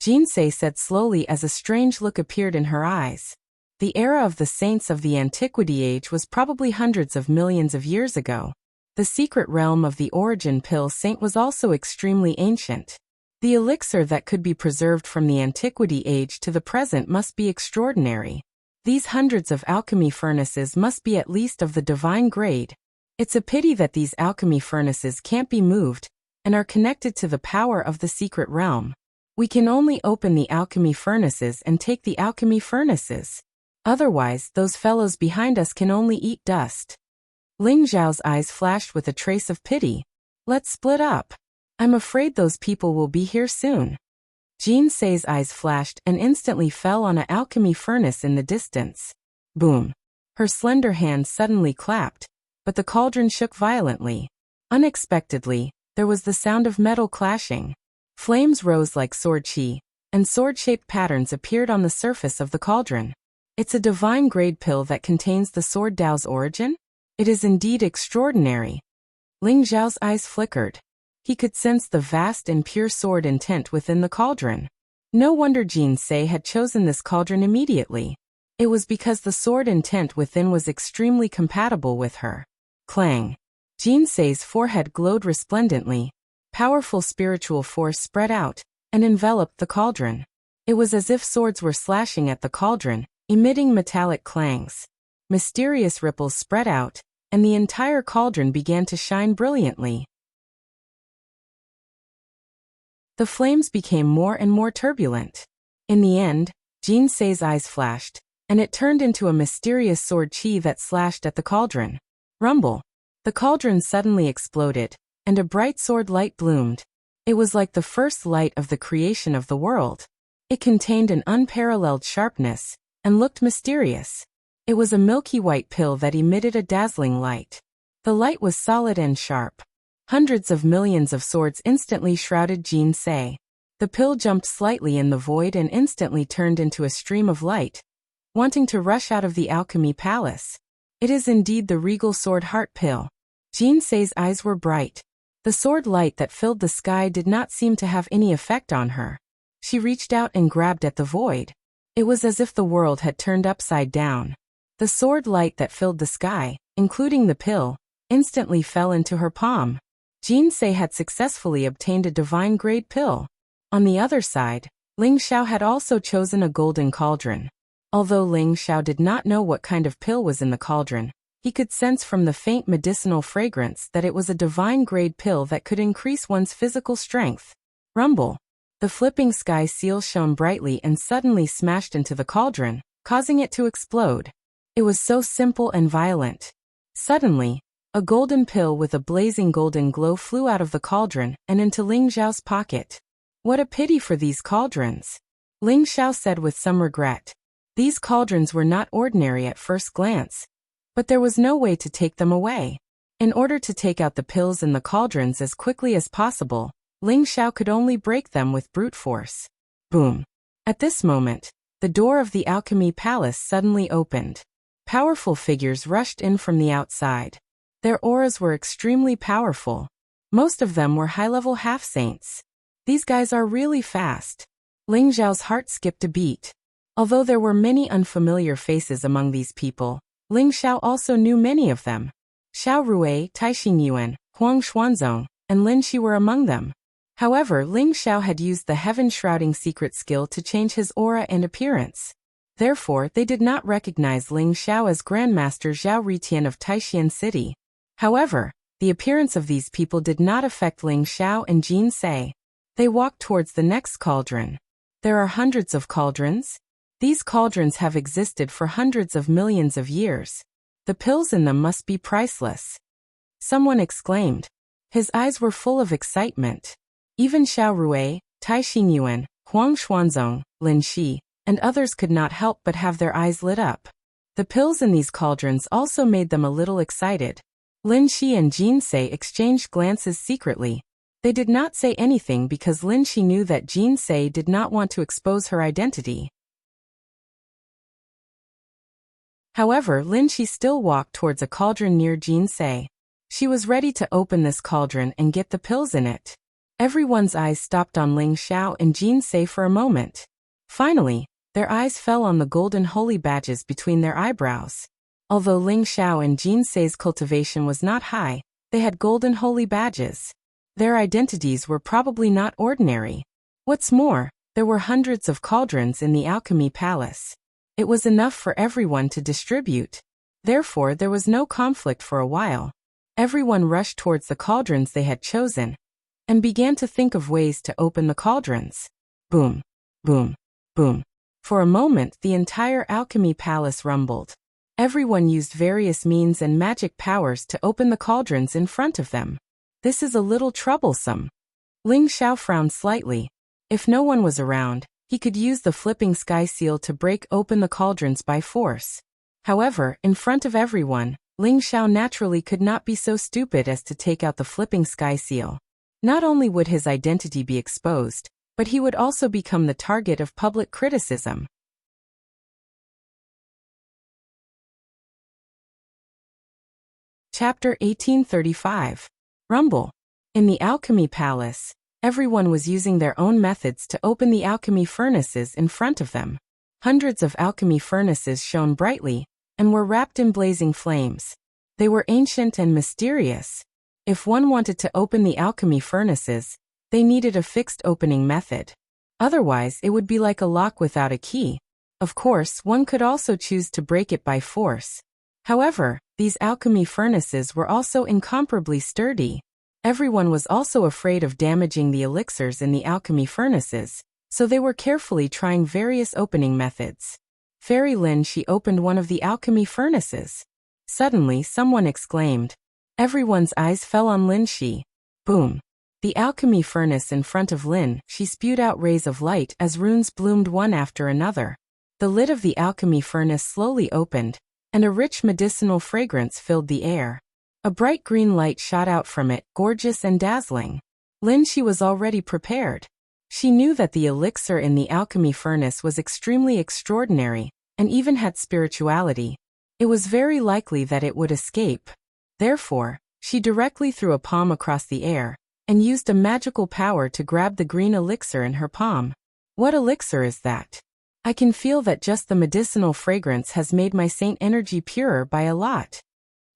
Jinsei said slowly as a strange look appeared in her eyes. The era of the saints of the antiquity age was probably hundreds of millions of years ago. The secret realm of the origin pill saint was also extremely ancient. The elixir that could be preserved from the antiquity age to the present must be extraordinary. These hundreds of alchemy furnaces must be at least of the divine grade. It's a pity that these alchemy furnaces can't be moved, and are connected to the power of the secret realm. We can only open the alchemy furnaces and take the alchemy furnaces. Otherwise, those fellows behind us can only eat dust. Ling Zhao's eyes flashed with a trace of pity. Let's split up. I'm afraid those people will be here soon. Jinsei's eyes flashed and instantly fell on an alchemy furnace in the distance. Boom. Her slender hand suddenly clapped, but the cauldron shook violently. Unexpectedly, there was the sound of metal clashing. Flames rose like sword chi, and sword-shaped patterns appeared on the surface of the cauldron. It's a divine grade pill that contains the sword Dao's origin? It is indeed extraordinary. Ling Zhao's eyes flickered. He could sense the vast and pure sword intent within the cauldron. No wonder Jinsei had chosen this cauldron immediately. It was because the sword intent within was extremely compatible with her. Clang. Jinsei's forehead glowed resplendently. Powerful spiritual force spread out and enveloped the cauldron. It was as if swords were slashing at the cauldron, emitting metallic clangs. Mysterious ripples spread out, and the entire cauldron began to shine brilliantly. The flames became more and more turbulent. In the end, Jinsei's eyes flashed, and it turned into a mysterious sword chi that slashed at the cauldron. Rumble. The cauldron suddenly exploded, and a bright sword light bloomed. It was like the first light of the creation of the world. It contained an unparalleled sharpness, and looked mysterious. It was a milky white pill that emitted a dazzling light. The light was solid and sharp. Hundreds of millions of swords instantly shrouded Jinsei. The pill jumped slightly in the void and instantly turned into a stream of light, wanting to rush out of the alchemy palace. It is indeed the regal sword heart pill. Jinsei's eyes were bright. The sword light that filled the sky did not seem to have any effect on her. She reached out and grabbed at the void. It was as if the world had turned upside down. The sword light that filled the sky, including the pill, instantly fell into her palm. Jinsei had successfully obtained a divine-grade pill. On the other side, Ling Xiao had also chosen a golden cauldron. Although Ling Xiao did not know what kind of pill was in the cauldron, he could sense from the faint medicinal fragrance that it was a divine-grade pill that could increase one's physical strength. Rumble. The flipping sky seal shone brightly and suddenly smashed into the cauldron, causing it to explode. It was so simple and violent. Suddenly, a golden pill with a blazing golden glow flew out of the cauldron and into Ling Xiao's pocket. What a pity for these cauldrons. Ling Xiao said with some regret. These cauldrons were not ordinary at first glance, but there was no way to take them away. In order to take out the pills in the cauldrons as quickly as possible, Ling Xiao could only break them with brute force. Boom. At this moment, the door of the alchemy palace suddenly opened. Powerful figures rushed in from the outside. Their auras were extremely powerful. Most of them were high-level half-saints. These guys are really fast. Ling Zhao's heart skipped a beat. Although there were many unfamiliar faces among these people, Ling Xiao also knew many of them. Xiao Rui, Tai Xingyuan, Huang Xuanzong, and Lin Shi were among them. However, Ling Xiao had used the heaven-shrouding secret skill to change his aura and appearance. Therefore, they did not recognize Ling Xiao as Grandmaster Zhao Ritian of Taishan City. However, the appearance of these people did not affect Ling Xiao and Jinsei. They walked towards the next cauldron. There are hundreds of cauldrons. These cauldrons have existed for hundreds of millions of years. The pills in them must be priceless. Someone exclaimed. His eyes were full of excitement. Even Xiao Rui, Tai Xingyuan, Huang Xuanzong, Lin Shi, and others could not help but have their eyes lit up. The pills in these cauldrons also made them a little excited. Lin Shi and Jinsei exchanged glances secretly. They did not say anything because Lin Shi knew that Jinsei did not want to expose her identity. However, Lin Shi still walked towards a cauldron near Jin Se. She was ready to open this cauldron and get the pills in it. Everyone's eyes stopped on Ling Xiao and Jin Se for a moment. Finally, their eyes fell on the golden holy badges between their eyebrows. Although Ling Xiao and Jin Se's cultivation was not high, they had golden holy badges. Their identities were probably not ordinary. What's more, there were hundreds of cauldrons in the alchemy palace. It was enough for everyone to distribute. Therefore, there was no conflict for a while. Everyone rushed towards the cauldrons they had chosen and began to think of ways to open the cauldrons. Boom, boom, boom. For a moment, the entire alchemy palace rumbled. Everyone used various means and magic powers to open the cauldrons in front of them. This is a little troublesome. Ling Xiao frowned slightly. If no one was around, he could use the flipping sky seal to break open the cauldrons by force. However, in front of everyone, Ling Xiao naturally could not be so stupid as to take out the flipping sky seal. Not only would his identity be exposed, but he would also become the target of public criticism. Chapter 1835. Rumble. In the alchemy palace, everyone was using their own methods to open the alchemy furnaces in front of them. Hundreds of alchemy furnaces shone brightly and were wrapped in blazing flames. They were ancient and mysterious. If one wanted to open the alchemy furnaces, they needed a fixed opening method. Otherwise, it would be like a lock without a key. Of course, one could also choose to break it by force. However, these alchemy furnaces were also incomparably sturdy. Everyone was also afraid of damaging the elixirs in the alchemy furnaces, so they were carefully trying various opening methods. Fairy Lin Shi opened one of the alchemy furnaces. Suddenly, someone exclaimed. Everyone's eyes fell on Lin Shi. Boom. The alchemy furnace in front of Lin Shi spewed out rays of light as runes bloomed one after another. The lid of the alchemy furnace slowly opened, and a rich medicinal fragrance filled the air. A bright green light shot out from it, gorgeous and dazzling. Lin Shi was already prepared. She knew that the elixir in the alchemy furnace was extremely extraordinary, and even had spirituality. It was very likely that it would escape. Therefore, she directly threw a palm across the air, and used a magical power to grab the green elixir in her palm. What elixir is that? I can feel that just the medicinal fragrance has made my saint energy purer by a lot.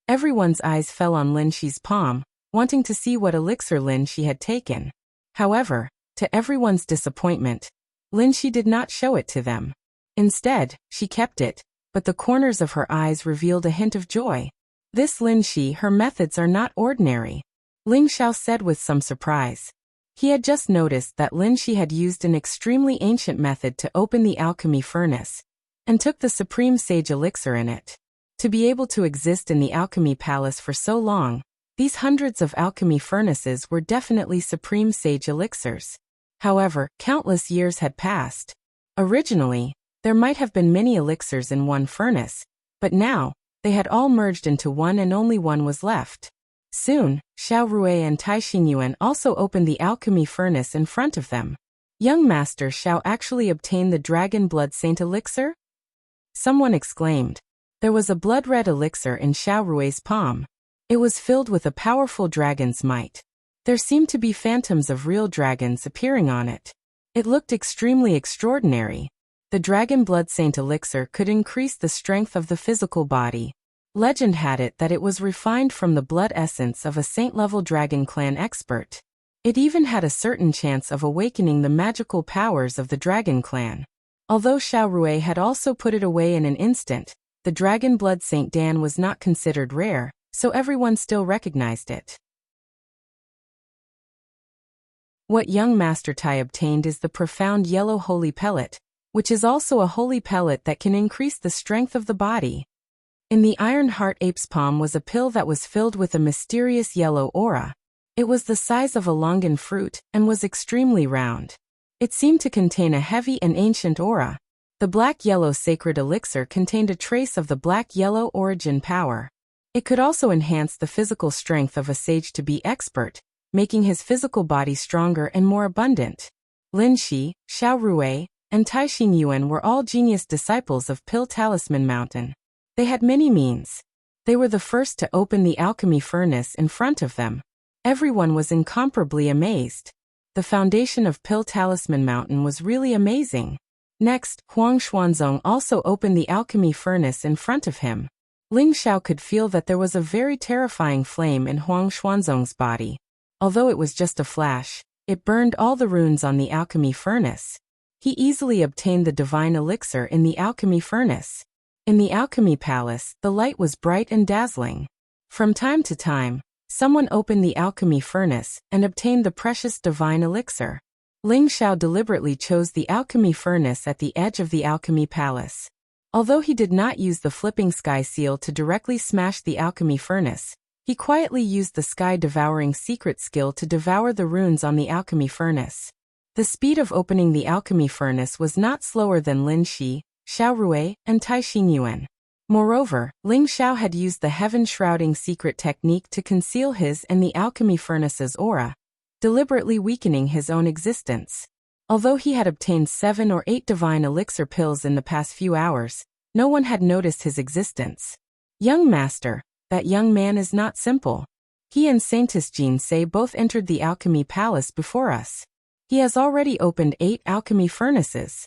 Everyone's eyes fell on Lin Shi's palm, wanting to see what elixir Lin Shi had taken. However, to everyone's disappointment, Lin Shi did not show it to them. Instead, she kept it, but the corners of her eyes revealed a hint of joy. This Lin Shi, her methods are not ordinary, Ling Xiao said with some surprise. He had just noticed that Lin Shi had used an extremely ancient method to open the alchemy furnace, and took the supreme sage elixir in it. To be able to exist in the alchemy palace for so long, these hundreds of alchemy furnaces were definitely supreme sage elixirs. However, countless years had passed. Originally, there might have been many elixirs in one furnace, but now, they had all merged into one and only one was left. Soon, Xiao Rue and Tai Xingyuan also opened the alchemy furnace in front of them. Young Master Xiao actually obtained the Dragon Blood Saint elixir? Someone exclaimed. There was a blood-red elixir in Xiao Rue's palm. It was filled with a powerful dragon's might. There seemed to be phantoms of real dragons appearing on it. It looked extremely extraordinary. The Dragon Blood Saint elixir could increase the strength of the physical body. Legend had it that it was refined from the blood essence of a saint-level dragon clan expert. It even had a certain chance of awakening the magical powers of the dragon clan. Although Xiao Rue had also put it away in an instant, the Dragon Blood Saint Dan was not considered rare, so everyone still recognized it. What young Master Tai obtained is the profound yellow holy pellet, which is also a holy pellet that can increase the strength of the body. In the Iron Heart Ape's palm was a pill that was filled with a mysterious yellow aura. It was the size of a longan fruit and was extremely round. It seemed to contain a heavy and ancient aura. The black-yellow sacred elixir contained a trace of the black-yellow origin power. It could also enhance the physical strength of a sage to be expert, making his physical body stronger and more abundant. Lin Shi, Xiao Rue, and Tai Xingyuan were all genius disciples of Pill Talisman Mountain. They had many means. They were the first to open the alchemy furnace in front of them. Everyone was incomparably amazed. The foundation of Pill Talisman Mountain was really amazing. Next, Huang Xuanzong also opened the alchemy furnace in front of him. Ling Xiao could feel that there was a very terrifying flame in Huang Xuanzong's body. Although it was just a flash, it burned all the runes on the alchemy furnace. He easily obtained the divine elixir in the alchemy furnace. In the alchemy palace, the light was bright and dazzling. From time to time, someone opened the alchemy furnace and obtained the precious divine elixir. Ling Xiao deliberately chose the alchemy furnace at the edge of the alchemy palace. Although he did not use the flipping sky seal to directly smash the alchemy furnace, he quietly used the sky-devouring secret skill to devour the runes on the alchemy furnace. The speed of opening the alchemy furnace was not slower than Lin Shi, Xiao Rui, and Tai Xingyuan. Moreover, Ling Xiao had used the heaven-shrouding secret technique to conceal his and the alchemy furnace's aura, deliberately weakening his own existence. Although he had obtained 7 or 8 divine elixir pills in the past few hours, no one had noticed his existence. Young master, that young man is not simple. He and Saintess Jean Sei both entered the alchemy palace before us. He has already opened 8 alchemy furnaces.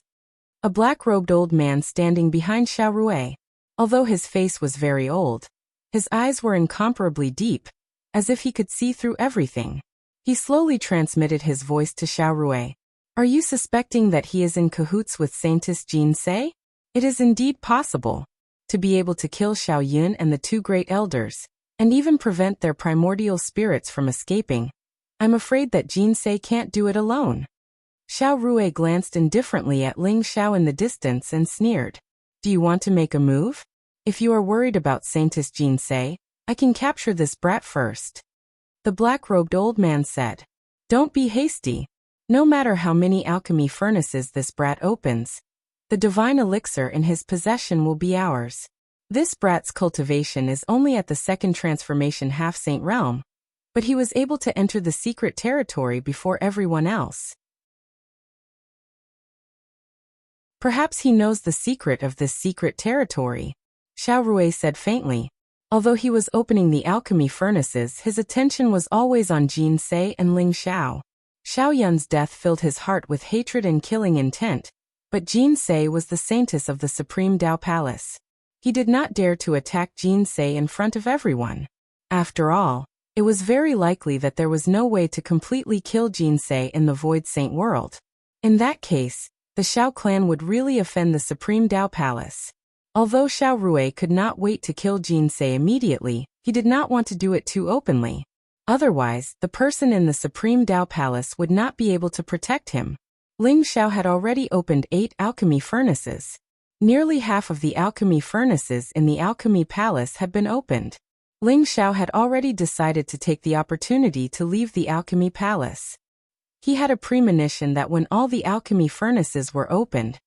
A black-robed old man standing behind Xiao Rui. Although his face was very old, his eyes were incomparably deep, as if he could see through everything. He slowly transmitted his voice to Xiao Rui. Are you suspecting that he is in cahoots with Saintess Jean Sei? It is indeed possible. To be able to kill Xiao Yun and the 2 great elders, and even prevent their primordial spirits from escaping, I'm afraid that Jean Sei can't do it alone. Xiao Rui glanced indifferently at Ling Xiao in the distance and sneered. Do you want to make a move? If you are worried about Saintess Jean Sei, I can capture this brat first. The black-robed old man said. Don't be hasty. No matter how many alchemy furnaces this brat opens, the divine elixir in his possession will be ours. This brat's cultivation is only at the 2nd transformation half-saint realm, but he was able to enter the secret territory before everyone else. Perhaps he knows the secret of this secret territory, Xiao Rui said faintly. Although he was opening the alchemy furnaces, his attention was always on Jean Sei and Ling Xiao. Xiao Yun's death filled his heart with hatred and killing intent, but Jean Sei was the saintess of the Supreme Tao Palace. He did not dare to attack Jean Sei in front of everyone. After all, it was very likely that there was no way to completely kill Jean Sei in the Void Saint world. In that case, the Xiao clan would really offend the Supreme Tao Palace. Although Xiao Rui could not wait to kill Jean Sei immediately, he did not want to do it too openly. Otherwise, the person in the Supreme Tao Palace would not be able to protect him. Ling Xiao had already opened 8 alchemy furnaces. Nearly half of the alchemy furnaces in the alchemy palace had been opened. Ling Xiao had already decided to take the opportunity to leave the alchemy palace. He had a premonition that when all the alchemy furnaces were opened,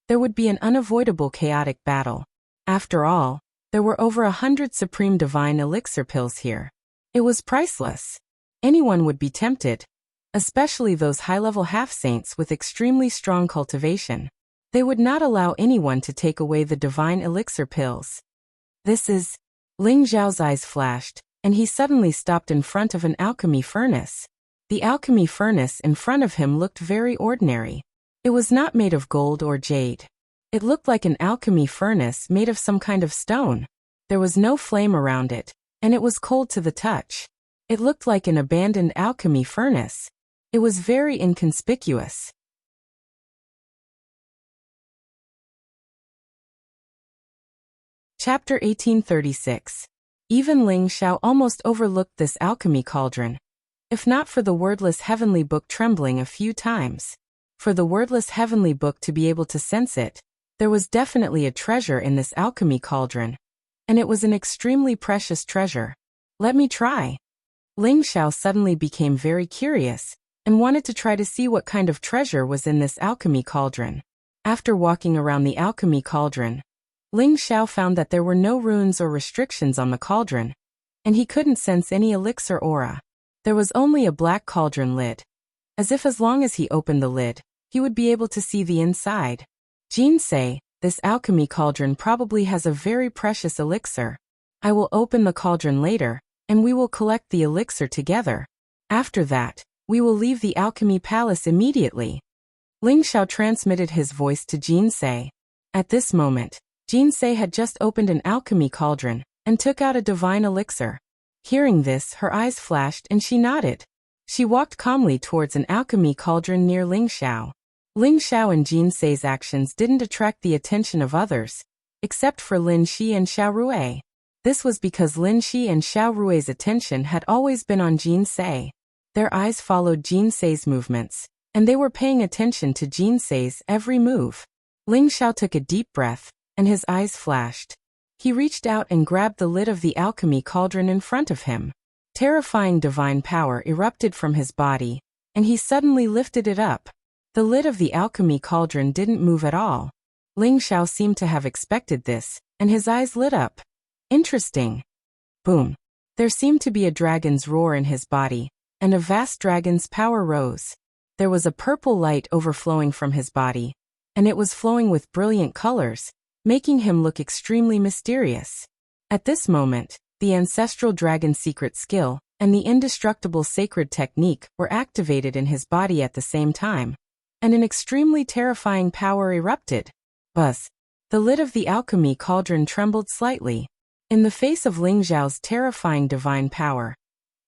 there would be an unavoidable chaotic battle. After all, there were over 100 supreme divine elixir pills here. It was priceless. Anyone would be tempted, especially those high-level half-saints with extremely strong cultivation. They would not allow anyone to take away the divine elixir pills. This is... Ling Xiao's eyes flashed, and he suddenly stopped in front of an alchemy furnace. The alchemy furnace in front of him looked very ordinary. It was not made of gold or jade. It looked like an alchemy furnace made of some kind of stone. There was no flame around it, and it was cold to the touch. It looked like an abandoned alchemy furnace. It was very inconspicuous. Chapter 1836. Even Ling Xiao almost overlooked this alchemy cauldron, if not for the wordless heavenly book trembling a few times. For the wordless heavenly book to be able to sense it, there was definitely a treasure in this alchemy cauldron, and it was an extremely precious treasure. Let me try. Ling Xiao suddenly became very curious, and wanted to try to see what kind of treasure was in this alchemy cauldron. After walking around the alchemy cauldron, Ling Xiao found that there were no runes or restrictions on the cauldron, and he couldn't sense any elixir aura. There was only a black cauldron lid, as if as long as he opened the lid, he would be able to see the inside. Jean Sei, this alchemy cauldron probably has a very precious elixir. I will open the cauldron later, and we will collect the elixir together. After that, we will leave the alchemy palace immediately. Ling Xiao transmitted his voice to Jinsei. At this moment, Jinsei had just opened an alchemy cauldron and took out a divine elixir. Hearing this, her eyes flashed and she nodded. She walked calmly towards an alchemy cauldron near Ling Xiao. Ling Xiao and Jinsei's actions didn't attract the attention of others, except for Lin Shi and Xiao Rui. This was because Lin Shi and Xiao Rui's attention had always been on Jinsei. Their eyes followed Jinsei's movements, and they were paying attention to Jinsei's every move. Ling Xiao took a deep breath, and his eyes flashed. He reached out and grabbed the lid of the alchemy cauldron in front of him. Terrifying divine power erupted from his body, and he suddenly lifted it up. The lid of the alchemy cauldron didn't move at all. Ling Xiao seemed to have expected this, and his eyes lit up. Interesting. Boom. There seemed to be a dragon's roar in his body, and a vast dragon's power rose. There was a purple light overflowing from his body, and it was flowing with brilliant colors, making him look extremely mysterious. At this moment, the ancestral dragon secret skill and the indestructible sacred technique were activated in his body at the same time, and an extremely terrifying power erupted. Buzz. The lid of the alchemy cauldron trembled slightly. In the face of Ling Xiao's terrifying divine power,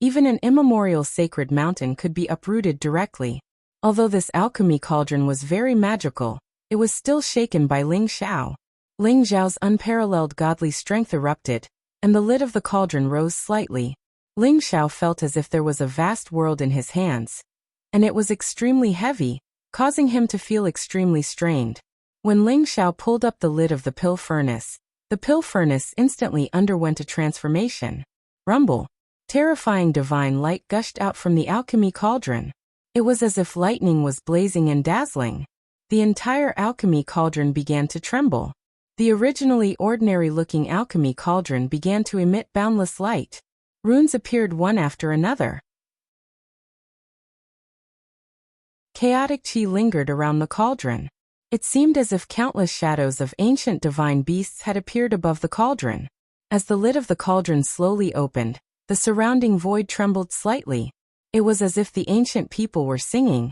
even an immemorial sacred mountain could be uprooted directly. Although this alchemy cauldron was very magical, it was still shaken by Ling Xiao. Ling Xiao's unparalleled godly strength erupted, and the lid of the cauldron rose slightly. Ling Xiao felt as if there was a vast world in his hands, and it was extremely heavy, causing him to feel extremely strained. When Ling Xiao pulled up the lid of the pill furnace instantly underwent a transformation. Rumble. Terrifying divine light gushed out from the alchemy cauldron. It was as if lightning was blazing and dazzling. The entire alchemy cauldron began to tremble. The originally ordinary-looking alchemy cauldron began to emit boundless light. Runes appeared one after another. Chaotic qi lingered around the cauldron. It seemed as if countless shadows of ancient divine beasts had appeared above the cauldron. As the lid of the cauldron slowly opened, the surrounding void trembled slightly. It was as if the ancient people were singing,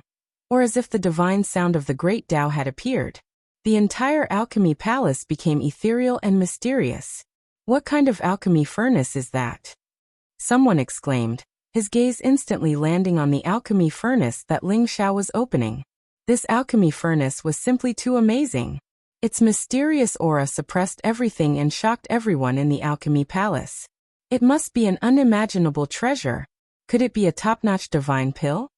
or as if the divine sound of the great Tao had appeared. The entire alchemy palace became ethereal and mysterious. What kind of alchemy furnace is that? Someone exclaimed, his gaze instantly landing on the alchemy furnace that Ling Xiao was opening. This alchemy furnace was simply too amazing. Its mysterious aura suppressed everything and shocked everyone in the alchemy palace. It must be an unimaginable treasure. Could it be a top-notch divine pill?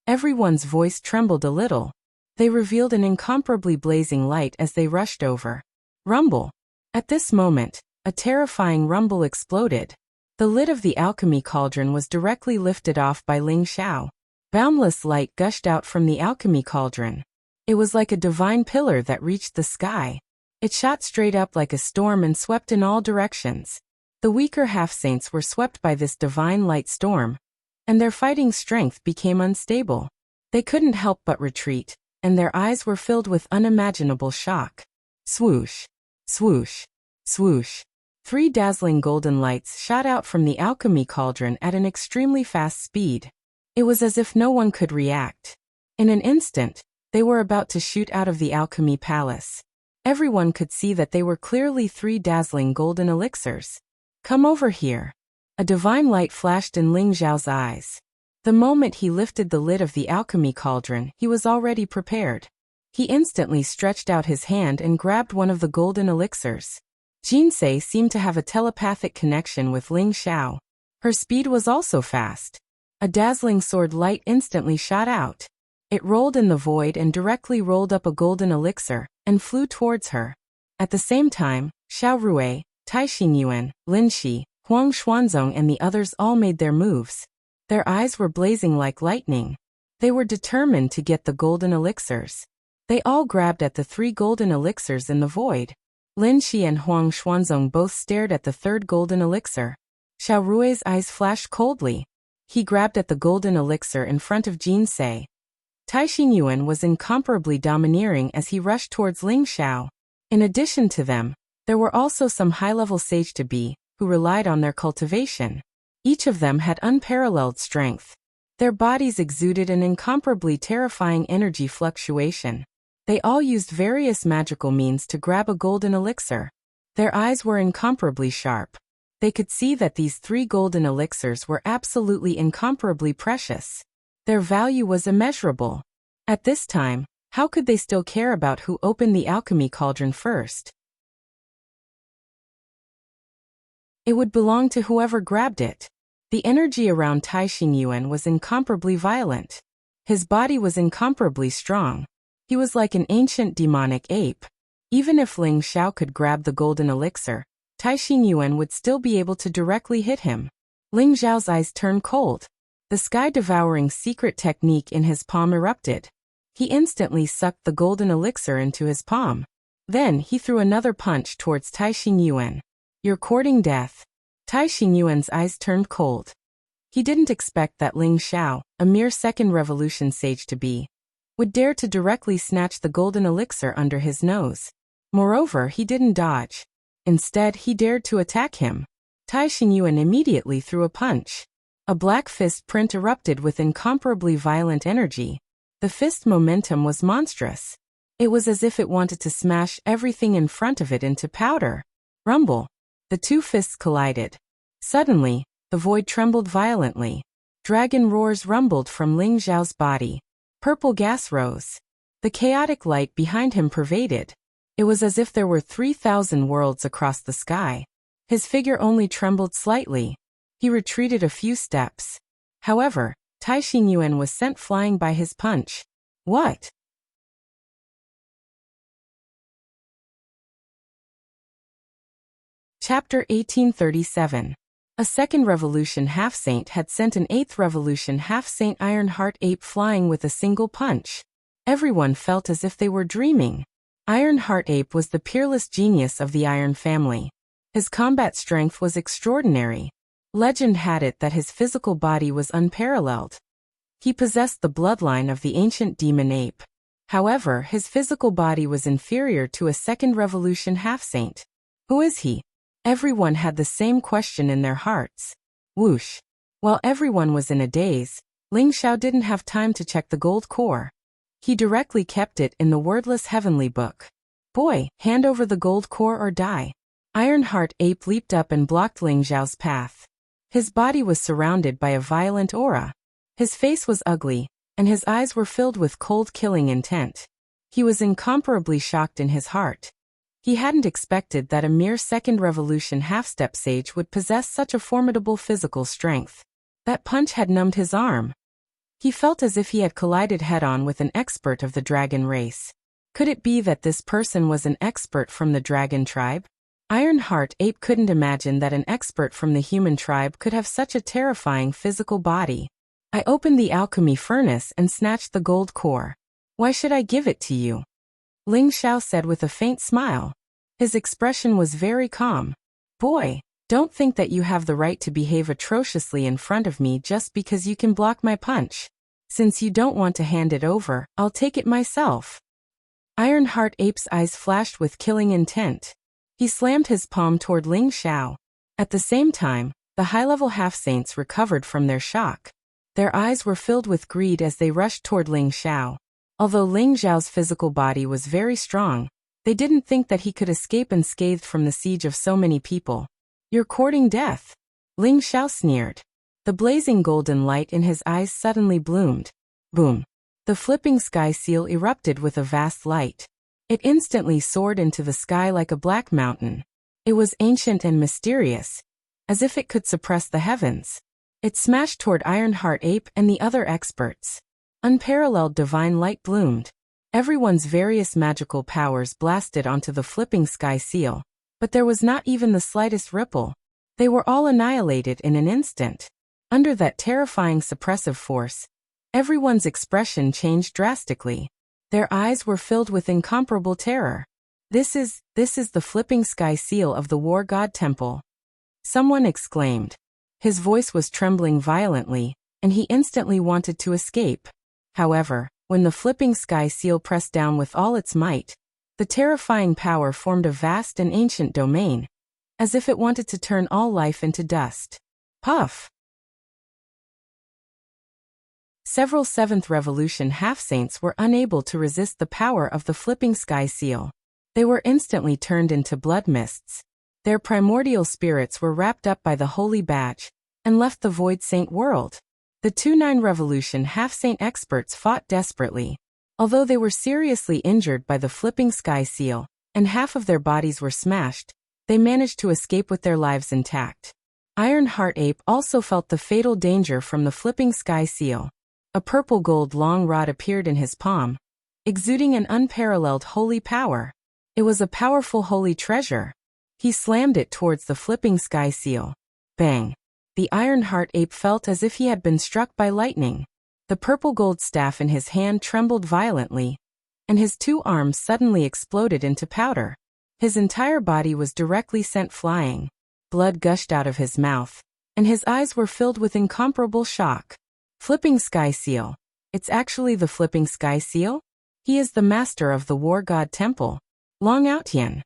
Everyone's voice trembled a little. They revealed an incomparably blazing light as they rushed over. Rumble. At this moment, a terrifying rumble exploded. The lid of the alchemy cauldron was directly lifted off by Ling Xiao. Boundless light gushed out from the alchemy cauldron. It was like a divine pillar that reached the sky. It shot straight up like a storm and swept in all directions. The weaker half-saints were swept by this divine light storm, and their fighting strength became unstable. They couldn't help but retreat, and their eyes were filled with unimaginable shock. Swoosh, swoosh, swoosh. 3 dazzling golden lights shot out from the alchemy cauldron at an extremely fast speed. It was as if no one could react. In an instant, they were about to shoot out of the alchemy palace. Everyone could see that they were clearly 3 dazzling golden elixirs. Come over here. A divine light flashed in Ling Xiao's eyes. The moment he lifted the lid of the alchemy cauldron, he was already prepared. He instantly stretched out his hand and grabbed one of the golden elixirs. Jinsei seemed to have a telepathic connection with Ling Xiao. Her speed was also fast. A dazzling sword light instantly shot out. It rolled in the void and directly rolled up a golden elixir, and flew towards her. At the same time, Xiao Rui, Tai Xingyuan, Lin Shi, Huang Xuanzong and the others all made their moves. Their eyes were blazing like lightning. They were determined to get the golden elixirs. They all grabbed at the 3 golden elixirs in the void. Lin Shi and Huang Xuanzong both stared at the 3rd golden elixir. Xiao Rui's eyes flashed coldly. He grabbed at the golden elixir in front of Jinsei. Tai Xingyuan was incomparably domineering as he rushed towards Ling Xiao. In addition to them, there were also some high-level sage to be, who relied on their cultivation. Each of them had unparalleled strength. Their bodies exuded an incomparably terrifying energy fluctuation. They all used various magical means to grab a golden elixir. Their eyes were incomparably sharp. They could see that these 3 golden elixirs were absolutely incomparably precious. Their value was immeasurable. At this time, how could they still care about who opened the alchemy cauldron first? It would belong to whoever grabbed it. The energy around Tai Xingyuan was incomparably violent. His body was incomparably strong. He was like an ancient demonic ape. Even if Ling Xiao could grab the golden elixir, Tai Xingyuan would still be able to directly hit him. Ling Xiao's eyes turned cold. The sky-devouring secret technique in his palm erupted. He instantly sucked the golden elixir into his palm. Then he threw another punch towards Tai Xingyuan. "You're courting death." Tai Xingyuan's eyes turned cold. He didn't expect that Ling Xiao, a mere second revolution sage to be, would dare to directly snatch the golden elixir under his nose. Moreover, he didn't dodge. Instead, he dared to attack him. Tai Xingyuan immediately threw a punch. A black fist print erupted with incomparably violent energy. The fist momentum was monstrous. It was as if it wanted to smash everything in front of it into powder. Rumble. The 2 fists collided. Suddenly, the void trembled violently. Dragon roars rumbled from Ling Xiao's body. Purple gas rose. The chaotic light behind him pervaded. It was as if there were 3,000 worlds across the sky. His figure only trembled slightly. He retreated a few steps. However, Tai Xingyuan was sent flying by his punch. What? Chapter 1837. A second revolution half-saint had sent an 8th revolution half-saint Ironheart ape flying with a single punch. Everyone felt as if they were dreaming. Ironheart ape was the peerless genius of the Iron family. His combat strength was extraordinary. Legend had it that his physical body was unparalleled. He possessed the bloodline of the ancient demon ape. However, his physical body was inferior to a second revolution half-saint. Who is he? Everyone had the same question in their hearts. Whoosh. While everyone was in a daze, Ling Xiao didn't have time to check the gold core. He directly kept it in the wordless heavenly book. Boy, hand over the gold core or die. Ironheart ape leaped up and blocked Ling Xiao's path. His body was surrounded by a violent aura. His face was ugly, and his eyes were filled with cold killing intent. He was incomparably shocked in his heart. He hadn't expected that a mere second revolution half-step sage would possess such a formidable physical strength. That punch had numbed his arm. He felt as if he had collided head-on with an expert of the dragon race. Could it be that this person was an expert from the dragon tribe? Ironheart ape couldn't imagine that an expert from the human tribe could have such a terrifying physical body. I opened the alchemy furnace and snatched the gold core. Why should I give it to you? Ling Xiao said with a faint smile. His expression was very calm. Boy, don't think that you have the right to behave atrociously in front of me just because you can block my punch. Since you don't want to hand it over, I'll take it myself. Ironheart ape's eyes flashed with killing intent. He slammed his palm toward Ling Xiao. At the same time, the high-level half-saints recovered from their shock. Their eyes were filled with greed as they rushed toward Ling Xiao. Although Ling Xiao's physical body was very strong, they didn't think that he could escape unscathed from the siege of so many people. You're courting death. Ling Xiao sneered. The blazing golden light in his eyes suddenly bloomed. Boom. The flipping sky seal erupted with a vast light. It instantly soared into the sky like a black mountain. It was ancient and mysterious, as if it could suppress the heavens. It smashed toward Ironheart ape and the other experts. Unparalleled divine light bloomed. Everyone's various magical powers blasted onto the flipping sky seal, but there was not even the slightest ripple. They were all annihilated in an instant. Under that terrifying suppressive force, everyone's expression changed drastically. Their eyes were filled with incomparable terror. This is the flipping sky seal of the War God Temple. Someone exclaimed. His voice was trembling violently, and he instantly wanted to escape. However, when the flipping sky seal pressed down with all its might, The terrifying power formed a vast and ancient domain, as if it wanted to turn all life into dust. Puff! Several 7th Revolution half-saints were unable to resist the power of the flipping sky seal. They were instantly turned into blood mists. Their primordial spirits were wrapped up by the holy badge and left the void saint world. The 2-9 Revolution half-saint experts fought desperately. Although they were seriously injured by the flipping sky seal, and half of their bodies were smashed, they managed to escape with their lives intact. Ironheart Ape also felt the fatal danger from the flipping sky seal. A purple gold long rod appeared in his palm, exuding an unparalleled holy power. It was a powerful holy treasure. He slammed it towards the flipping sky seal. Bang! The Ironheart Ape felt as if he had been struck by lightning. The purple gold staff in his hand trembled violently, and his 2 arms suddenly exploded into powder. His entire body was directly sent flying. Blood gushed out of his mouth, and his eyes were filled with incomparable shock. Flipping sky seal. It's actually the flipping sky seal? He is the master of the war god temple. Long Outyen.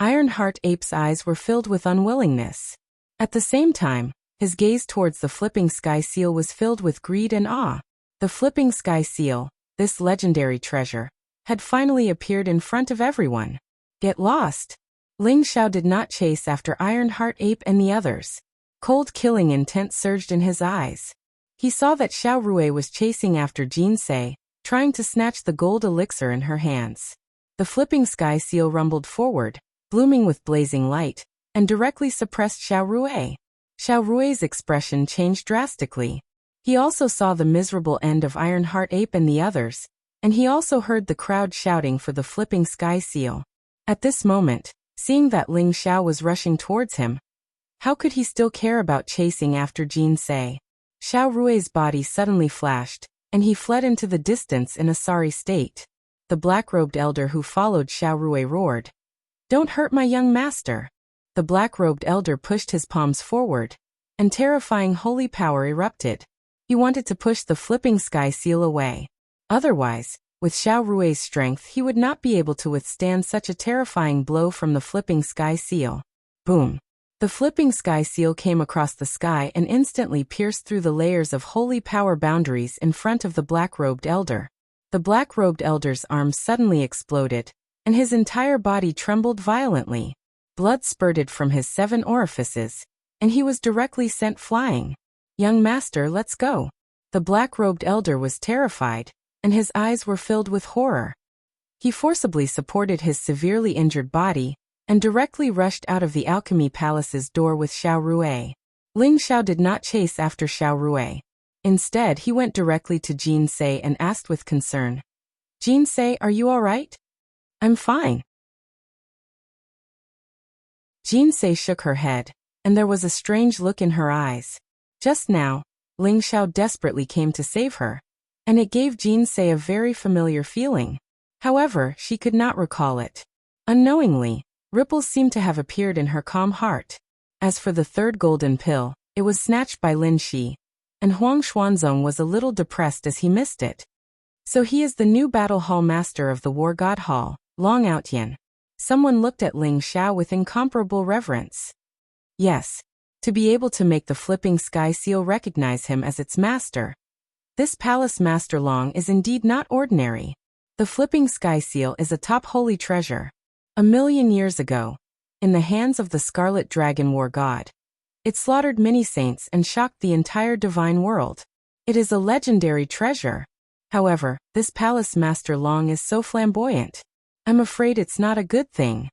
Ironheart Ape's eyes were filled with unwillingness. At the same time, his gaze towards the flipping sky seal was filled with greed and awe. The flipping sky seal, this legendary treasure, had finally appeared in front of everyone. Get lost! Ling Xiao did not chase after Ironheart Ape and the others. Cold killing intent surged in his eyes. He saw that Xiao Rui was chasing after Jin Se, trying to snatch the gold elixir in her hands. The flipping sky seal rumbled forward, blooming with blazing light, and directly suppressed Xiao Rui. Xiao Rui's expression changed drastically. He also saw the miserable end of Ironheart Ape and the others, and he also heard the crowd shouting for the flipping sky seal. At this moment, seeing that Ling Xiao was rushing towards him, how could he still care about chasing after Jin Se? Xiao Rui's body suddenly flashed, and he fled into the distance in a sorry state. The black-robed elder who followed Xiao Rui roared, "Don't hurt my young master." The black-robed elder pushed his palms forward, and terrifying holy power erupted. He wanted to push the flipping sky seal away. Otherwise, with Xiao Rui's strength he would not be able to withstand such a terrifying blow from the flipping sky seal. Boom! The flipping sky seal came across the sky and instantly pierced through the layers of holy power boundaries in front of the black-robed elder. The black-robed elder's arms suddenly exploded, and his entire body trembled violently. Blood spurted from his 7 orifices, and he was directly sent flying. "Young master, let's go." The black-robed elder was terrified, and his eyes were filled with horror. He forcibly supported his severely injured body, and directly rushed out of the Alchemy Palace's door with Xiao Rui. Ling Xiao did not chase after Xiao Rui. Instead, he went directly to Jin Se and asked with concern, "Jin Se, are you all right?" "I'm fine." Jin Se shook her head, and there was a strange look in her eyes. Just now, Ling Xiao desperately came to save her, and it gave Jin Se a very familiar feeling. However, she could not recall it. Unknowingly, ripples seemed to have appeared in her calm heart. As for the 3rd golden pill, it was snatched by Lin Shi, and Huang Xuanzong was a little depressed as he missed it. So he is the new battle hall master of the War God Hall, Long Outyen. Someone looked at Ling Xiao with incomparable reverence. Yes, to be able to make the flipping sky seal recognize him as its master. This palace master Long is indeed not ordinary. The flipping sky seal is a top holy treasure. 1,000,000 years ago, in the hands of the Scarlet Dragon War God, it slaughtered many saints and shocked the entire divine world. It is a legendary treasure. However, this palace master Long is so flamboyant. I'm afraid it's not a good thing.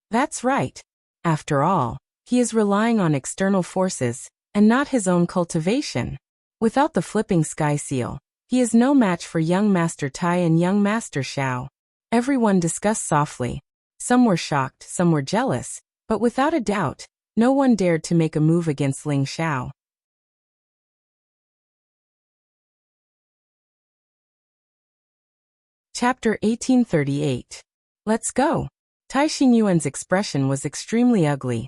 That's right. After all, he is relying on external forces, and not his own cultivation. Without the flipping sky seal, he is no match for young Master Tai and young Master Xiao. Everyone discussed softly. Some were shocked, some were jealous, but without a doubt, no one dared to make a move against Ling Xiao. Chapter 1838. Let's go. Tai Xingyuan's expression was extremely ugly.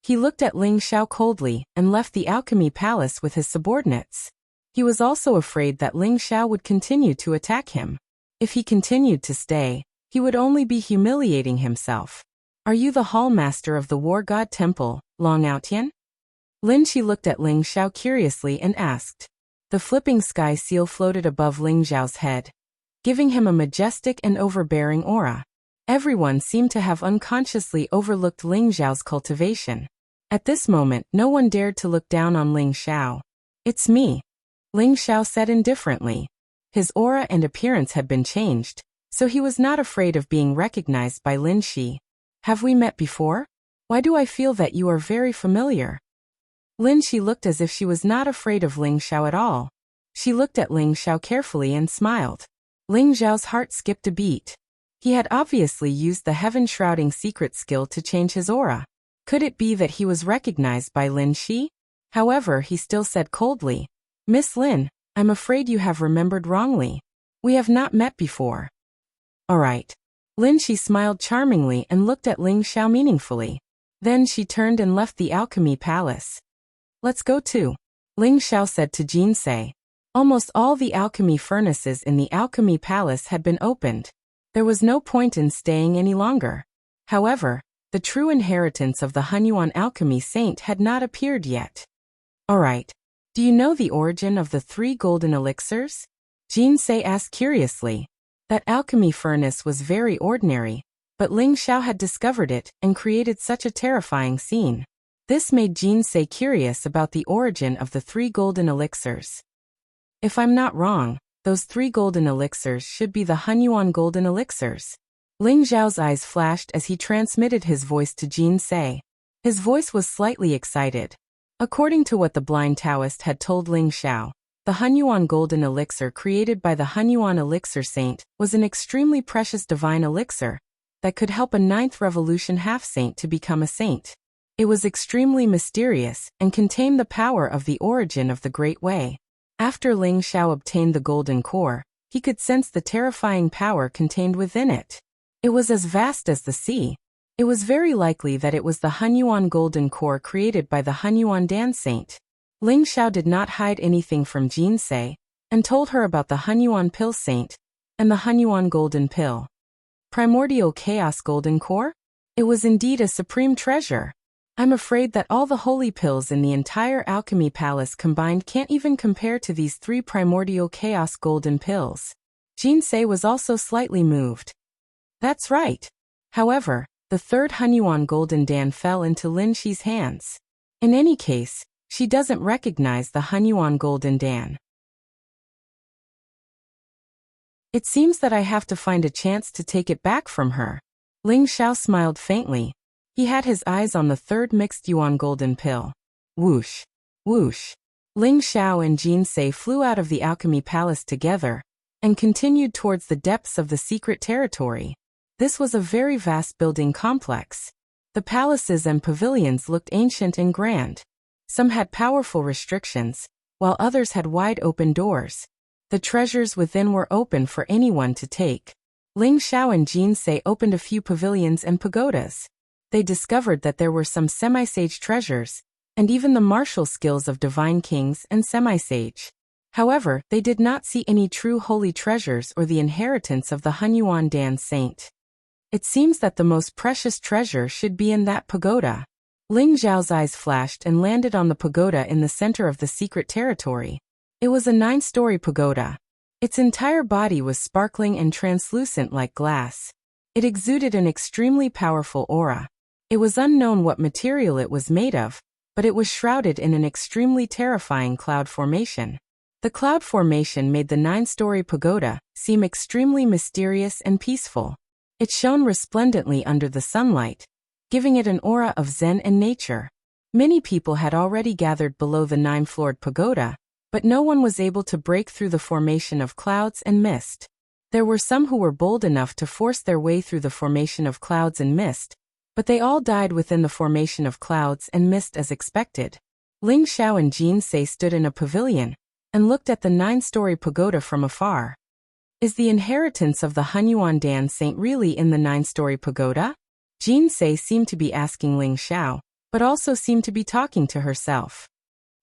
He looked at Ling Xiao coldly and left the alchemy palace with his subordinates. He was also afraid that Ling Xiao would continue to attack him. If he continued to stay, He would only be humiliating himself. Are you the hallmaster of the war god temple, Long Outian? Lin Shi looked at Ling Xiao curiously and asked. The flipping sky seal floated above Ling Xiao's head, giving him a majestic and overbearing aura. Everyone seemed to have unconsciously overlooked Ling Xiao's cultivation. At this moment, no one dared to look down on Ling Xiao. It's me, Ling Xiao said indifferently. His aura and appearance had been changed, so he was not afraid of being recognized by Lin Shi. Have we met before? Why do I feel that you are very familiar? Lin Shi looked as if she was not afraid of Ling Xiao at all. She looked at Ling Xiao carefully and smiled. Ling Xiao's heart skipped a beat. He had obviously used the heaven-shrouding secret skill to change his aura. Could it be that he was recognized by Lin Shi? However, he still said coldly, Miss Lin, I'm afraid you have remembered wrongly. We have not met before. All right. Lin Shi smiled charmingly and looked at Ling Xiao meaningfully. Then she turned and left the alchemy palace. Let's go too, Ling Xiao said to Jinsei. Almost all the alchemy furnaces in the alchemy palace had been opened. There was no point in staying any longer. However, the true inheritance of the Hunyuan alchemy saint had not appeared yet. All right. Do you know the origin of the 3 golden elixirs? Jinsei asked curiously. That alchemy furnace was very ordinary, but Ling Xiao had discovered it and created such a terrifying scene. This made Jinsei curious about the origin of the 3 golden elixirs. If I'm not wrong, those 3 golden elixirs should be the Hunyuan golden elixirs. Ling Xiao's eyes flashed as he transmitted his voice to Jinsei. His voice was slightly excited. According to what the blind Taoist had told Ling Xiao, the Hunyuan golden elixir created by the Hunyuan elixir saint was an extremely precious divine elixir that could help a 9th revolution half-saint to become a saint. It was extremely mysterious and contained the power of the origin of the Great Way. After Ling Xiao obtained the golden core, he could sense the terrifying power contained within it. It was as vast as the sea. It was very likely that it was the Hunyuan golden core created by the Hunyuan Dan saint. Ling Xiao did not hide anything from Jinsei, and told her about the Hunyuan pill saint and the Hunyuan golden pill. Primordial chaos golden core? It was indeed a supreme treasure. I'm afraid that all the holy pills in the entire alchemy palace combined can't even compare to these 3 primordial chaos golden pills. Jinsei was also slightly moved. That's right. However, the 3rd Hunyuan golden dan fell into Lin Shi's hands. In any case, she doesn't recognize the Hunyuan golden dan. It seems that I have to find a chance to take it back from her. Ling Xiao smiled faintly. He had his eyes on the 3rd mixed yuan golden pill. Whoosh! Whoosh! Ling Xiao and Jinsei flew out of the alchemy palace together and continued towards the depths of the secret territory. This was a very vast building complex. The palaces and pavilions looked ancient and grand. Some had powerful restrictions, while others had wide open doors. The treasures within were open for anyone to take. Ling Xiao and Jinsei opened a few pavilions and pagodas. They discovered that there were some semi-sage treasures, and even the martial skills of divine kings and semi-sage. However, they did not see any true holy treasures or the inheritance of the Hunyuan Dan saint. It seems that the most precious treasure should be in that pagoda. Ling Xiao's eyes flashed and landed on the pagoda in the center of the secret territory. It was a 9-story pagoda. Its entire body was sparkling and translucent like glass. It exuded an extremely powerful aura. It was unknown what material it was made of, but it was shrouded in an extremely terrifying cloud formation. The cloud formation made the 9-story pagoda seem extremely mysterious and peaceful. It shone resplendently under the sunlight, giving it an aura of zen and nature. Many people had already gathered below the 9-floored pagoda, but no one was able to break through the formation of clouds and mist. There were some who were bold enough to force their way through the formation of clouds and mist, but they all died within the formation of clouds and mist as expected. Ling Xiao and Jinsei stood in a pavilion and looked at the 9-story pagoda from afar. Is the inheritance of the Hunyuan Dan saint really in the 9-story pagoda? Jinsei seemed to be asking Ling Xiao, but also seemed to be talking to herself.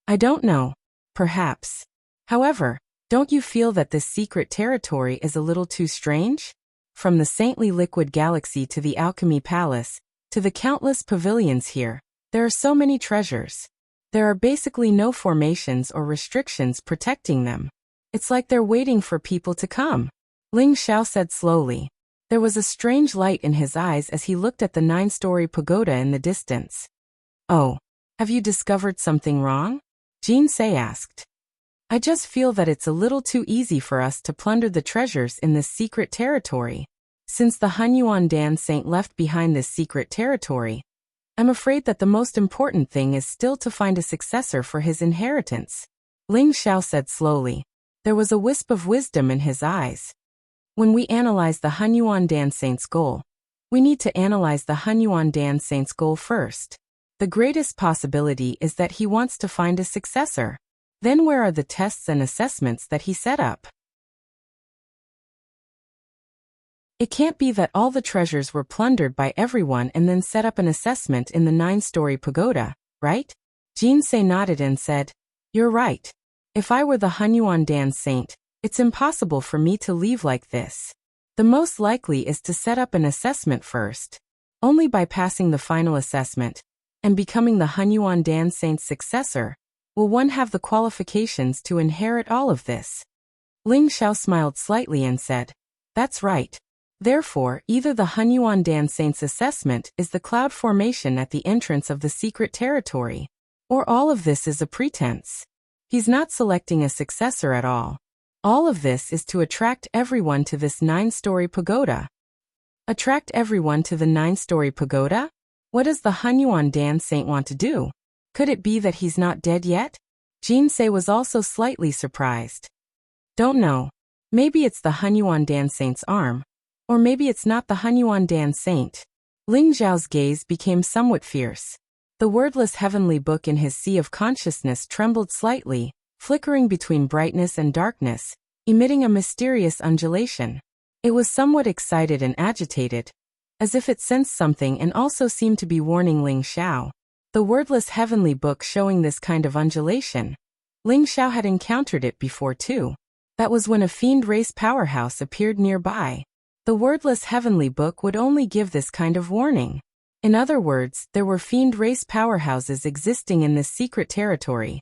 I don't know. Perhaps. However, don't you feel that this secret territory is a little too strange? from the saintly liquid galaxy to the alchemy palace, to the countless pavilions here, there are so many treasures. There are basically no formations or restrictions protecting them. It's like they're waiting for people to come. Ling Xiao said slowly. There was a strange light in his eyes as he looked at the 9-story pagoda in the distance. Oh, have you discovered something wrong? Jinsei asked. I just feel that it's a little too easy for us to plunder the treasures in this secret territory. Since the Hunyuan Dan Saint left behind this secret territory, I'm afraid that the most important thing is still to find a successor for his inheritance. Ling Xiao said slowly. There was a wisp of wisdom in his eyes. When we analyze the Hunyuan Dan Saint's goal, we need to analyze the Hunyuan Dan Saint's goal first. The greatest possibility is that he wants to find a successor. Then where are the tests and assessments that he set up? It can't be that all the treasures were plundered by everyone and then set up an assessment in the 9-story pagoda, right? Jinsei nodded and said, You're right. If I were the Hunyuan Dan Saint, it's impossible for me to leave like this. The most likely is to set up an assessment first. Only by passing the final assessment and becoming the Hunyuan Dan Saint's successor will one have the qualifications to inherit all of this. Ling Xiao smiled slightly and said, That's right. Therefore, either the Hunyuan Dan Saint's assessment is the cloud formation at the entrance of the secret territory, or all of this is a pretense. He's not selecting a successor at all. All of this is to attract everyone to this 9-story pagoda. Attract everyone to the 9-story pagoda? What does the Hunyuan Dan Saint want to do? Could it be that he's not dead yet? Jinsei was also slightly surprised. Don't know. Maybe it's the Hunyuan Dan Saint's arm. Or maybe it's not the Hunyuan Dan Saint. Ling Zhao's gaze became somewhat fierce. The wordless heavenly book in his sea of consciousness trembled slightly, flickering between brightness and darkness, emitting a mysterious undulation. It was somewhat excited and agitated, as if it sensed something and also seemed to be warning Ling Xiao. The wordless heavenly book showing this kind of undulation. Ling Xiao had encountered it before too. That was when a fiend race powerhouse appeared nearby. The wordless heavenly book would only give this kind of warning. In other words, there were fiend race powerhouses existing in this secret territory.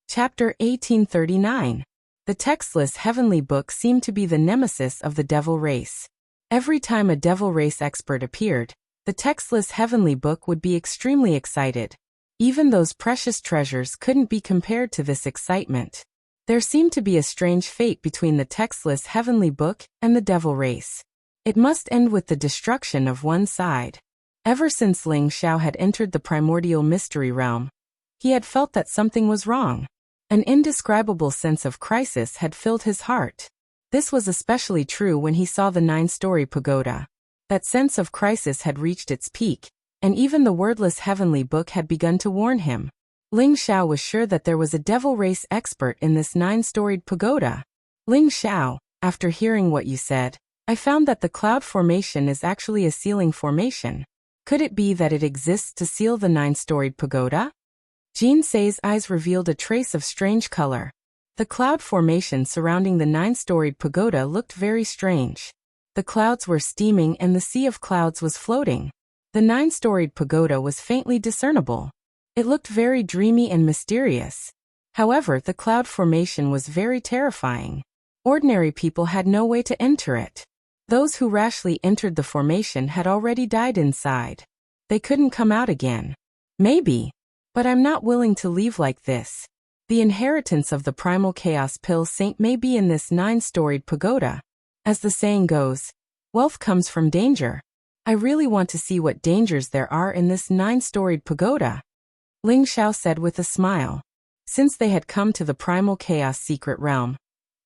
Chapter 1839. The textless heavenly book seemed to be the nemesis of the devil race. Every time a devil race expert appeared, the textless heavenly book would be extremely excited. Even those precious treasures couldn't be compared to this excitement. There seemed to be a strange fate between the textless heavenly book and the devil race. It must end with the destruction of one side. Ever since Ling Xiao had entered the primordial mystery realm, he had felt that something was wrong. An indescribable sense of crisis had filled his heart. This was especially true when he saw the 9-story pagoda. That sense of crisis had reached its peak, and even the wordless heavenly book had begun to warn him. Ling Xiao was sure that there was a devil race expert in this 9-storied pagoda. Ling Xiao, after hearing what you said, I found that the cloud formation is actually a sealing formation. Could it be that it exists to seal the 9-storied pagoda? Jinsei's eyes revealed a trace of strange color. The cloud formation surrounding the 9-storied pagoda looked very strange. The clouds were steaming and the sea of clouds was floating. The 9-storied pagoda was faintly discernible. It looked very dreamy and mysterious. However, the cloud formation was very terrifying. Ordinary people had no way to enter it. Those who rashly entered the formation had already died inside. They couldn't come out again. Maybe. But I'm not willing to leave like this. The inheritance of the primal chaos pill saint may be in this 9-storied pagoda. As the saying goes, wealth comes from danger. I really want to see what dangers there are in this 9-storied pagoda. Ling Xiao said with a smile. Since they had come to the primal chaos secret realm,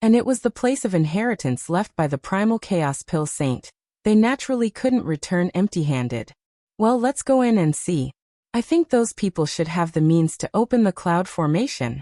and it was the place of inheritance left by the primal chaos pill saint, they naturally couldn't return empty-handed. Well, let's go in and see. I think those people should have the means to open the cloud formation.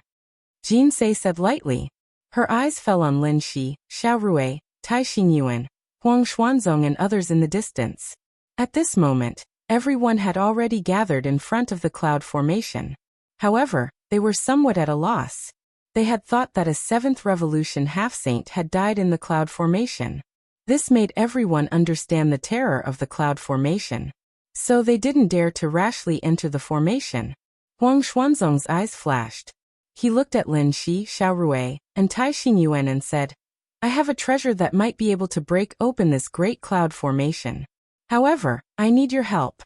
Jinsei said lightly. Her eyes fell on Lin Shi, Xiao Rui, Tai Xingyuan, Huang Xuanzong and others in the distance. At this moment, everyone had already gathered in front of the cloud formation. However, they were somewhat at a loss. They had thought that a 7th revolution half-saint had died in the cloud formation. This made everyone understand the terror of the cloud formation. So they didn't dare to rashly enter the formation. Huang Xuanzong's eyes flashed. He looked at Lin Shi, Xiao Rui, and Tai Xingyuan and said, I have a treasure that might be able to break open this great cloud formation. However, I need your help.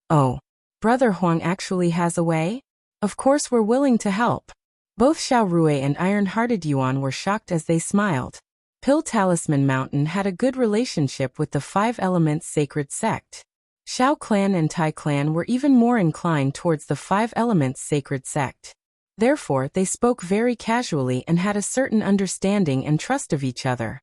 Oh, Brother Huang actually has a way? Of course we're willing to help. Both Xiao Rui and Iron-Hearted Yuan were shocked as they smiled. Pill Talisman Mountain had a good relationship with the 5 Elements Sacred Sect. Xiao Clan and Tai Clan were even more inclined towards the 5 Elements Sacred Sect. Therefore, they spoke very casually and had a certain understanding and trust of each other.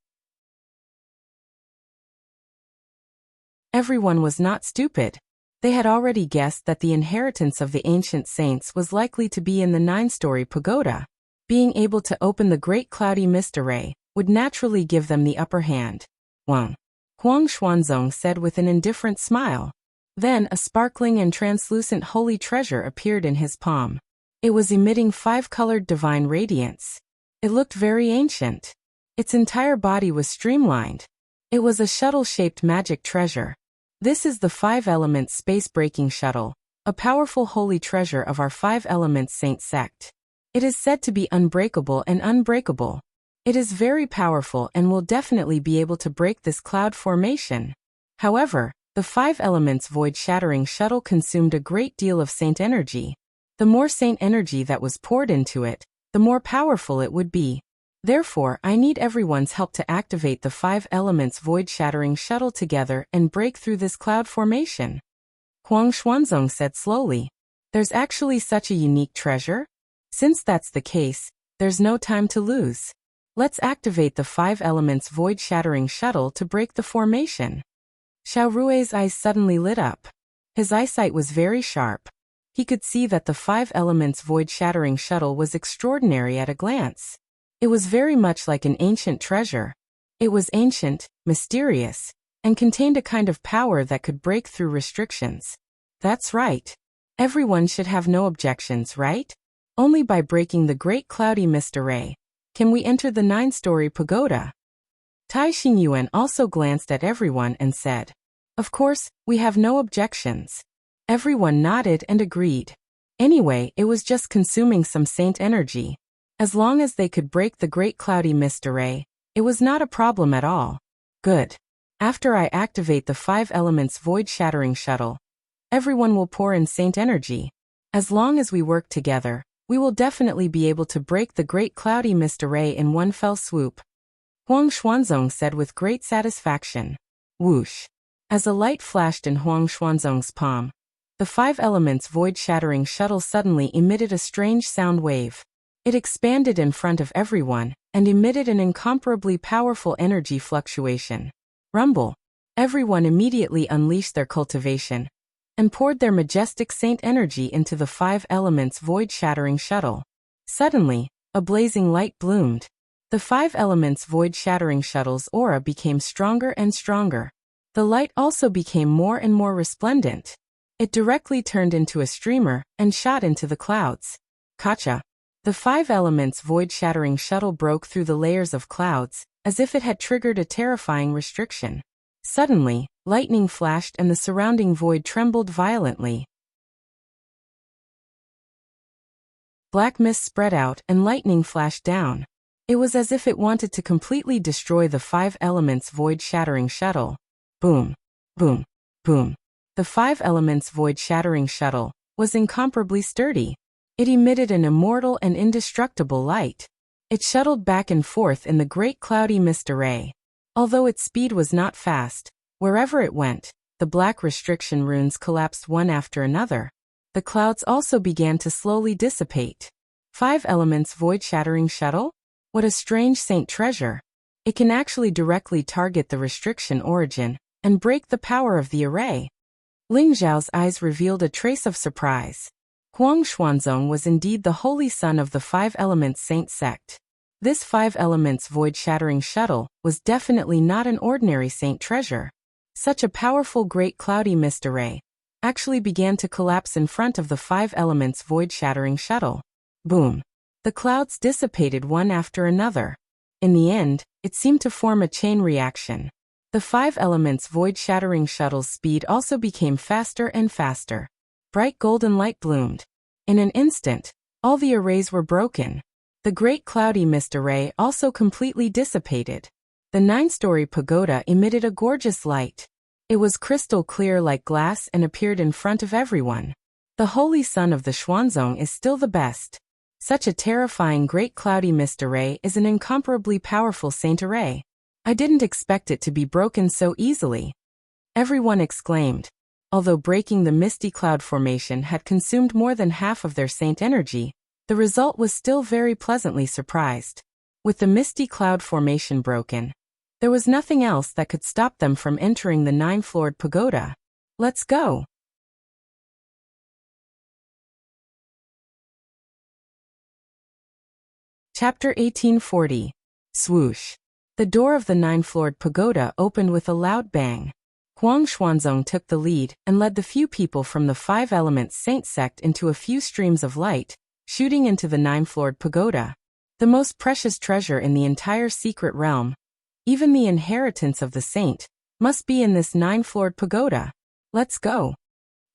Everyone was not stupid. They had already guessed that the inheritance of the ancient saints was likely to be in the 9-story pagoda. Being able to open the great cloudy mist array would naturally give them the upper hand. Huang Xuanzong said with an indifferent smile. Then a sparkling and translucent holy treasure appeared in his palm. It was emitting 5-colored divine radiance. It looked very ancient. Its entire body was streamlined. It was a shuttle-shaped magic treasure. This is the 5 Elements Space-Breaking Shuttle, a powerful holy treasure of our 5 Elements Saint sect. It is said to be unbreakable and unbreakable. It is very powerful and will definitely be able to break this cloud formation. However, the 5 Elements Void-Shattering Shuttle consumed a great deal of saint energy. The more saint energy that was poured into it, the more powerful it would be. Therefore, I need everyone's help to activate the 5 Elements Void-Shattering Shuttle together and break through this cloud formation. Huang Xuanzong said slowly. There's actually such a unique treasure? Since that's the case, there's no time to lose. Let's activate the 5 Elements Void-Shattering Shuttle to break the formation. Xiao Rui's eyes suddenly lit up. His eyesight was very sharp. He could see that the 5 Elements Void-Shattering Shuttle was extraordinary at a glance. It was very much like an ancient treasure. It was ancient, mysterious, and contained a kind of power that could break through restrictions. That's right. Everyone should have no objections, right? Only by breaking the great cloudy mist array can we enter the 9-story pagoda. Tai Xingyuan also glanced at everyone and said, Of course, we have no objections. Everyone nodded and agreed. Anyway, it was just consuming some saint energy. As long as they could break the great cloudy mist array, it was not a problem at all. Good. After I activate the 5 Elements Void-Shattering Shuttle, everyone will pour in saint energy. As long as we work together, we will definitely be able to break the great cloudy mist array in one fell swoop. Huang Xuanzong said with great satisfaction. Whoosh. As a light flashed in Huang Xuanzong's palm, the 5 Elements Void-Shattering Shuttle suddenly emitted a strange sound wave. It expanded in front of everyone and emitted an incomparably powerful energy fluctuation. Rumble. Everyone immediately unleashed their cultivation and poured their majestic saint energy into the 5 Elements Void-Shattering Shuttle. Suddenly, a blazing light bloomed. The 5 Elements Void-Shattering Shuttle's aura became stronger and stronger. The light also became more and more resplendent. It directly turned into a streamer and shot into the clouds. Kacha. The 5 Elements Void-Shattering Shuttle broke through the layers of clouds, as if it had triggered a terrifying restriction. Suddenly, lightning flashed and the surrounding void trembled violently. Black mist spread out and lightning flashed down. It was as if it wanted to completely destroy the 5 Elements Void-Shattering Shuttle. Boom. Boom. Boom. The 5 Elements Void-Shattering Shuttle was incomparably sturdy. It emitted an immortal and indestructible light. It shuttled back and forth in the great cloudy mist array. Although its speed was not fast, wherever it went, the black restriction runes collapsed one after another. The clouds also began to slowly dissipate. 5 Elements Void-Shattering Shuttle? What a strange saint treasure. It can actually directly target the restriction origin and break the power of the array. Ling Zhao's eyes revealed a trace of surprise. Huang Xuanzong was indeed the holy son of the 5 Elements Saint sect. This 5 Elements Void-Shattering Shuttle was definitely not an ordinary saint treasure. Such a powerful great cloudy mist array actually began to collapse in front of the 5 Elements Void-Shattering Shuttle. Boom. The clouds dissipated one after another. In the end, it seemed to form a chain reaction. The 5 elements void-shattering shuttle's speed also became faster and faster. Bright golden light bloomed. In an instant, all the arrays were broken. The great cloudy mist array also completely dissipated. The 9-story pagoda emitted a gorgeous light. It was crystal clear like glass and appeared in front of everyone. The holy sun of the Xuanzong is still the best. Such a terrifying great cloudy mist array is an incomparably powerful saint array. I didn't expect it to be broken so easily. Everyone exclaimed. Although breaking the misty cloud formation had consumed more than half of their saint energy, the result was still very pleasantly surprised. With the misty cloud formation broken, there was nothing else that could stop them from entering the 9-floored pagoda. Let's go! Chapter 1840. Swoosh. The door of the 9-floored pagoda opened with a loud bang. Huang Xuanzong took the lead and led the few people from the 5-element saint sect into a few streams of light, shooting into the 9-floored pagoda. The most precious treasure in the entire secret realm, even the inheritance of the saint, must be in this 9-floored pagoda. Let's go.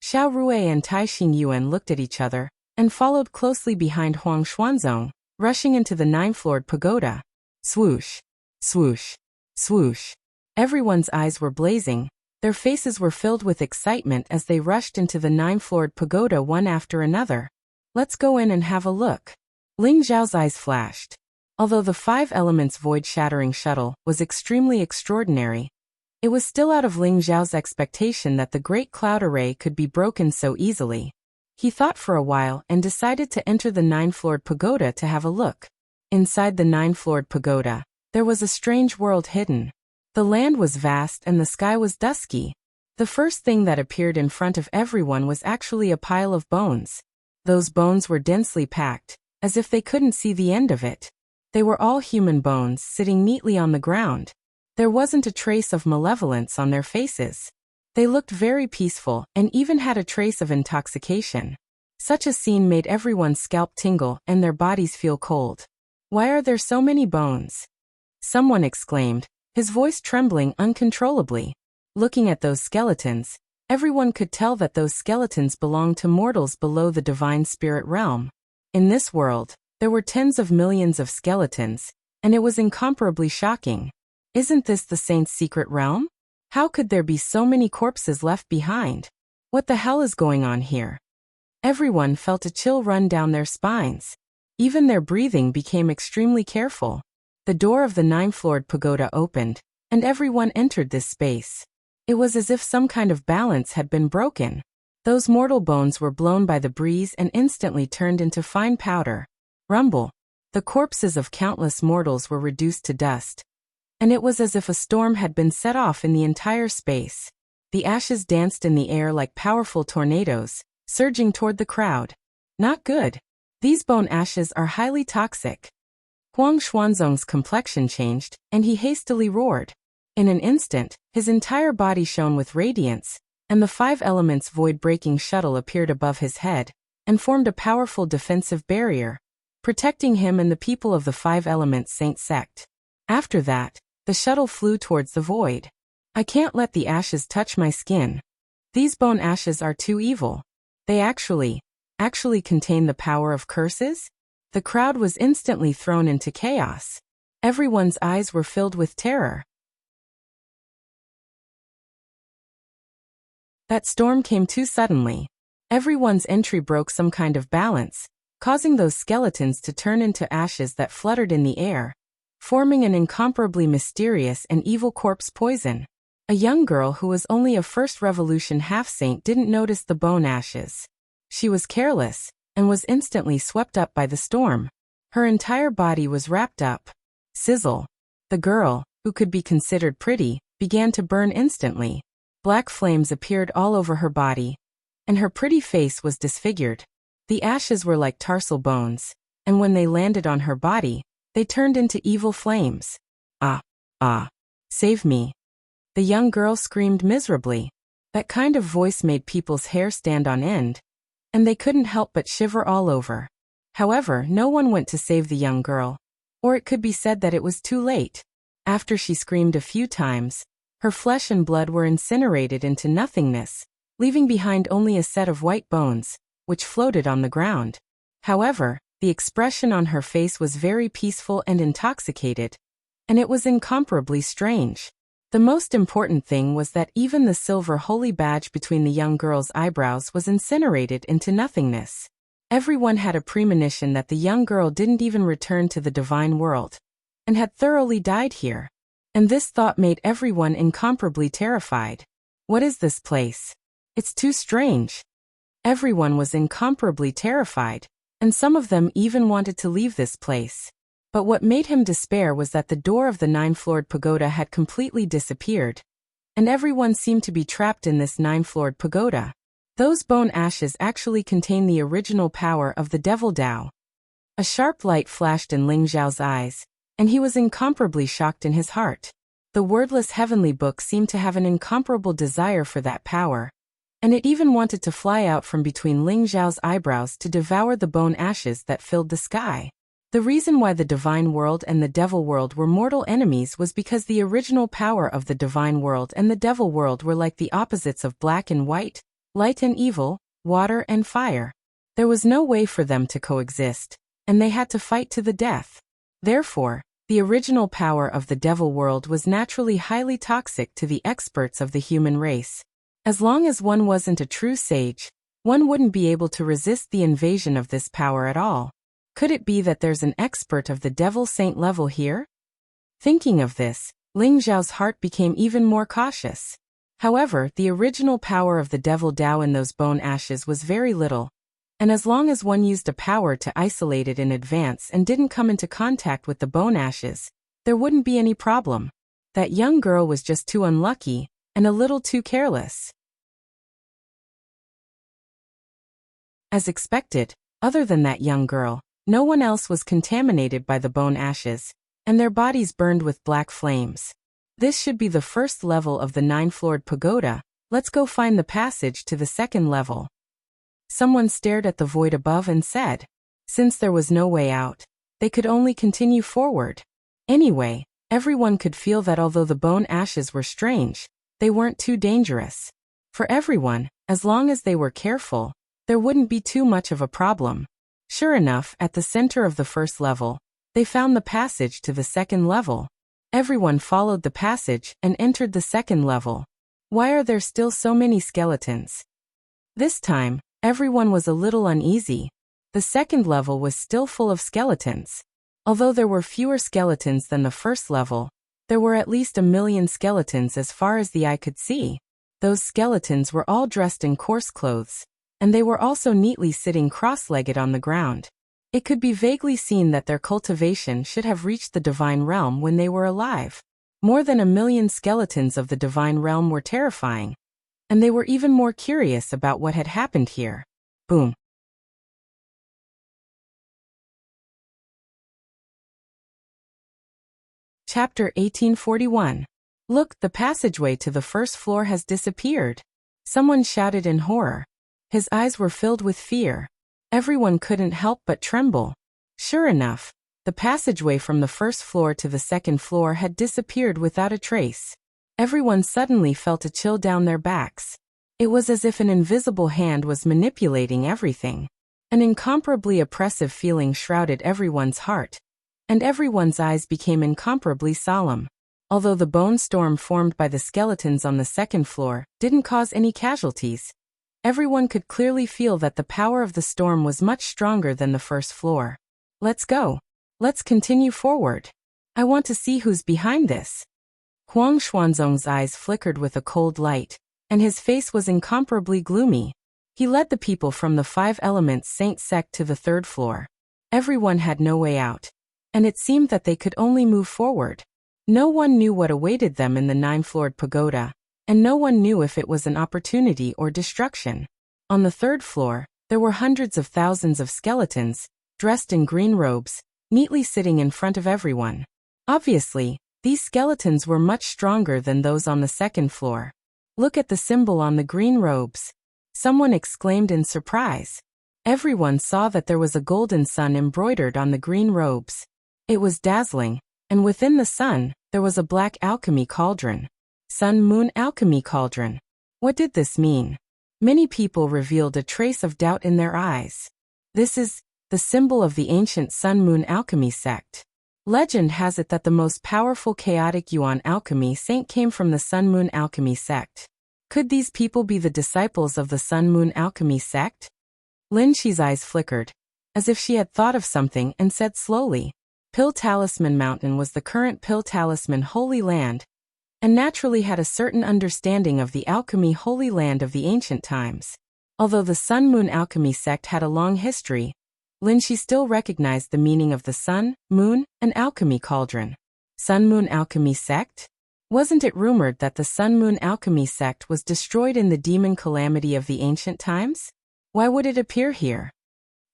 Xiao Rui and Tai Xingyuan looked at each other and followed closely behind Huang Xuanzong, rushing into the 9-floored pagoda. Swoosh, swoosh, swoosh. Everyone's eyes were blazing. Their faces were filled with excitement as they rushed into the 9-floored pagoda one after another. Let's go in and have a look. Ling Zhao's eyes flashed. Although the 5 elements void-shattering shuttle was extremely extraordinary, it was still out of Ling Zhao's expectation that the great cloud array could be broken so easily. He thought for a while and decided to enter the 9-floored pagoda to have a look. Inside the 9-floored pagoda, there was a strange world hidden. The land was vast and the sky was dusky. The first thing that appeared in front of everyone was actually a pile of bones. Those bones were densely packed, as if they couldn't see the end of it. They were all human bones sitting neatly on the ground. There wasn't a trace of malevolence on their faces. They looked very peaceful and even had a trace of intoxication. Such a scene made everyone's scalp tingle and their bodies feel cold. Why are there so many bones? Someone exclaimed, his voice trembling uncontrollably. Looking at those skeletons, everyone could tell that those skeletons belonged to mortals below the divine spirit realm. In this world, there were tens of millions of skeletons, and it was incomparably shocking. Isn't this the saint's secret realm? How could there be so many corpses left behind? What the hell is going on here? Everyone felt a chill run down their spines. Even their breathing became extremely careful. The door of the 9-floored pagoda opened, and everyone entered this space. It was as if some kind of balance had been broken. Those mortal bones were blown by the breeze and instantly turned into fine powder. Rumble. The corpses of countless mortals were reduced to dust. And it was as if a storm had been set off in the entire space. The ashes danced in the air like powerful tornadoes, surging toward the crowd. Not good. These bone ashes are highly toxic. Huang Xuanzong's complexion changed, and he hastily roared. In an instant, his entire body shone with radiance, and the 5 elements void-breaking shuttle appeared above his head, and formed a powerful defensive barrier, protecting him and the people of the 5 elements saint sect. After that, the shuttle flew towards the void. I can't let the ashes touch my skin. These bone ashes are too evil. They actually contain the power of curses? The crowd was instantly thrown into chaos. Everyone's eyes were filled with terror. That storm came too suddenly. Everyone's entry broke some kind of balance, causing those skeletons to turn into ashes that fluttered in the air, forming an incomparably mysterious and evil corpse poison. A young girl who was only a First Revolution half-saint didn't notice the bone ashes. She was careless, and was instantly swept up by the storm. Her entire body was wrapped up. Sizzle. The girl, who could be considered pretty, began to burn instantly. Black flames appeared all over her body, and her pretty face was disfigured. The ashes were like tarsal bones, and when they landed on her body, they turned into evil flames. Ah, save me. The young girl screamed miserably. That kind of voice made people's hair stand on end, and they couldn't help but shiver all over. However, no one went to save the young girl. Or it could be said that it was too late. After she screamed a few times, her flesh and blood were incinerated into nothingness, leaving behind only a set of white bones, which floated on the ground. However, the expression on her face was very peaceful and intoxicated, and it was incomparably strange. The most important thing was that even the silver holy badge between the young girl's eyebrows was incinerated into nothingness. Everyone had a premonition that the young girl didn't even return to the divine world, and had thoroughly died here. And this thought made everyone incomparably terrified. What is this place? It's too strange. Everyone was incomparably terrified, and some of them even wanted to leave this place. But what made him despair was that the door of the 9-floored pagoda had completely disappeared, and everyone seemed to be trapped in this 9-floored pagoda. Those bone ashes actually contain the original power of the Devil Dao. A sharp light flashed in Ling Zhao's eyes, and he was incomparably shocked in his heart. The wordless heavenly book seemed to have an incomparable desire for that power, and it even wanted to fly out from between Ling Zhao's eyebrows to devour the bone ashes that filled the sky. The reason why the divine world and the devil world were mortal enemies was because the original power of the divine world and the devil world were like the opposites of black and white, light and evil, water and fire. There was no way for them to coexist, and they had to fight to the death. Therefore, the original power of the devil world was naturally highly toxic to the experts of the human race. As long as one wasn't a true sage, one wouldn't be able to resist the invasion of this power at all. Could it be that there's an expert of the devil saint level here? Thinking of this, Ling Zhao's heart became even more cautious. However, the original power of the Devil Dao in those bone ashes was very little, and as long as one used a power to isolate it in advance and didn't come into contact with the bone ashes, there wouldn't be any problem. That young girl was just too unlucky, and a little too careless. As expected, other than that young girl, no one else was contaminated by the bone ashes, and their bodies burned with black flames. This should be the first level of the 9-floored pagoda. Let's go find the passage to the second level. Someone stared at the void above and said, since there was no way out, they could only continue forward. Anyway, everyone could feel that although the bone ashes were strange, they weren't too dangerous. For everyone, as long as they were careful, there wouldn't be too much of a problem. Sure enough, at the center of the first level, they found the passage to the second level. Everyone followed the passage and entered the second level. Why are there still so many skeletons? This time, everyone was a little uneasy. The second level was still full of skeletons. Although there were fewer skeletons than the first level, there were at least 1 million skeletons as far as the eye could see. Those skeletons were all dressed in coarse clothes, and they were also neatly sitting cross-legged on the ground. It could be vaguely seen that their cultivation should have reached the divine realm when they were alive. More than 1 million skeletons of the divine realm were terrifying, and they were even more curious about what had happened here. Boom. Chapter 1841. Look, the passageway to the first floor has disappeared. Someone shouted in horror. His eyes were filled with fear. Everyone couldn't help but tremble. Sure enough, the passageway from the first floor to the second floor had disappeared without a trace. Everyone suddenly felt a chill down their backs. It was as if an invisible hand was manipulating everything. An incomparably oppressive feeling shrouded everyone's heart, and everyone's eyes became incomparably solemn. Although the bone storm formed by the skeletons on the second floor didn't cause any casualties, everyone could clearly feel that the power of the storm was much stronger than the first floor. Let's go. Let's continue forward. I want to see who's behind this. Huang Xuanzong's eyes flickered with a cold light, and his face was incomparably gloomy. He led the people from the 5 Elements Saint sect to the 3rd floor. Everyone had no way out, and it seemed that they could only move forward. No one knew what awaited them in the 9-floored pagoda, and no one knew if it was an opportunity or destruction. On the 3rd floor, there were hundreds of thousands of skeletons, dressed in green robes, neatly sitting in front of everyone. Obviously, these skeletons were much stronger than those on the 2nd floor. Look at the symbol on the green robes. Someone exclaimed in surprise. Everyone saw that there was a golden sun embroidered on the green robes. It was dazzling, and within the sun, there was a black alchemy cauldron. Sun-moon alchemy cauldron. What did this mean? Many people revealed a trace of doubt in their eyes. This is the symbol of the ancient Sun-moon alchemy sect. Legend has it that the most powerful chaotic yuan alchemy saint came from the Sun-moon alchemy sect. Could these people be the disciples of the Sun-moon alchemy sect? Lin Shi's eyes flickered, as if she had thought of something, and said slowly, Pill Talisman Mountain was the current Pill Talisman Holy Land, and naturally had a certain understanding of the alchemy Holy Land of the ancient times. Although the Sun-moon alchemy sect had a long history, Lin Shi still recognized the meaning of the sun, moon, and alchemy cauldron. Sun-moon alchemy sect? Wasn't it rumored that the Sun-moon alchemy sect was destroyed in the demon calamity of the ancient times? Why would it appear here?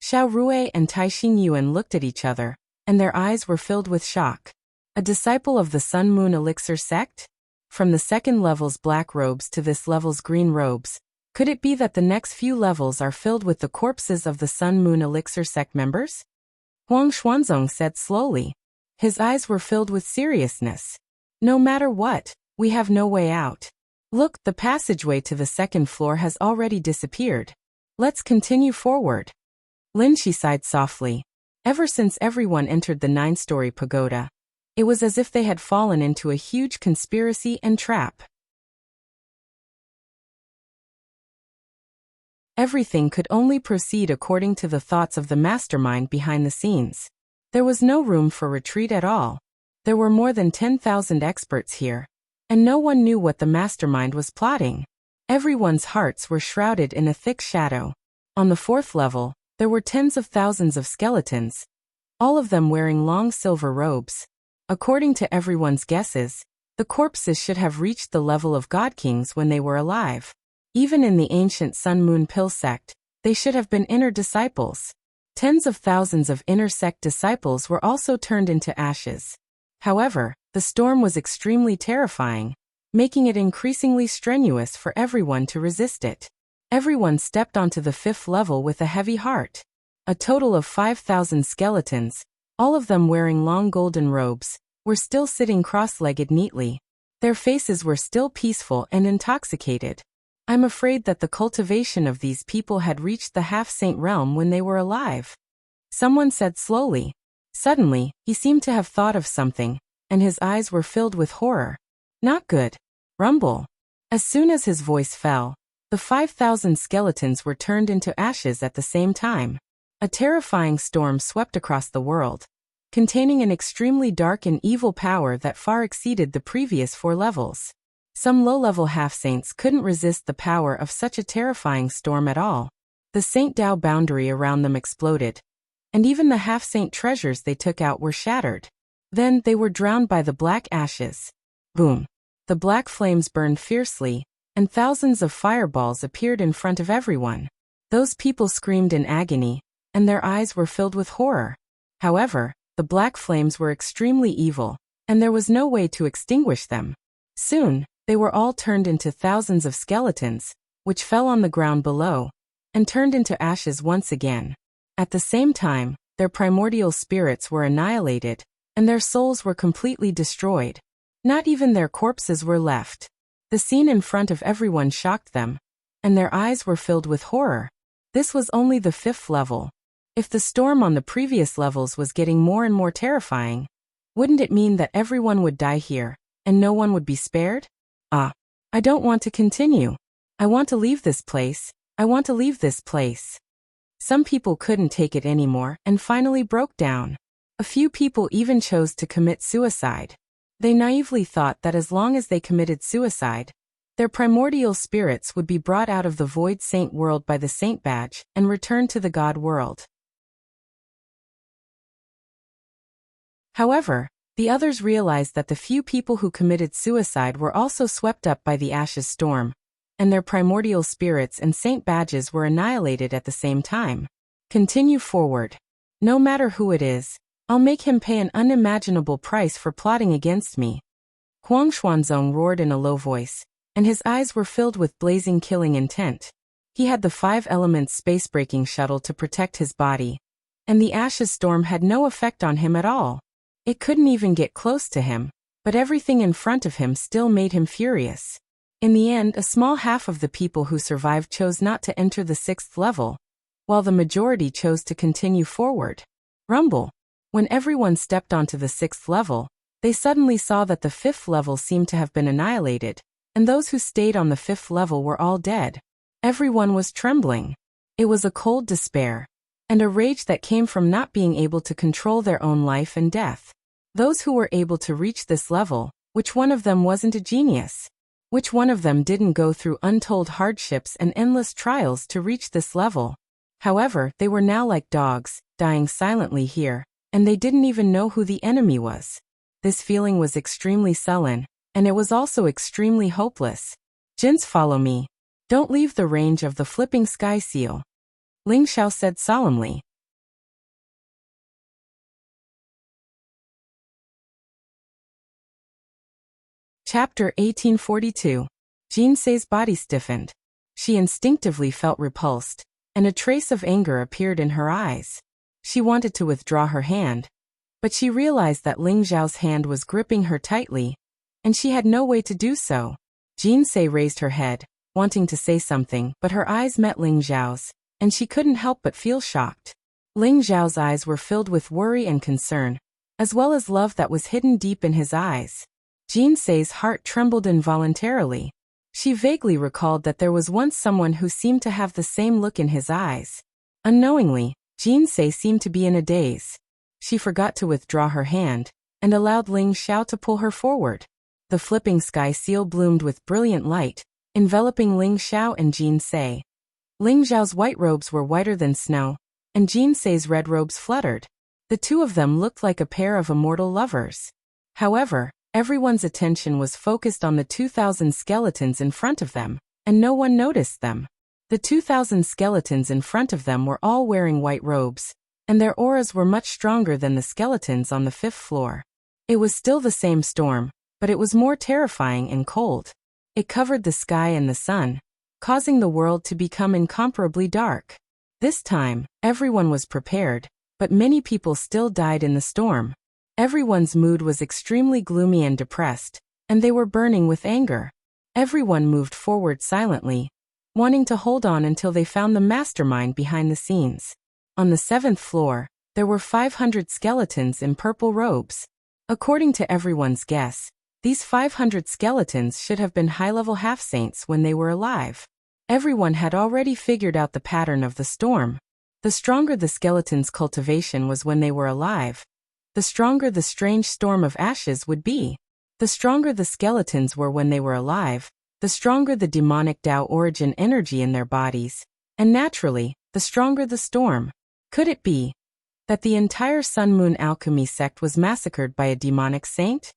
Xiao Rui and Tai Xingyuan looked at each other, and their eyes were filled with shock. A disciple of the Sun-moon elixir sect? From the second level's black robes to this level's green robes, could it be that the next few levels are filled with the corpses of the Sun-moon elixir sect members? Huang Xuanzong said slowly. His eyes were filled with seriousness. No matter what, we have no way out. Look, the passageway to the second floor has already disappeared. Let's continue forward. Lin Shi sighed softly. Ever since everyone entered the 9-story pagoda, it was as if they had fallen into a huge conspiracy and trap. Everything could only proceed according to the thoughts of the mastermind behind the scenes. There was no room for retreat at all. There were more than 10,000 experts here, and no one knew what the mastermind was plotting. Everyone's hearts were shrouded in a thick shadow. On the 4th level, there were tens of thousands of skeletons, all of them wearing long silver robes. According to everyone's guesses, the corpses should have reached the level of god kings when they were alive. Even in the ancient Sun-moon Pill sect, they should have been inner disciples. Tens of thousands of inner sect disciples were also turned into ashes. However, the storm was extremely terrifying, making it increasingly strenuous for everyone to resist it. Everyone stepped onto the 5th level with a heavy heart. A total of 5,000 skeletons, all of them wearing long golden robes, were still sitting cross-legged neatly. Their faces were still peaceful and intoxicated. I'm afraid that the cultivation of these people had reached the half-saint realm when they were alive. Someone said slowly. Suddenly, he seemed to have thought of something, and his eyes were filled with horror. Not good. Rumble. As soon as his voice fell, the 5,000 skeletons were turned into ashes at the same time. A terrifying storm swept across the world, containing an extremely dark and evil power that far exceeded the previous 4 levels. Some low-level half-saints couldn't resist the power of such a terrifying storm at all. The Saint Dao boundary around them exploded, and even the half-saint treasures they took out were shattered. Then they were drowned by the black ashes. Boom! The black flames burned fiercely, and thousands of fireballs appeared in front of everyone. Those people screamed in agony, and their eyes were filled with horror. However, the black flames were extremely evil, and there was no way to extinguish them. Soon, they were all turned into thousands of skeletons, which fell on the ground below, and turned into ashes once again. At the same time, their primordial spirits were annihilated, and their souls were completely destroyed. Not even their corpses were left. The scene in front of everyone shocked them, and their eyes were filled with horror. This was only the 5th level. If the storm on the previous levels was getting more and more terrifying, wouldn't it mean that everyone would die here, and no one would be spared? I don't want to continue. I want to leave this place. I want to leave this place. Some people couldn't take it anymore and finally broke down. A few people even chose to commit suicide. They naively thought that as long as they committed suicide, their primordial spirits would be brought out of the void saint world by the saint badge and returned to the god world. However, the others realized that the few people who committed suicide were also swept up by the ashes storm, and their primordial spirits and saint badges were annihilated at the same time. Continue forward. No matter who it is, I'll make him pay an unimaginable price for plotting against me. Huang Xuanzong roared in a low voice, and his eyes were filled with blazing killing intent. He had the 5 elements space-breaking shuttle to protect his body, and the ashes storm had no effect on him at all. It couldn't even get close to him, but everything in front of him still made him furious. In the end, a small half of the people who survived chose not to enter the 6th level, while the majority chose to continue forward. Rumble. When everyone stepped onto the 6th level, they suddenly saw that the 5th level seemed to have been annihilated, and those who stayed on the 5th level were all dead. Everyone was trembling. It was a cold despair, and a rage that came from not being able to control their own life and death. Those who were able to reach this level, which one of them wasn't a genius? Which one of them didn't go through untold hardships and endless trials to reach this level? However, they were now like dogs, dying silently here, and they didn't even know who the enemy was. This feeling was extremely sullen, and it was also extremely hopeless. Jins, follow me. Don't leave the range of the flipping sky seal, Ling Xiao said solemnly. Chapter 1842. Jinsei's body stiffened. She instinctively felt repulsed, and a trace of anger appeared in her eyes. She wanted to withdraw her hand, but she realized that Ling Xiao's hand was gripping her tightly, and she had no way to do so. Jinsei raised her head, wanting to say something, but her eyes met Ling Xiao's, and she couldn't help but feel shocked. Ling Xiao's eyes were filled with worry and concern, as well as love that was hidden deep in his eyes. Jinsei's heart trembled involuntarily. She vaguely recalled that there was once someone who seemed to have the same look in his eyes. Unknowingly, Jinsei seemed to be in a daze. She forgot to withdraw her hand, and allowed Ling Xiao to pull her forward. The flipping sky seal bloomed with brilliant light, enveloping Ling Xiao and Jinsei. Ling Xiao's white robes were whiter than snow, and Jinsei's red robes fluttered. The two of them looked like a pair of immortal lovers. However, everyone's attention was focused on the 2,000 skeletons in front of them, and no one noticed them. The 2,000 skeletons in front of them were all wearing white robes, and their auras were much stronger than the skeletons on the 5th floor. It was still the same storm, but it was more terrifying and cold. It covered the sky and the sun, causing the world to become incomparably dark. This time, everyone was prepared, but many people still died in the storm. Everyone's mood was extremely gloomy and depressed, and they were burning with anger. Everyone moved forward silently, wanting to hold on until they found the mastermind behind the scenes. On the 7th floor, there were 500 skeletons in purple robes. According to everyone's guess, these 500 skeletons should have been high-level half-saints when they were alive. Everyone had already figured out the pattern of the storm. The stronger the skeleton's cultivation was when they were alive, the stronger the strange storm of ashes would be. The stronger the skeletons were when they were alive, the stronger the demonic Tao origin energy in their bodies, and naturally, the stronger the storm. Could it be that the entire Sun Moon alchemy sect was massacred by a demonic saint?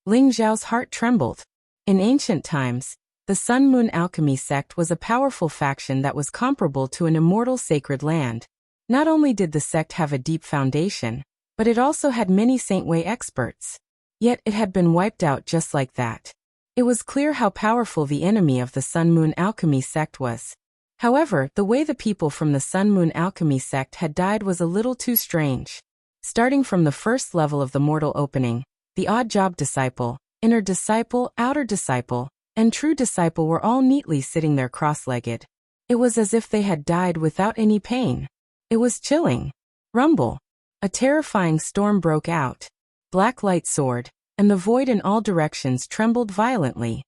Ling Xiao's heart trembled. In ancient times, the Sun Moon alchemy sect was a powerful faction that was comparable to an immortal sacred land. Not only did the sect have a deep foundation, but it also had many Saint Wei experts. Yet it had been wiped out just like that. It was clear how powerful the enemy of the Sun Moon alchemy sect was. However, the way the people from the Sun Moon alchemy sect had died was a little too strange. Starting from the first level of the mortal opening, the odd job disciple, inner disciple, outer disciple, and true disciple were all neatly sitting there cross-legged. It was as if they had died without any pain. It was chilling. Rumble. A terrifying storm broke out. Black light soared, and the void in all directions trembled violently.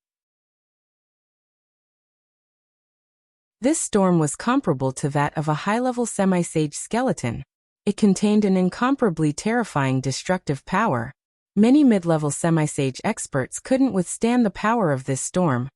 This storm was comparable to that of a high-level semi-sage skeleton. It contained an incomparably terrifying destructive power. Many mid-level semi-sage experts couldn't withstand the power of this storm,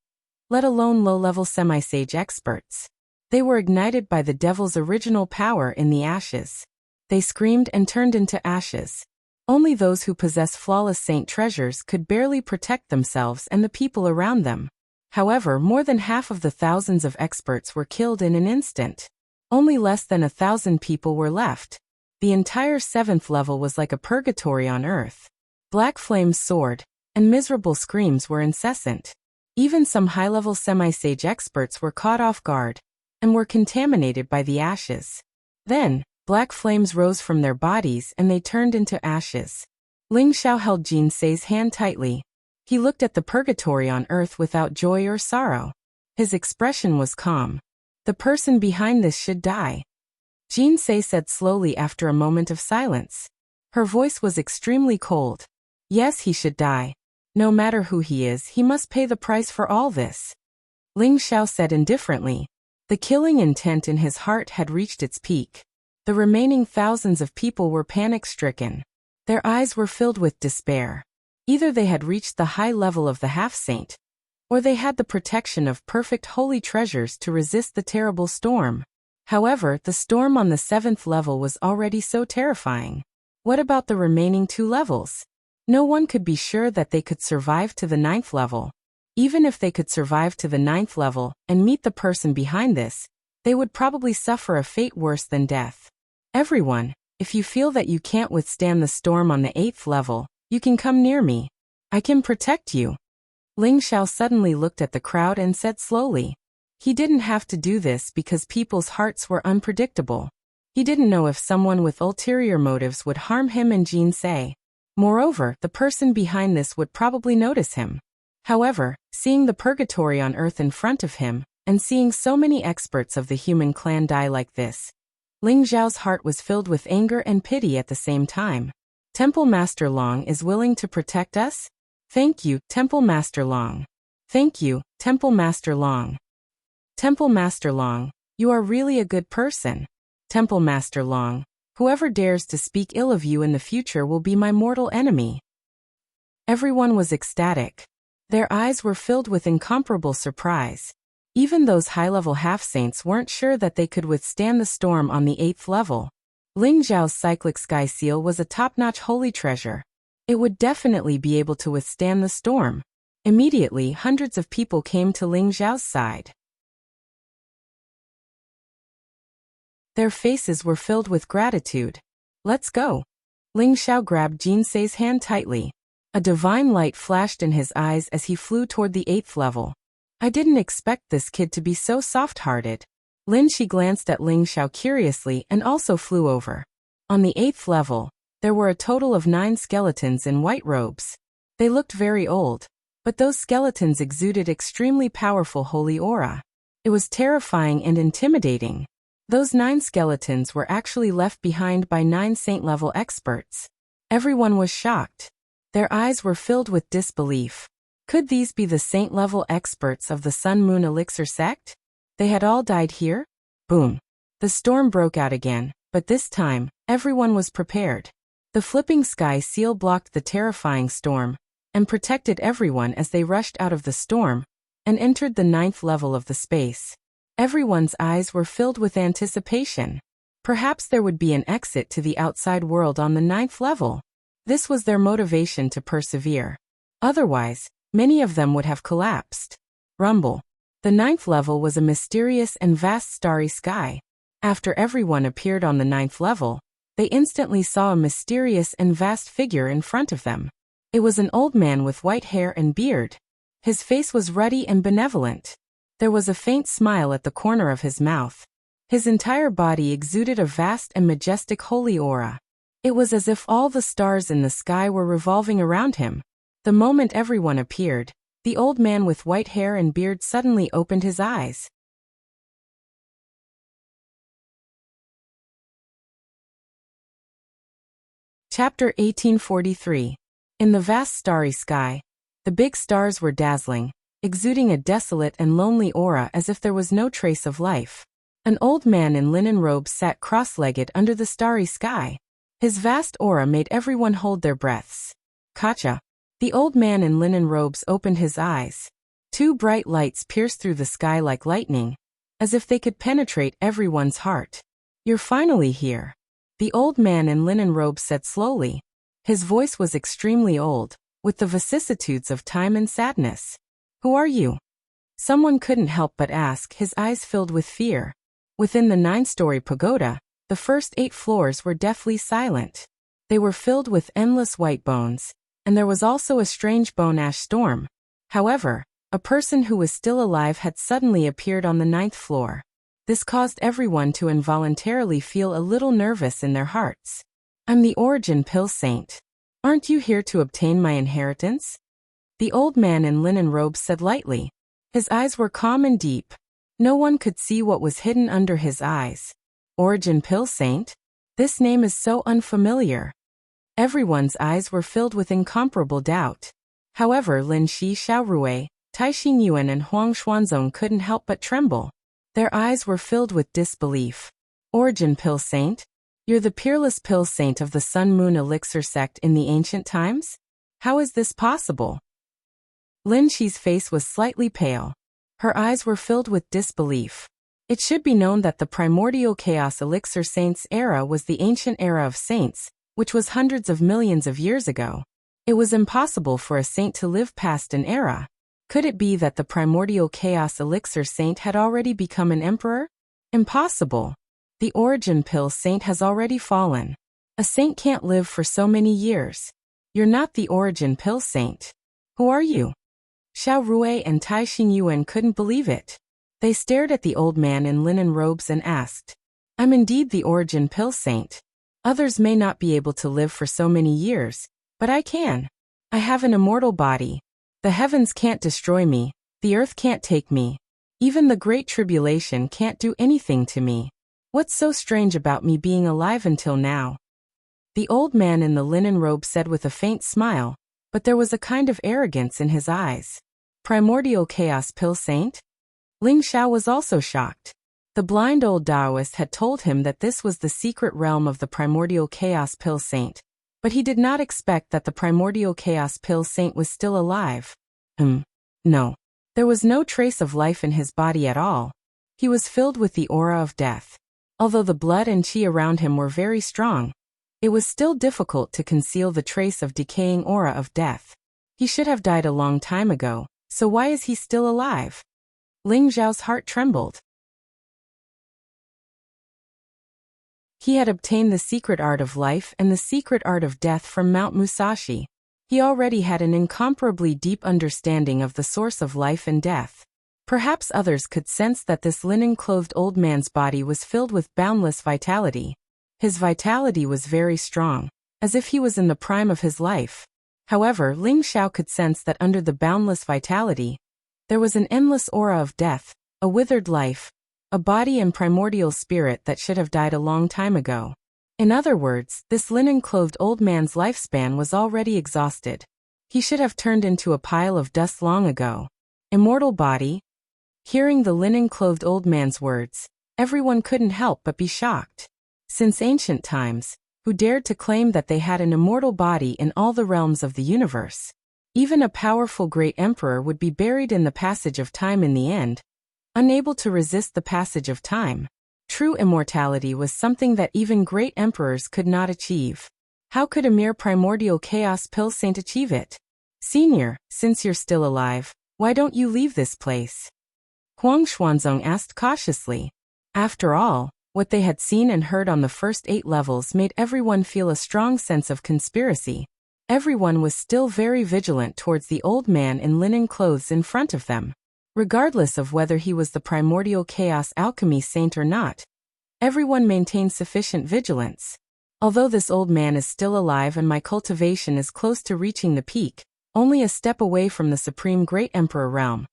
let alone low-level semi-sage experts. They were ignited by the devil's original power in the ashes. They screamed and turned into ashes. Only those who possess flawless saint treasures could barely protect themselves and the people around them. However, more than half of the thousands of experts were killed in an instant. Only less than 1,000 people were left. The entire 7th level was like a purgatory on earth. Black flames soared, and miserable screams were incessant. Even some high-level semi-sage experts were caught off guard. and were contaminated by the ashes. Then, black flames rose from their bodies and they turned into ashes. Ling Xiao held Jin Sei's hand tightly. He looked at the purgatory on earth without joy or sorrow. His expression was calm. The person behind this should die. Jin Sei said slowly after a moment of silence. Her voice was extremely cold. Yes, he should die. No matter who he is, he must pay the price for all this. Ling Xiao said indifferently. The killing intent in his heart had reached its peak. The remaining thousands of people were panic-stricken. Their eyes were filled with despair. Either they had reached the high level of the half-saint, or they had the protection of perfect holy treasures to resist the terrible storm. However, the storm on the 7th level was already so terrifying. What about the remaining 2 levels? No one could be sure that they could survive to the 9th level. Even if they could survive to the 9th level and meet the person behind this, they would probably suffer a fate worse than death. Everyone, if you feel that you can't withstand the storm on the 8th level, you can come near me. I can protect you. Ling Xiao suddenly looked at the crowd and said slowly. He didn't have to do this because people's hearts were unpredictable. He didn't know if someone with ulterior motives would harm him and Jin Sei. Moreover, the person behind this would probably notice him. However, seeing the purgatory on earth in front of him, and seeing so many experts of the human clan die like this, Ling Xiao's heart was filled with anger and pity at the same time. Temple Master Long is willing to protect us? Thank you, Temple Master Long. Thank you, Temple Master Long. Temple Master Long, you are really a good person. Temple Master Long, whoever dares to speak ill of you in the future will be my mortal enemy. Everyone was ecstatic. Their eyes were filled with incomparable surprise. Even those high-level half-saints weren't sure that they could withstand the storm on the 8th level. Ling Zhao's cyclic sky seal was a top-notch holy treasure. It would definitely be able to withstand the storm. Immediately, hundreds of people came to Ling Zhao's side. Their faces were filled with gratitude. Let's go. Ling Xiao grabbed Jin Sei's hand tightly. A divine light flashed in his eyes as he flew toward the 8th level. I didn't expect this kid to be so soft-hearted. Lin Shi glanced at Ling Xiao curiously and also flew over. On the 8th level, there were a total of 9 skeletons in white robes. They looked very old, but those skeletons exuded extremely powerful holy aura. It was terrifying and intimidating. Those 9 skeletons were actually left behind by 9 saint-level experts. Everyone was shocked. Their eyes were filled with disbelief. Could these be the saint-level experts of the Sun-Moon Elixir sect? They had all died here? Boom. The storm broke out again, but this time, everyone was prepared. The flipping sky seal blocked the terrifying storm and protected everyone as they rushed out of the storm and entered the 9th level of the space. Everyone's eyes were filled with anticipation. Perhaps there would be an exit to the outside world on the 9th level. This was their motivation to persevere. Otherwise, many of them would have collapsed. Rumble. The 9th level was a mysterious and vast starry sky. After everyone appeared on the 9th level, they instantly saw a mysterious and vast figure in front of them. It was an old man with white hair and beard. His face was ruddy and benevolent. There was a faint smile at the corner of his mouth. His entire body exuded a vast and majestic holy aura. It was as if all the stars in the sky were revolving around him. The moment everyone appeared, the old man with white hair and beard suddenly opened his eyes. Chapter 1843. In the vast starry sky, the big stars were dazzling, exuding a desolate and lonely aura as if there was no trace of life. An old man in linen robes sat cross-legged under the starry sky. His vast aura made everyone hold their breaths. Kacha. The old man in linen robes opened his eyes. 2 bright lights pierced through the sky like lightning, as if they could penetrate everyone's heart. You're finally here. The old man in linen robes said slowly. His voice was extremely old, with the vicissitudes of time and sadness. Who are you? Someone couldn't help but ask, his eyes filled with fear. Within the 9-story pagoda, the first 8 floors were deathly silent. They were filled with endless white bones, and there was also a strange bone ash storm. However, a person who was still alive had suddenly appeared on the 9th floor. This caused everyone to involuntarily feel a little nervous in their hearts. I'm the Origin Pill Saint. Aren't you here to obtain my inheritance? The old man in linen robes said lightly. His eyes were calm and deep. No one could see what was hidden under his eyes. Origin Pill Saint? This name is so unfamiliar. Everyone's eyes were filled with incomparable doubt. However, Lin Shi Xiaorui, Tai Xingyuan and Huang Xuanzong couldn't help but tremble. Their eyes were filled with disbelief. Origin Pill Saint? You're the peerless Pill Saint of the Sun Moon Elixir sect in the ancient times? How is this possible? Lin Shi's face was slightly pale. Her eyes were filled with disbelief. It should be known that the primordial chaos elixir saints era was the ancient era of saints, which was hundreds of millions of years ago. It was impossible for a saint to live past an era. Could it be that the primordial chaos elixir saint had already become an emperor? Impossible. The Origin Pill Saint has already fallen. A saint can't live for so many years. You're not the Origin Pill Saint. Who are you? Xiao Rui and Tai Xingyuan couldn't believe it. They stared at the old man in linen robes and asked, I'm indeed the Origin Pill Saint. Others may not be able to live for so many years, but I can. I have an immortal body. The heavens can't destroy me, the earth can't take me. Even the Great Tribulation can't do anything to me. What's so strange about me being alive until now? The old man in the linen robe said with a faint smile, but there was a kind of arrogance in his eyes. Primordial Chaos Pill Saint? Ling Xiao was also shocked. The blind old Taoist had told him that this was the secret realm of the Primordial Chaos Pill Saint, but he did not expect that the Primordial Chaos Pill Saint was still alive. No. There was no trace of life in his body at all. He was filled with the aura of death. Although the blood and qi around him were very strong, it was still difficult to conceal the trace of decaying aura of death. He should have died a long time ago, so why is he still alive? Ling Zhao's heart trembled. He had obtained the secret art of life and the secret art of death from Mount Musashi. He already had an incomparably deep understanding of the source of life and death. Perhaps others could sense that this linen-clothed old man's body was filled with boundless vitality. His vitality was very strong, as if he was in the prime of his life. However, Ling Xiao could sense that under the boundless vitality, there was an endless aura of death, a withered life, a body and primordial spirit that should have died a long time ago. In other words, this linen-clothed old man's lifespan was already exhausted. He should have turned into a pile of dust long ago. Immortal body? Hearing the linen-clothed old man's words, everyone couldn't help but be shocked. Since ancient times, who dared to claim that they had an immortal body in all the realms of the universe? Even a powerful great emperor would be buried in the passage of time in the end, unable to resist the passage of time. True immortality was something that even great emperors could not achieve. How could a mere primordial chaos pill saint achieve it? Senior, since you're still alive, why don't you leave this place? Huang Xuanzong asked cautiously. After all, what they had seen and heard on the first 8 levels made everyone feel a strong sense of conspiracy. Everyone was still very vigilant towards the old man in linen clothes in front of them. Regardless of whether he was the primordial chaos alchemy saint or not, everyone maintained sufficient vigilance. Although this old man is still alive and my cultivation is close to reaching the peak, only a step away from the supreme great emperor realm,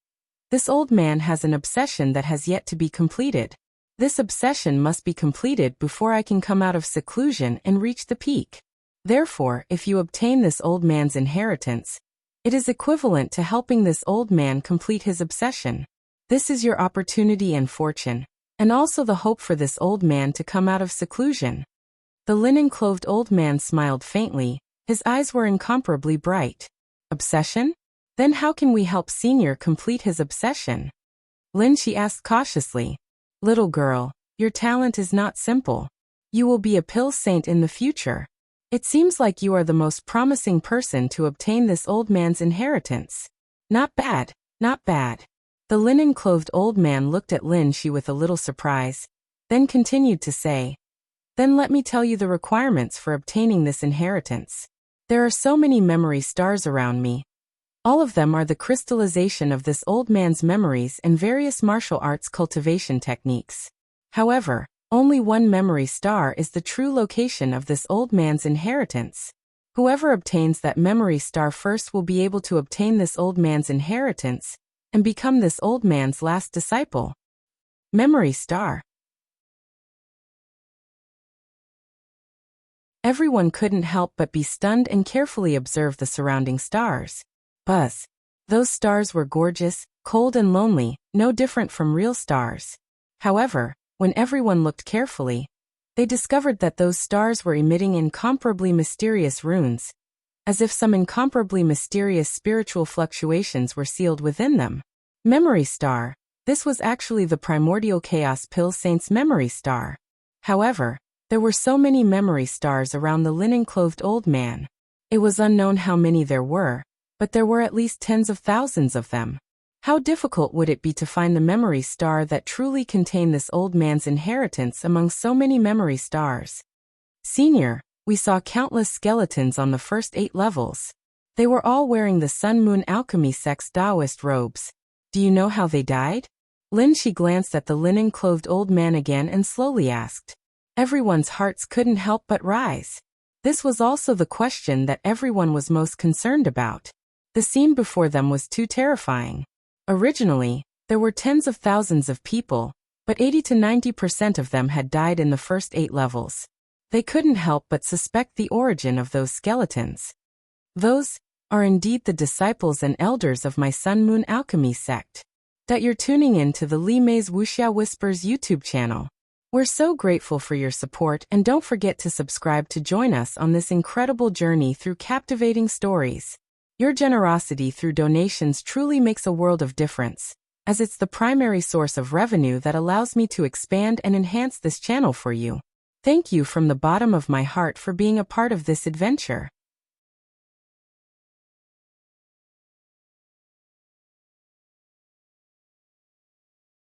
this old man has an obsession that has yet to be completed. This obsession must be completed before I can come out of seclusion and reach the peak. Therefore, if you obtain this old man's inheritance, it is equivalent to helping this old man complete his obsession. This is your opportunity and fortune, and also the hope for this old man to come out of seclusion. The linen-clothed old man smiled faintly, his eyes were incomparably bright. Obsession? Then how can we help Senior complete his obsession? Lin Shi asked cautiously. Little girl, your talent is not simple. You will be a pill saint in the future. It seems like you are the most promising person to obtain this old man's inheritance. Not bad, not bad. The linen-clothed old man looked at Lin Shi with a little surprise, then continued to say, Then let me tell you the requirements for obtaining this inheritance. There are so many memory stars around me. All of them are the crystallization of this old man's memories and various martial arts cultivation techniques. However, only one memory star is the true location of this old man's inheritance. Whoever obtains that memory star first will be able to obtain this old man's inheritance and become this old man's last disciple. Memory star. Everyone couldn't help but be stunned and carefully observe the surrounding stars. Buzz. Those stars were gorgeous, cold and lonely, no different from real stars. However, when everyone looked carefully, they discovered that those stars were emitting incomparably mysterious runes, as if some incomparably mysterious spiritual fluctuations were sealed within them. Memory star. This was actually the primordial chaos pill saint's memory star. However, there were so many memory stars around the linen-clothed old man. It was unknown how many there were, but there were at least tens of thousands of them. How difficult would it be to find the memory star that truly contained this old man's inheritance among so many memory stars? Senior, we saw countless skeletons on the first 8 levels. They were all wearing the Sun Moon Alchemy sect's Taoist robes. Do you know how they died? She glanced at the linen-clothed old man again and slowly asked. Everyone's hearts couldn't help but rise. This was also the question that everyone was most concerned about. The scene before them was too terrifying. Originally, there were tens of thousands of people, but 80 to 90% of them had died in the first 8 levels. They couldn't help but suspect the origin of those skeletons. Those are indeed the disciples and elders of my Sun Moon Alchemy sect. That you're tuning in to the Li Mei's Wuxia Whispers YouTube channel. We're so grateful for your support, and don't forget to subscribe to join us on this incredible journey through captivating stories. Your generosity through donations truly makes a world of difference, as it's the primary source of revenue that allows me to expand and enhance this channel for you. Thank you from the bottom of my heart for being a part of this adventure.